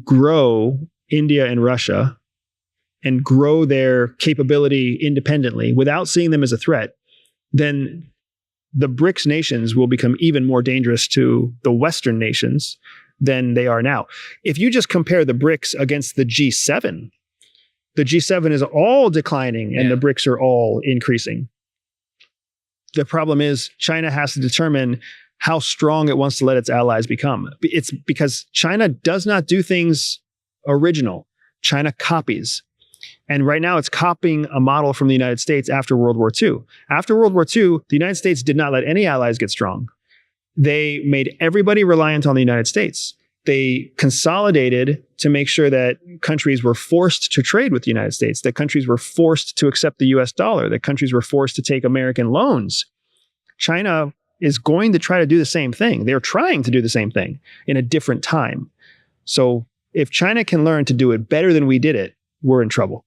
Speaker 2: grow India and Russia and grow their capability independently without seeing them as a threat, then the BRICS nations will become even more dangerous to the Western nations than they are now. If you just compare the BRICS against the G7 is all declining and the BRICS are all increasing. The problem is China has to determine how strong it wants to let its allies become. It's because China does not do things original. China copies. And right now it's copying a model from the United States after World War II. After World War II, the United States did not let any allies get strong. They made everybody reliant on the United States. They consolidated to make sure that countries were forced to trade with the United States, that countries were forced to accept the US dollar, that countries were forced to take American loans. China is going to try to do the same thing. They're trying to do the same thing in a different time. So if China can learn to do it better than we did it, we're in trouble.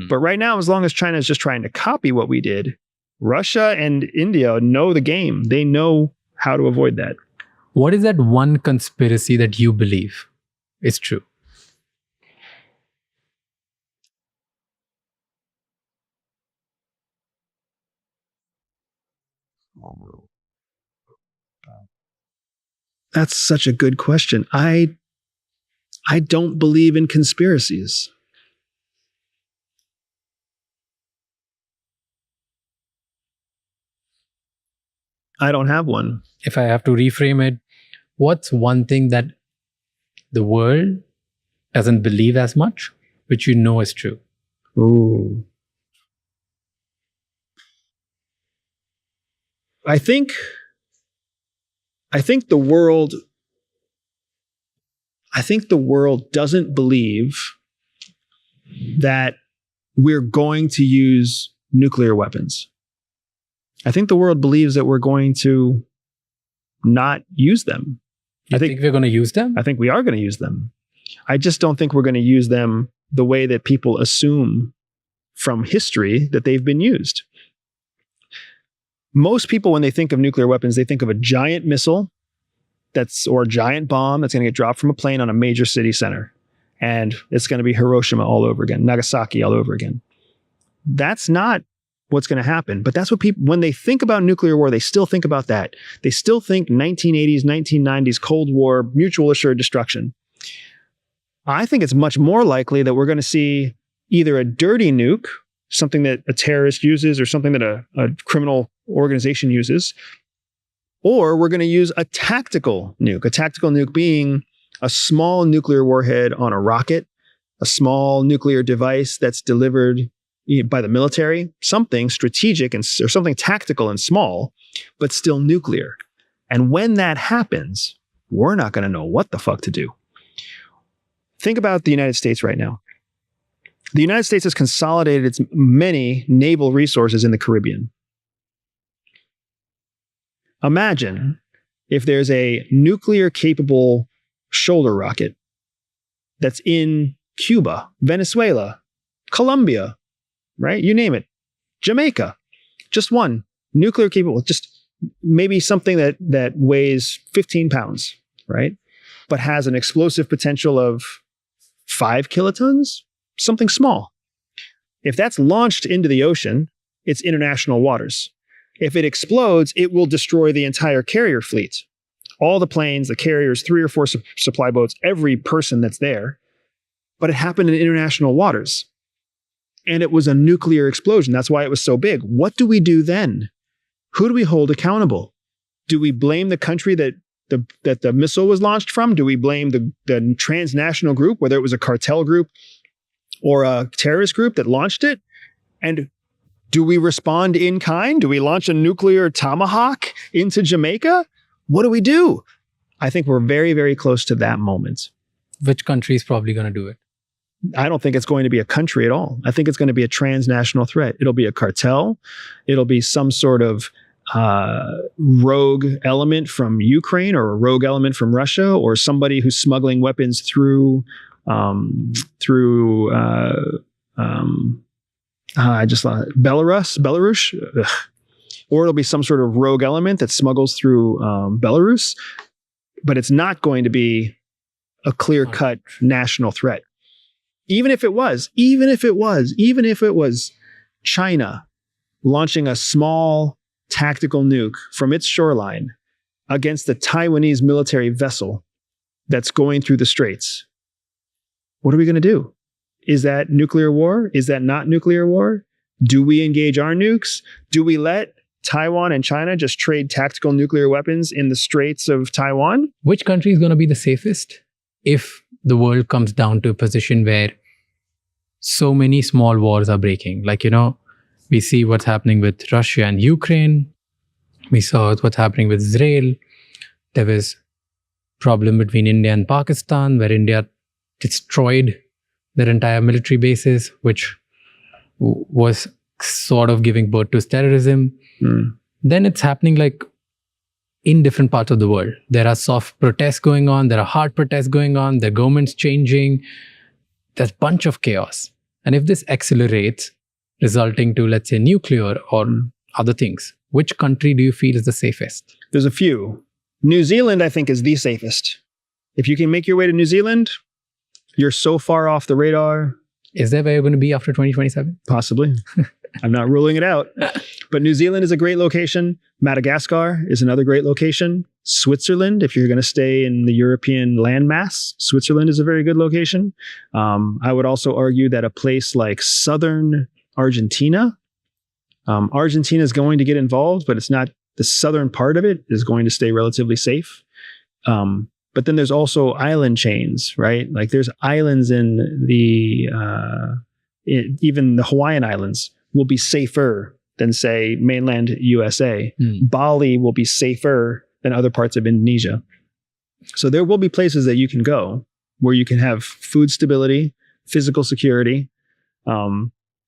Speaker 2: But right now, as long as China is just trying to copy what we did, Russia and India know the game. They know how to avoid that.
Speaker 1: What is that one conspiracy that you believe is true?
Speaker 2: That's such a good question. I don't believe in conspiracies. I don't have one.
Speaker 1: If I have to reframe it, what's one thing that the world doesn't believe as much, which you know is true?
Speaker 2: Ooh. I think the world doesn't believe that we're going to use nuclear weapons. I think the world believes that we're going to not use them.
Speaker 1: You think we're going to use them?
Speaker 2: I think we are going to use them. I just don't think we're going to use them the way that people assume from history that they've been used. Most people, when they think of nuclear weapons, they think of a giant missile or a giant bomb that's going to get dropped from a plane on a major city center. And it's going to be Hiroshima all over again, Nagasaki all over again. That's not what's going to happen. But that's what people, when they think about nuclear war, they still think about that. They still think 1980s, 1990s, Cold War, mutual assured destruction. I think it's much more likely that we're going to see either a dirty nuke, something that a terrorist uses or something that a criminal organization uses, or we're going to use a tactical nuke being a small nuclear warhead on a rocket, a small nuclear device that's delivered by the military, something strategic or something tactical and small, but still nuclear. And when that happens, we're not going to know what the fuck to do. Think about the United States right now. The United States has consolidated its many naval resources in the Caribbean. Imagine if there's a nuclear-capable shoulder rocket that's in Cuba, Venezuela, Colombia, right? You name it. Jamaica. Just one. Nuclear-capable. Just maybe something that weighs 15 pounds, right? But has an explosive potential of 5 kilotons? Something small. If that's launched into the ocean, it's international waters. If it explodes, it will destroy the entire carrier fleet. All the planes, the carriers, 3 or 4 supply boats, every person that's there. But it happened in international waters. And it was a nuclear explosion. That's why it was so big. What do we do then? Who do we hold accountable? Do we blame the country that the missile was launched from? Do we blame the transnational group, whether it was a cartel group or a terrorist group that launched it? And do we respond in kind? Do we launch a nuclear tomahawk into Jamaica? What do we do? I think we're very, very close to that moment.
Speaker 1: Which country is probably going to do it?
Speaker 2: I don't think it's going to be a country at all. I think it's going to be a transnational threat. It'll be a cartel. It'll be some sort of rogue element from Ukraine or a rogue element from Russia or somebody who's smuggling weapons through Belarus. Ugh. Or it'll be some sort of rogue element that smuggles through Belarus, but it's not going to be a clear-cut national threat. Even if it was China launching a small tactical nuke from its shoreline against a Taiwanese military vessel that's going through the straits, what are we going to do? Is that nuclear war? Is that not nuclear war? Do we engage our nukes? Do we let Taiwan and China just trade tactical nuclear weapons in the straits of Taiwan?
Speaker 1: Which country is going to be the safest if the world comes down to a position where so many small wars are breaking? Like, we see what's happening with Russia and Ukraine. We saw what's happening with Israel. There was a problem between India and Pakistan where India destroyed their entire military bases, which was sort of giving birth to terrorism. Then it's happening like in different parts of the world. There are soft protests going on. There are hard protests going on. The government's changing. There's a bunch of chaos. And if this accelerates, resulting to, let's say, nuclear or other things, which country do you feel is the safest?
Speaker 2: There's a few. New Zealand, I think, is the safest. If you can make your way to New Zealand, you're so far off the radar.
Speaker 1: Is there where you're going to be after 2027?
Speaker 2: Possibly. I'm not ruling it out. But New Zealand is a great location. Madagascar is another great location. Switzerland, if you're going to stay in the European landmass, Switzerland is a very good location. I would also argue that a place like southern Argentina, Argentina is going to get involved, but it's not, the southern part of it is going to stay relatively safe. But then there's also island chains, right? Like there's islands in even the Hawaiian Islands will be safer than, say, mainland USA. Bali will be safer than other parts of Indonesia. So there will be places that you can go where you can have food stability, physical security,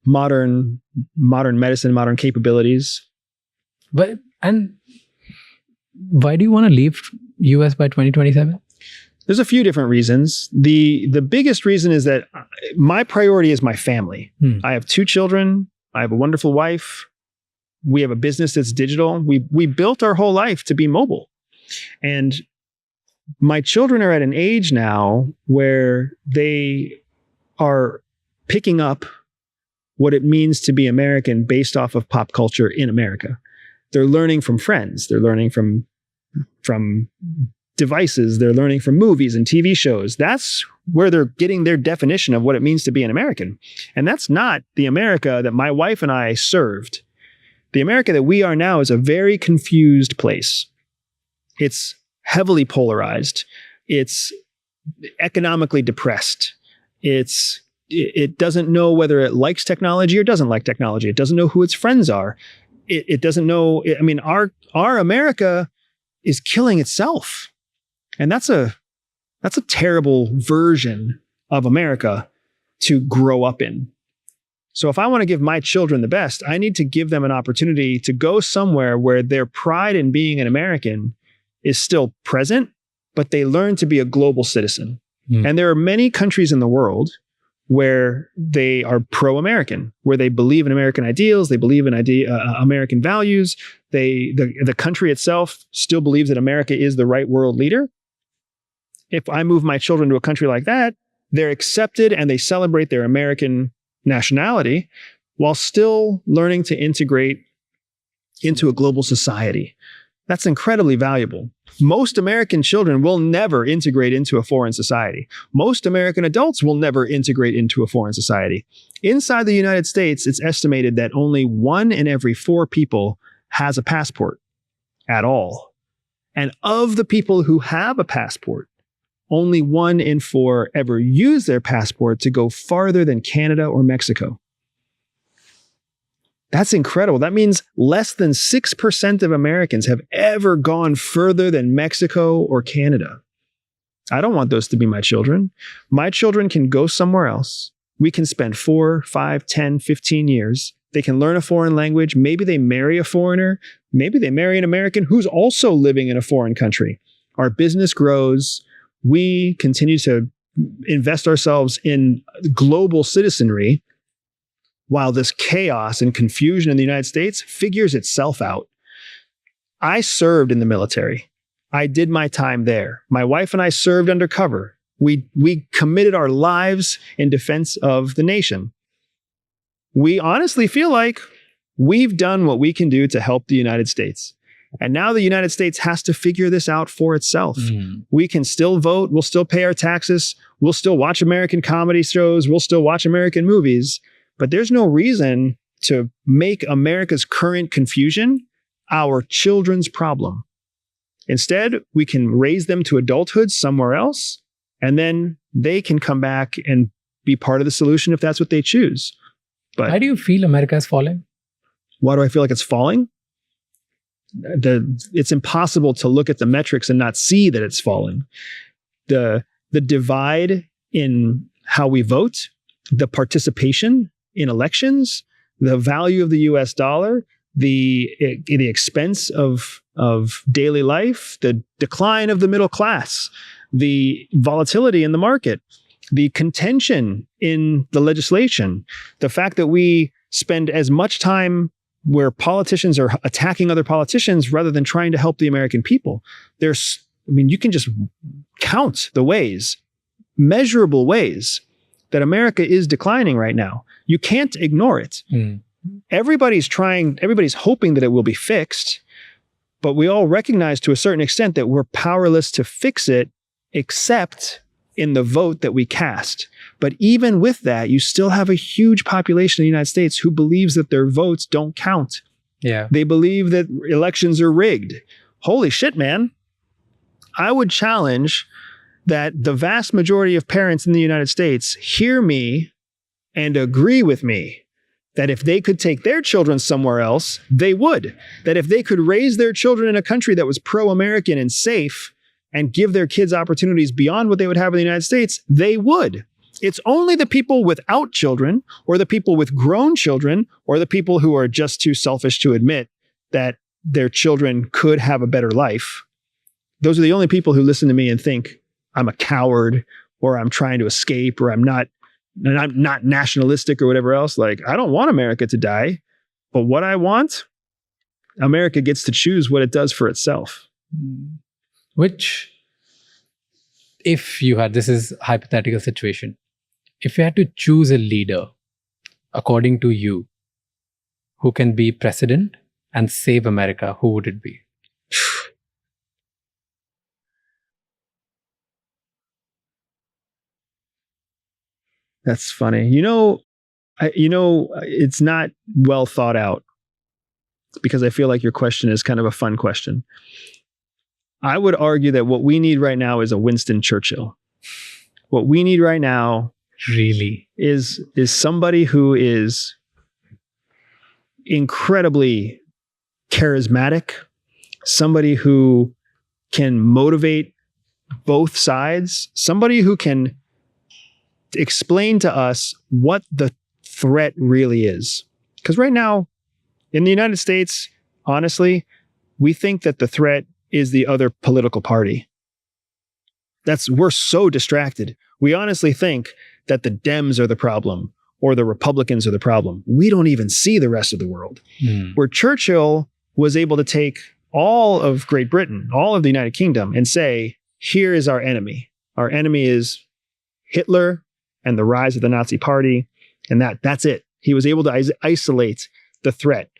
Speaker 2: modern medicine, modern capabilities.
Speaker 1: And why do you want to leave US by 2027?
Speaker 2: There's a few different reasons. The biggest reason is that my priority is my family. I have 2 children. I have a wonderful wife. We have a business that's digital. We built our whole life to be mobile. And my children are at an age now where they are picking up what it means to be American based off of pop culture in America. They're learning from friends. They're learning from devices. They're learning from movies and TV shows. That's where they're getting their definition of what it means to be an American. And that's not the America that my wife and I served. The America that we are now is a very confused place. It's heavily polarized. It's economically depressed. It doesn't know whether it likes technology or doesn't like technology. It doesn't know who its friends are. It doesn't know. I mean, our America is killing itself. And that's a terrible version of America to grow up in. So if I want to give my children the best, I need to give them an opportunity to go somewhere where their pride in being an American is still present, but they learn to be a global citizen. And there are many countries in the world where they are pro-American, where they believe in American ideals, they believe in American values. The country itself still believes that America is the right world leader. If I move my children to a country like that, they're accepted and they celebrate their American nationality while still learning to integrate into a global society. That's incredibly valuable. Most American children will never integrate into a foreign society. Most American adults will never integrate into a foreign society. Inside the United States, it's estimated that only 1 in every 4 people has a passport at all. And of the people who have a passport, only 1 in 4 ever use their passport to go farther than Canada or Mexico. That's incredible. That means less than 6% of Americans have ever gone further than Mexico or Canada. I don't want those to be my children. My children can go somewhere else. We can spend 4, 5, 10, 15 years. They can learn a foreign language. Maybe they marry a foreigner. Maybe they marry an American who's also living in a foreign country. Our business grows. We continue to invest ourselves in global citizenry while this chaos and confusion in the United States figures itself out. I served in the military. I did my time there. My wife and I served undercover. We committed our lives in defense of the nation. We honestly feel like we've done what we can do to help the United States. And now the United States has to figure this out for itself. We can still vote. We'll still pay our taxes. We'll still watch American comedy shows. We'll still watch American movies. But there's no reason to make America's current confusion our children's problem. Instead, we can raise them to adulthood somewhere else, and then they can come back and be part of the solution if that's what they choose. But
Speaker 1: Why do you feel America is falling?
Speaker 2: why do I feel like it's falling? It's impossible to look at the metrics and not see that it's falling. The divide in how we vote, the participation in elections, the value of the US dollar, the expense of daily life, the decline of the middle class, the volatility in the market, the contention in the legislation, the fact that we spend as much time where politicians are attacking other politicians rather than trying to help the American people. You can just count the ways, measurable ways that America is declining right now. You can't ignore it. Everybody's hoping that it will be fixed, but we all recognize to a certain extent that we're powerless to fix it except in the vote that we cast. But even with that, you still have a huge population in the United States who believes that their votes don't count.
Speaker 1: Yeah.
Speaker 2: They believe that elections are rigged. Holy shit, man. I would challenge that the vast majority of parents in the United States hear me and agree with me that if they could take their children somewhere else, they would. That if they could raise their children in a country that was pro-American and safe and give their kids opportunities beyond what they would have in the United States, they would. It's only the people without children or the people with grown children or the people who are just too selfish to admit that their children could have a better life. Those are the only people who listen to me and think I'm a coward or I'm trying to escape or I'm not nationalistic or whatever else. Like, I don't want America to die, but what I want, America gets to choose what it does for itself.
Speaker 1: Which, if you had, this is a hypothetical situation, if you had to choose a leader, according to you, who can be president and save America, who would it be?
Speaker 2: That's funny. It's not well thought out because I feel like your question is kind of a fun question. I would argue that what we need right now is a Winston Churchill. What we need right now
Speaker 1: Really?
Speaker 2: is somebody who is incredibly charismatic, somebody who can motivate both sides, somebody who can explain to us what the threat really is. Because right now, in the United States, honestly, we think that the threat is the other political party. We're so distracted. We honestly think that the Dems are the problem or the Republicans are the problem. We don't even see the rest of the world. Where Churchill was able to take all of Great Britain, all of the United Kingdom, and say, here is our enemy. Our enemy is Hitler and the rise of the Nazi Party, and that's it. He was able to isolate the threat.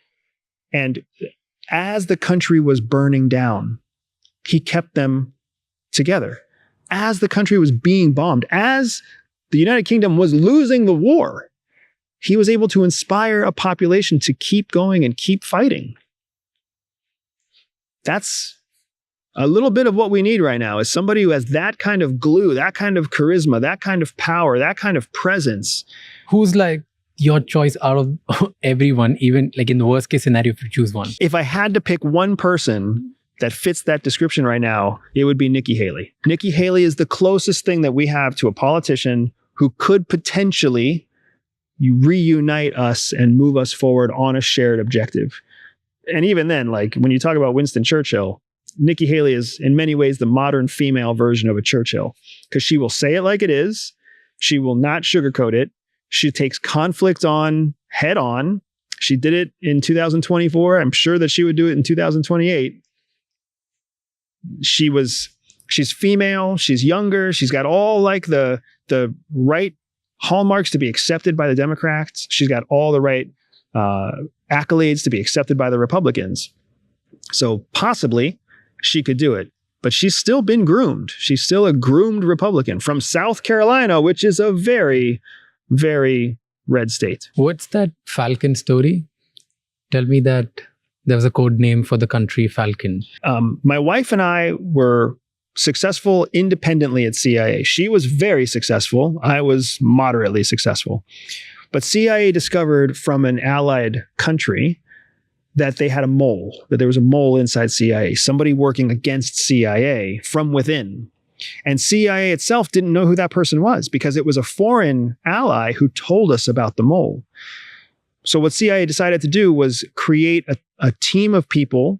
Speaker 2: And as the country was burning down, he kept them together. As the country was being bombed, as the United Kingdom was losing the war, he was able to inspire a population to keep going and keep fighting. That's a little bit of what we need right now, is somebody who has that kind of glue, that kind of charisma, that kind of power, that kind of presence.
Speaker 1: Who's like your choice out of everyone, even like in the worst case scenario, if you choose one?
Speaker 2: If I had to pick one person that fits that description right now, it would be Nikki Haley. Nikki Haley is the closest thing that we have to a politician who could potentially reunite us and move us forward on a shared objective. And even then, like when you talk about Winston Churchill, Nikki Haley is in many ways the modern female version of a Churchill, because she will say it like it is. She will not sugarcoat it. She takes conflict on head on. She did it in 2024. I'm sure that she would do it in 2028. She's female. She's younger. She's got all like the right hallmarks to be accepted by the Democrats. She's got all the right accolades to be accepted by the Republicans. So possibly she could do it, but she's still been groomed. She's still a groomed Republican from South Carolina, which is a very, very red state.
Speaker 1: What's that Falcon story? Tell me that there was a code name for the country, Falcon.
Speaker 2: My wife and I were successful independently at CIA. She was very successful. I was moderately successful. But CIA discovered from an allied country that they had a mole, that there was a mole inside CIA, somebody working against CIA from within. And CIA itself didn't know who that person was because it was a foreign ally who told us about the mole. So what CIA decided to do was create a team of people,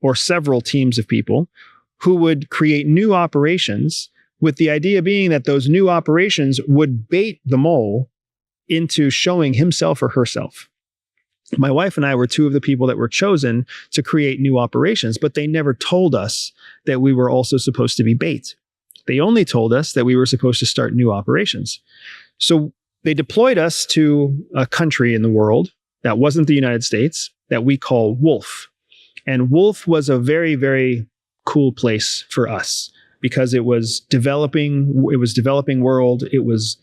Speaker 2: or several teams of people, who would create new operations, with the idea being that those new operations would bait the mole into showing himself or herself. My wife and I were two of the people that were chosen to create new operations, but they never told us that we were also supposed to be bait. They only told us that we were supposed to start new operations. So they deployed us to a country in the world that wasn't the United States that we call Wolf. And Wolf was a very, very cool place for us because it was developing world. It was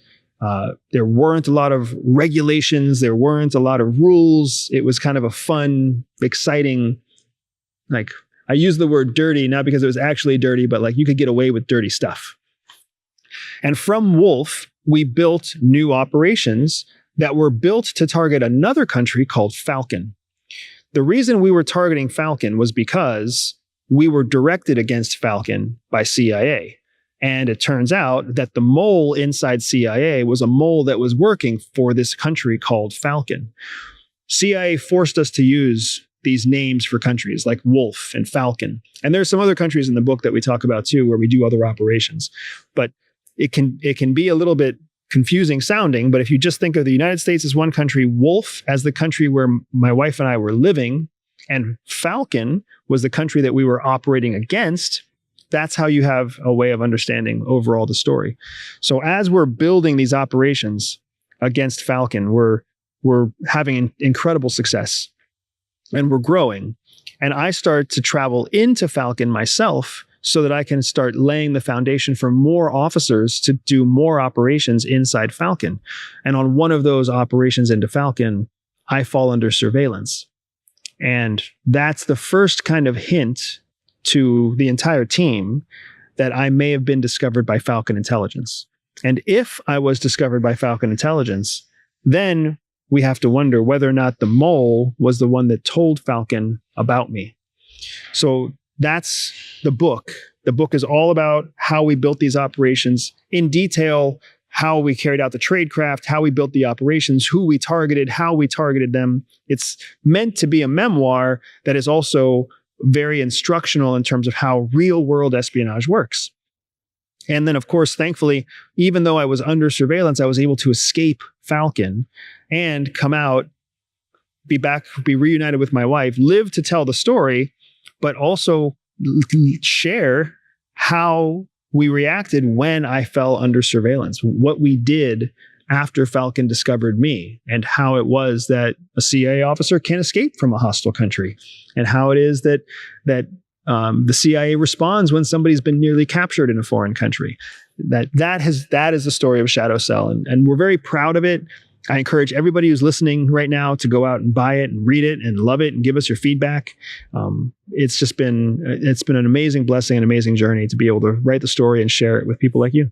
Speaker 2: there weren't a lot of regulations. There weren't a lot of rules. It was kind of a fun, exciting, like, I use the word dirty, not because it was actually dirty, but like you could get away with dirty stuff. And from Wolf, we built new operations that were built to target another country called Falcon. The reason we were targeting Falcon was because we were directed against Falcon by CIA. And it turns out that the mole inside CIA was a mole that was working for this country called Falcon. CIA forced us to use these names for countries like Wolf and Falcon. And there's some other countries in the book that we talk about too, where we do other operations. But it can be a little bit confusing sounding, but if you just think of the United States as one country, Wolf as the country where my wife and I were living, and Falcon was the country that we were operating against, that's how you have a way of understanding overall the story. So as we're building these operations against Falcon, we're having incredible success and we're growing. And I start to travel into Falcon myself so that I can start laying the foundation for more officers to do more operations inside Falcon. And on one of those operations into Falcon, I fall under surveillance. And that's the first kind of hint to the entire team that I may have been discovered by Falcon Intelligence. And if I was discovered by Falcon Intelligence, then we have to wonder whether or not the mole was the one that told Falcon about me. So that's the book. The book is all about how we built these operations in detail, how we carried out the tradecraft, how we built the operations, who we targeted, how we targeted them. It's meant to be a memoir that is also very instructional in terms of how real world espionage works. And then, of course, thankfully, even though I was under surveillance, I was able to escape Falcon and come out, be reunited with my wife, live to tell the story, but also share how we reacted when I fell under surveillance, what we did after Falcon discovered me, and how it was that a CIA officer can escape from a hostile country, and how it is that the CIA responds when somebody's been nearly captured in a foreign country. That is the story of Shadow Cell, and we're very proud of it. I encourage everybody who's listening right now to go out and buy it and read it and love it and give us your feedback. It's been an amazing blessing, an amazing journey to be able to write the story and share it with people like you.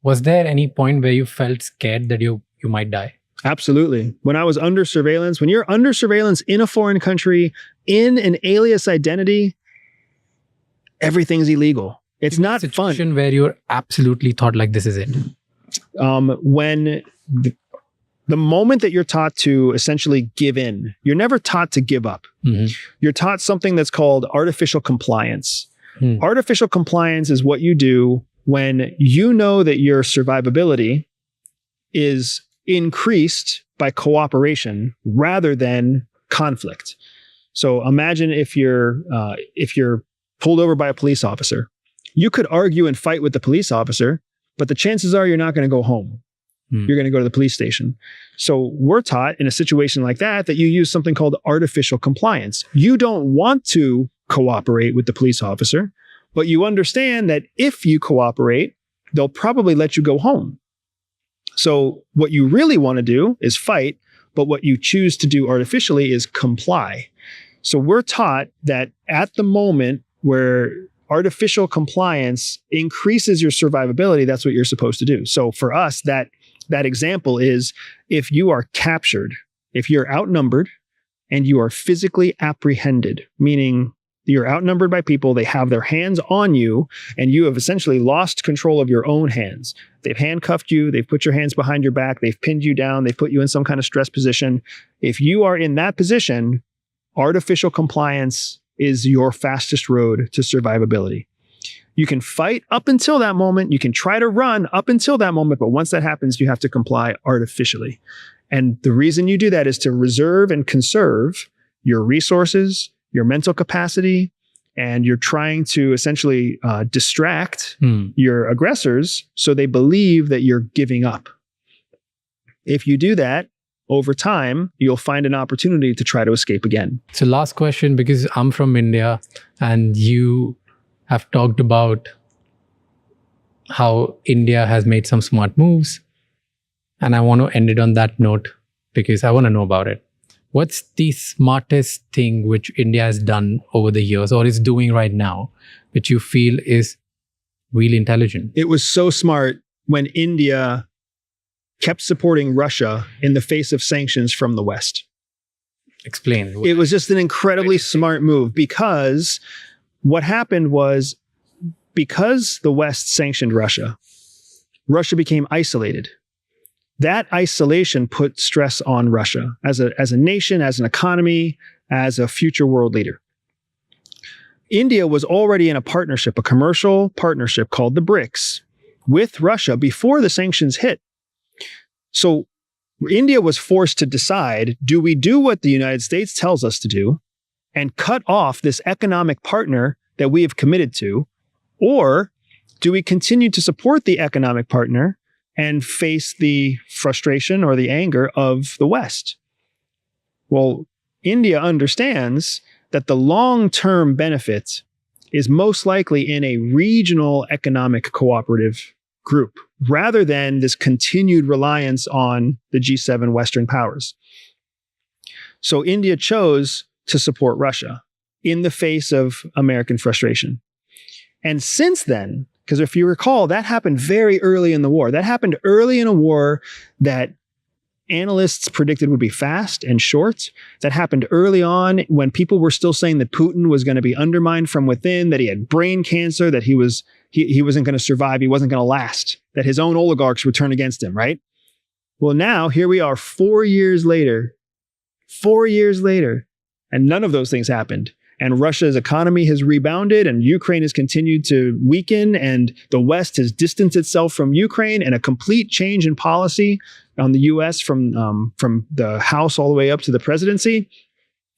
Speaker 1: Was there any point where you felt scared that you might die?
Speaker 2: Absolutely. When I was under surveillance, when you're under surveillance in a foreign country, in an alias identity, everything's illegal. It's not fun.
Speaker 1: Situation where you're absolutely thought like this is it.
Speaker 2: When the moment that you're taught to essentially give in, you're never taught to give up. Mm-hmm. You're taught something that's called artificial compliance. Artificial compliance is what you do when you know that your survivability is increased by cooperation rather than conflict. So imagine if you're pulled over by a police officer. You could argue and fight with the police officer, but the chances are you're not going to go home. You're going to go to the police station. So we're taught in a situation like that you use something called artificial compliance. You don't want to cooperate with the police officer, but you understand that if you cooperate, they'll probably let you go home. So what you really want to do is fight, but what you choose to do artificially is comply. So we're taught that at the moment where artificial compliance increases your survivability, that's what you're supposed to do. So for us, that example is if you are captured, if you're outnumbered and you are physically apprehended, meaning you're outnumbered by people, they have their hands on you, and you have essentially lost control of your own hands. They've handcuffed you, they've put your hands behind your back, they've pinned you down, they've put you in some kind of stress position. If you are in that position, artificial compliance is your fastest road to survivability. You can fight up until that moment. You can try to run up until that moment. But once that happens, you have to comply artificially. And the reason you do that is to reserve and conserve your resources, your mental capacity, and you're trying to essentially distract your aggressors so they believe that you're giving up. If you do that, over time, you'll find an opportunity to try to escape again.
Speaker 1: So last question, because I'm from India and you have talked about how India has made some smart moves. And I want to end it on that note because I want to know about it. What's the smartest thing which India has done over the years or is doing right now, which you feel is really intelligent?
Speaker 2: It was so smart when India kept supporting Russia in the face of sanctions from the West.
Speaker 1: Explain.
Speaker 2: It was just an incredibly smart move because what happened was because the West sanctioned Russia, Russia became isolated. That isolation put stress on Russia as a nation, as an economy. as a future world leader. India was already in a partnership, a commercial partnership called the BRICS with Russia before the sanctions hit. So India was forced to decide, do we do what the United States tells us to do and cut off this economic partner that we have committed to, or do we continue to support the economic partner and face the frustration or the anger of the West? Well, India understands that the long-term benefit is most likely in a regional economic cooperative group, rather than this continued reliance on the G7 Western powers. So India chose to support Russia in the face of American frustration. And since then, because if you recall, that happened very early in the war. That happened early in a war that analysts predicted would be fast and short. That happened early on when people were still saying that Putin was going to be undermined from within, that he had brain cancer, that he wasn't going to survive, he wasn't going to last, that his own oligarchs would turn against him, right? Well, now here we are 4 years later, and none of those things happened. And Russia's economy has rebounded, and Ukraine has continued to weaken, and the West has distanced itself from Ukraine, and a complete change in policy on the US from the House all the way up to the presidency.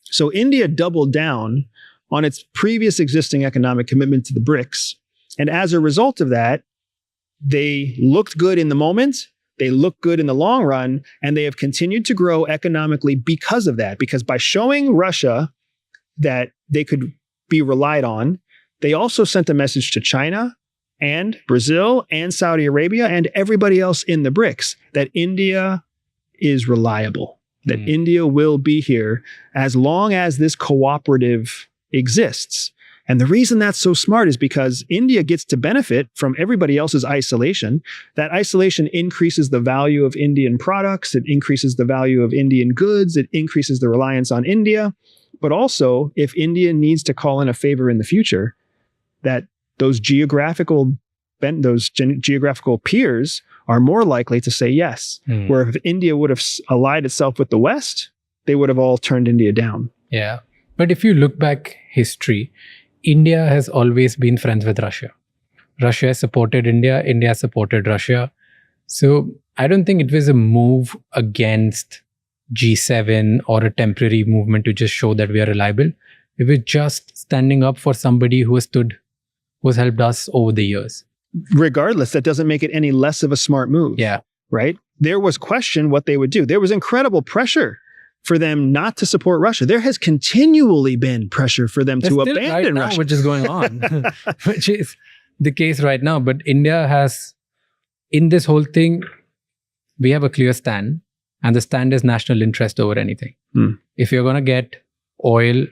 Speaker 2: So India doubled down on its previous existing economic commitment to the BRICS. And as a result of that, they looked good in the moment, they look good in the long run, and they have continued to grow economically because of that. Because by showing Russia that they could be relied on, they also sent a message to China and Brazil and Saudi Arabia and everybody else in the BRICS that India is reliable, that India will be here as long as this cooperative exists. And the reason that's so smart is because India gets to benefit from everybody else's isolation. That isolation increases the value of Indian products. It increases the value of Indian goods. It increases the reliance on India. But also, if India needs to call in a favor in the future, that those geographical peers are more likely to say yes. Where if India would have allied itself with the West, they would have all turned India down.
Speaker 1: Yeah. But if you look back history, India has always been friends with Russia. Russia has supported India. India has supported Russia. So I don't think it was a move against G7 or a temporary movement to just show that we are reliable. It was just standing up for somebody who has helped us over the years.
Speaker 2: Regardless, that doesn't make it any less of a smart move.
Speaker 1: Yeah.
Speaker 2: Right? There was question what they would do. There was incredible pressure for them not to support Russia. There has continually been pressure for them to abandon Russia.
Speaker 1: Which is going on, which is the case right now. But India has, in this whole thing, we have a clear stand, and the stand is national interest over anything. If you're going to get oil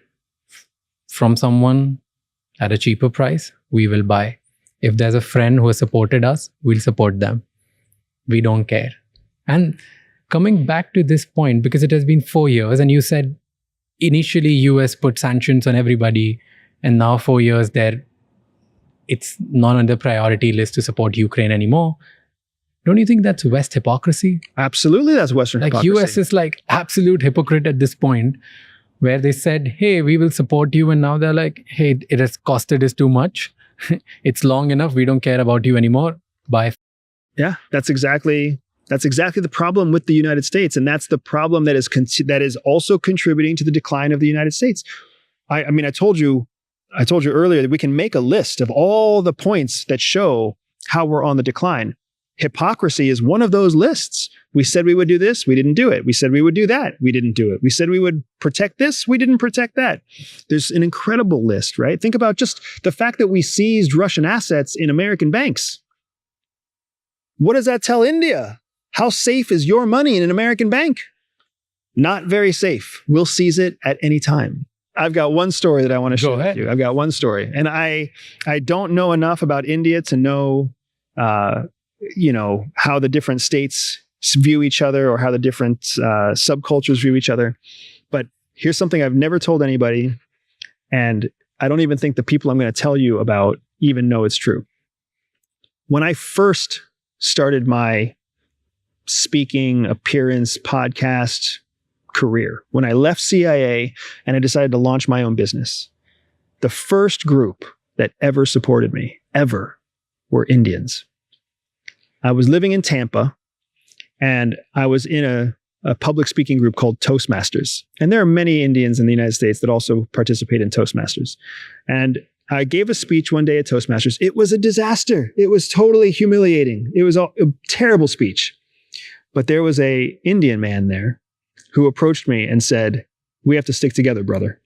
Speaker 1: from someone at a cheaper price, we will buy. If there's a friend who has supported us, we'll support them. We don't care. And coming back to this point, because it has been 4 years, and you said initially US put sanctions on everybody, and now 4 years it's not on the priority list to support Ukraine anymore. Don't you think that's West hypocrisy?
Speaker 2: Absolutely, that's Western hypocrisy.
Speaker 1: US is like absolute hypocrite at this point, where they said, hey, we will support you, and now they're like, hey, it has costed us too much. It's long enough. We don't care about you anymore. Bye.
Speaker 2: Yeah, that's exactly the problem with the United States, and that's the problem that is also contributing to the decline of the United States. I mean, I told you earlier that we can make a list of all the points that show how we're on the decline. Hypocrisy is one of those lists. We said we would do this, we didn't do it. We said we would do that, we didn't do it. We said we would protect this, we didn't protect that. There's an incredible list, right? Think about just the fact that we seized Russian assets in American banks. What does that tell India? How safe is your money in an American bank? Not very safe. We'll seize it at any time. I've got one story that I want to share with you. I've got one story. And I don't know enough about India to know how the different states view each other or how the different subcultures view each other. But here's something I've never told anybody, and I don't even think the people I'm going to tell you about even know it's true. When I first started my speaking, appearance, podcast career. When I left CIA and I decided to launch my own business, the first group that ever supported me, ever, were Indians. I was living in Tampa and I was in a public speaking group called Toastmasters. And there are many Indians in the United States that also participate in Toastmasters. And I gave a speech one day at Toastmasters. It was a disaster. It was totally humiliating. It was a terrible speech. But there was a Indian man there who approached me and said, "We have to stick together, brother."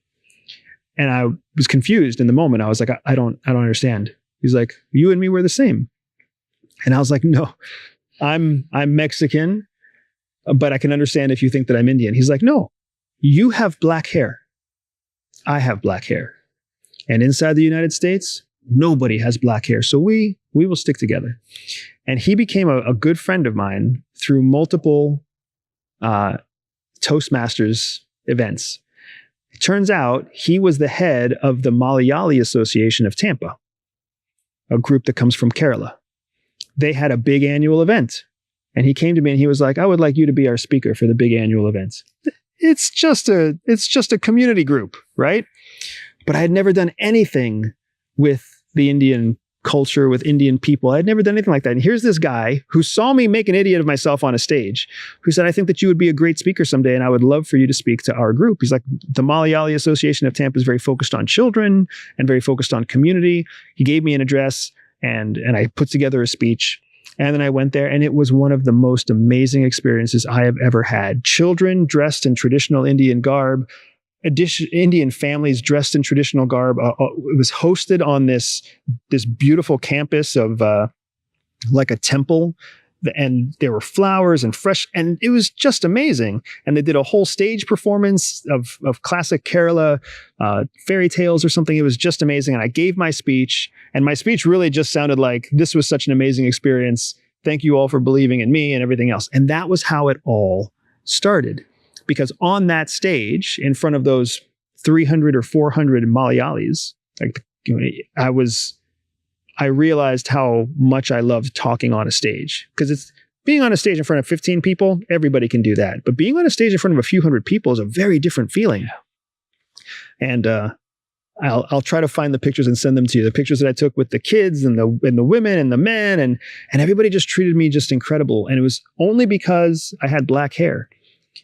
Speaker 2: And I was confused in the moment. I was like, I don't understand. He's like, "You and me were the same." And I was like, "No, I'm Mexican, but I can understand if you think that I'm Indian." He's like, "No, you have black hair. I have black hair. And inside the United States, nobody has black hair. So we will stick together." And he became a good friend of mine through multiple Toastmasters events. It turns out he was the head of the Malayali Association of Tampa, a group that comes from Kerala. They had a big annual event. And he came to me and he was like, "I would like you to be our speaker for the big annual event." It's just a community group, right? But I had never done anything with the Indian culture, with Indian people. I had never done anything like that. And here's this guy who saw me make an idiot of myself on a stage, who said, "I think that you would be a great speaker someday, and I would love for you to speak to our group." He's like, "The Malayali Association of Tampa is very focused on children and very focused on community." He gave me an address and I put together a speech. And then I went there, and it was one of the most amazing experiences I have ever had. Children dressed in traditional Indian garb, Indian families dressed in traditional garb. It was hosted on this beautiful campus of like a temple, and there were flowers and fresh, and it was just amazing. And they did a whole stage performance of classic Kerala fairy tales or something. It was just amazing. And I gave my speech, and my speech really just sounded like, "This was such an amazing experience. Thank you all for believing in me," and everything else. And that was how it all started. Because on that stage, in front of those 300 or 400 Malayalis, like, I realized how much I loved talking on a stage. Because it's being on a stage in front of 15 people, everybody can do that. But being on a stage in front of a few hundred people is a very different feeling. And I'll try to find the pictures and send them to you. The pictures that I took with the kids and the women and the men, and everybody just treated me just incredible. And it was only because I had black hair.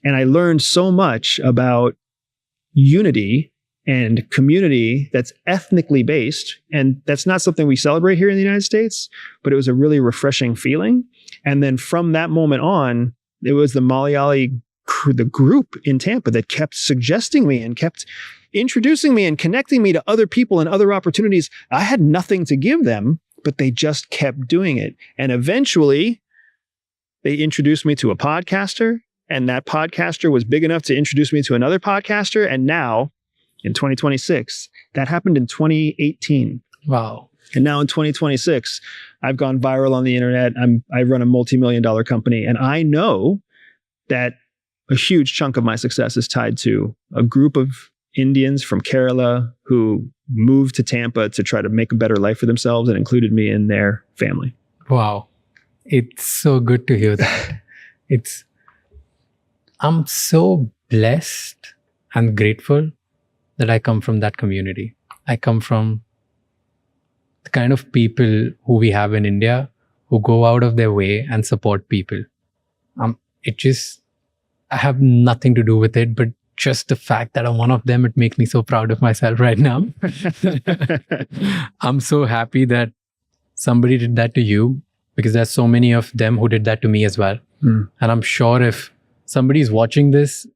Speaker 2: And I learned so much about unity and community that's ethnically based. And that's not something we celebrate here in the United States, but it was a really refreshing feeling. And then from that moment on, it was the Malayali, the group in Tampa that kept suggesting me and kept introducing me and connecting me to other people and other opportunities. I had nothing to give them, but they just kept doing it. And eventually they introduced me to a podcaster, and that podcaster was big enough to introduce me to another podcaster. And now in 2026, that happened in 2018.
Speaker 1: Wow.
Speaker 2: And now in 2026, I've gone viral on the internet. I run a multi-million-dollar company, and I know that a huge chunk of my success is tied to a group of Indians from Kerala who moved to Tampa to try to make a better life for themselves and included me in their family.
Speaker 1: Wow. It's so good to hear that. I'm so blessed and grateful that I come from that community. I come from the kind of people who we have in India who go out of their way and support people. I have nothing to do with it, but just the fact that I'm one of them, it makes me so proud of myself right now. I'm so happy that somebody did that to you, because there's so many of them who did that to me as well. And I'm sure if somebody's watching this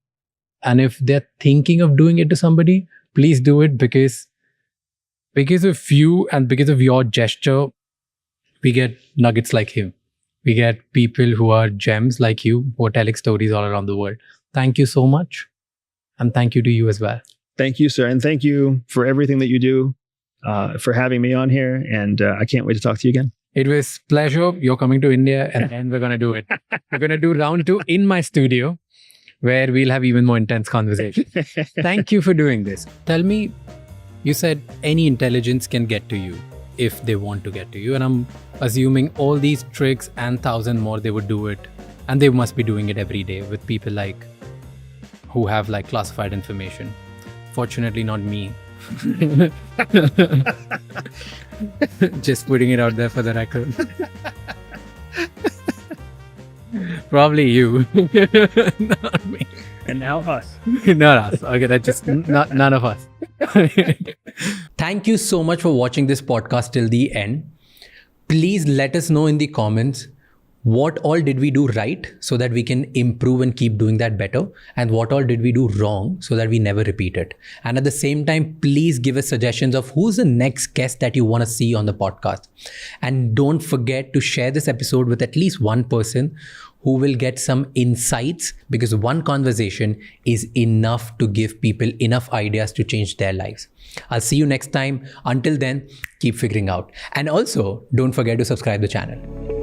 Speaker 1: and if they're thinking of doing it to somebody, please do it, because of you and because of your gesture, we get nuggets like him. We get people who are gems like you, who are telling stories all around the world. Thank you so much. And thank you to you as well.
Speaker 2: Thank you, sir. And thank you for everything that you do, for having me on here. And I can't wait to talk to you again.
Speaker 1: It was a pleasure. You're coming to India, and then we're going to do it. We're going to do round 2 in my studio, where we'll have even more intense conversation. Thank you for doing this. Tell me, you said any intelligence can get to you if they want to get to you. And I'm assuming all these tricks and 1,000 more, they would do it. And they must be doing it every day with people like who have like classified information. Fortunately, not me. Just putting it out there for the record. Probably you. Not me.
Speaker 9: And now us.
Speaker 1: Not us. Okay, that's just none of us. Thank you so much for watching this podcast till the end. Please let us know in the comments what all did we do right so that we can improve and keep doing that better, and what all did we do wrong so that we never repeat it. And at the same time, please give us suggestions of who's the next guest that you want to see on the podcast. And don't forget to share this episode with at least one person who will get some insights, because one conversation is enough to give people enough ideas to change their lives. I'll see you next time. Until then, keep figuring out. And also, don't forget to subscribe to the channel.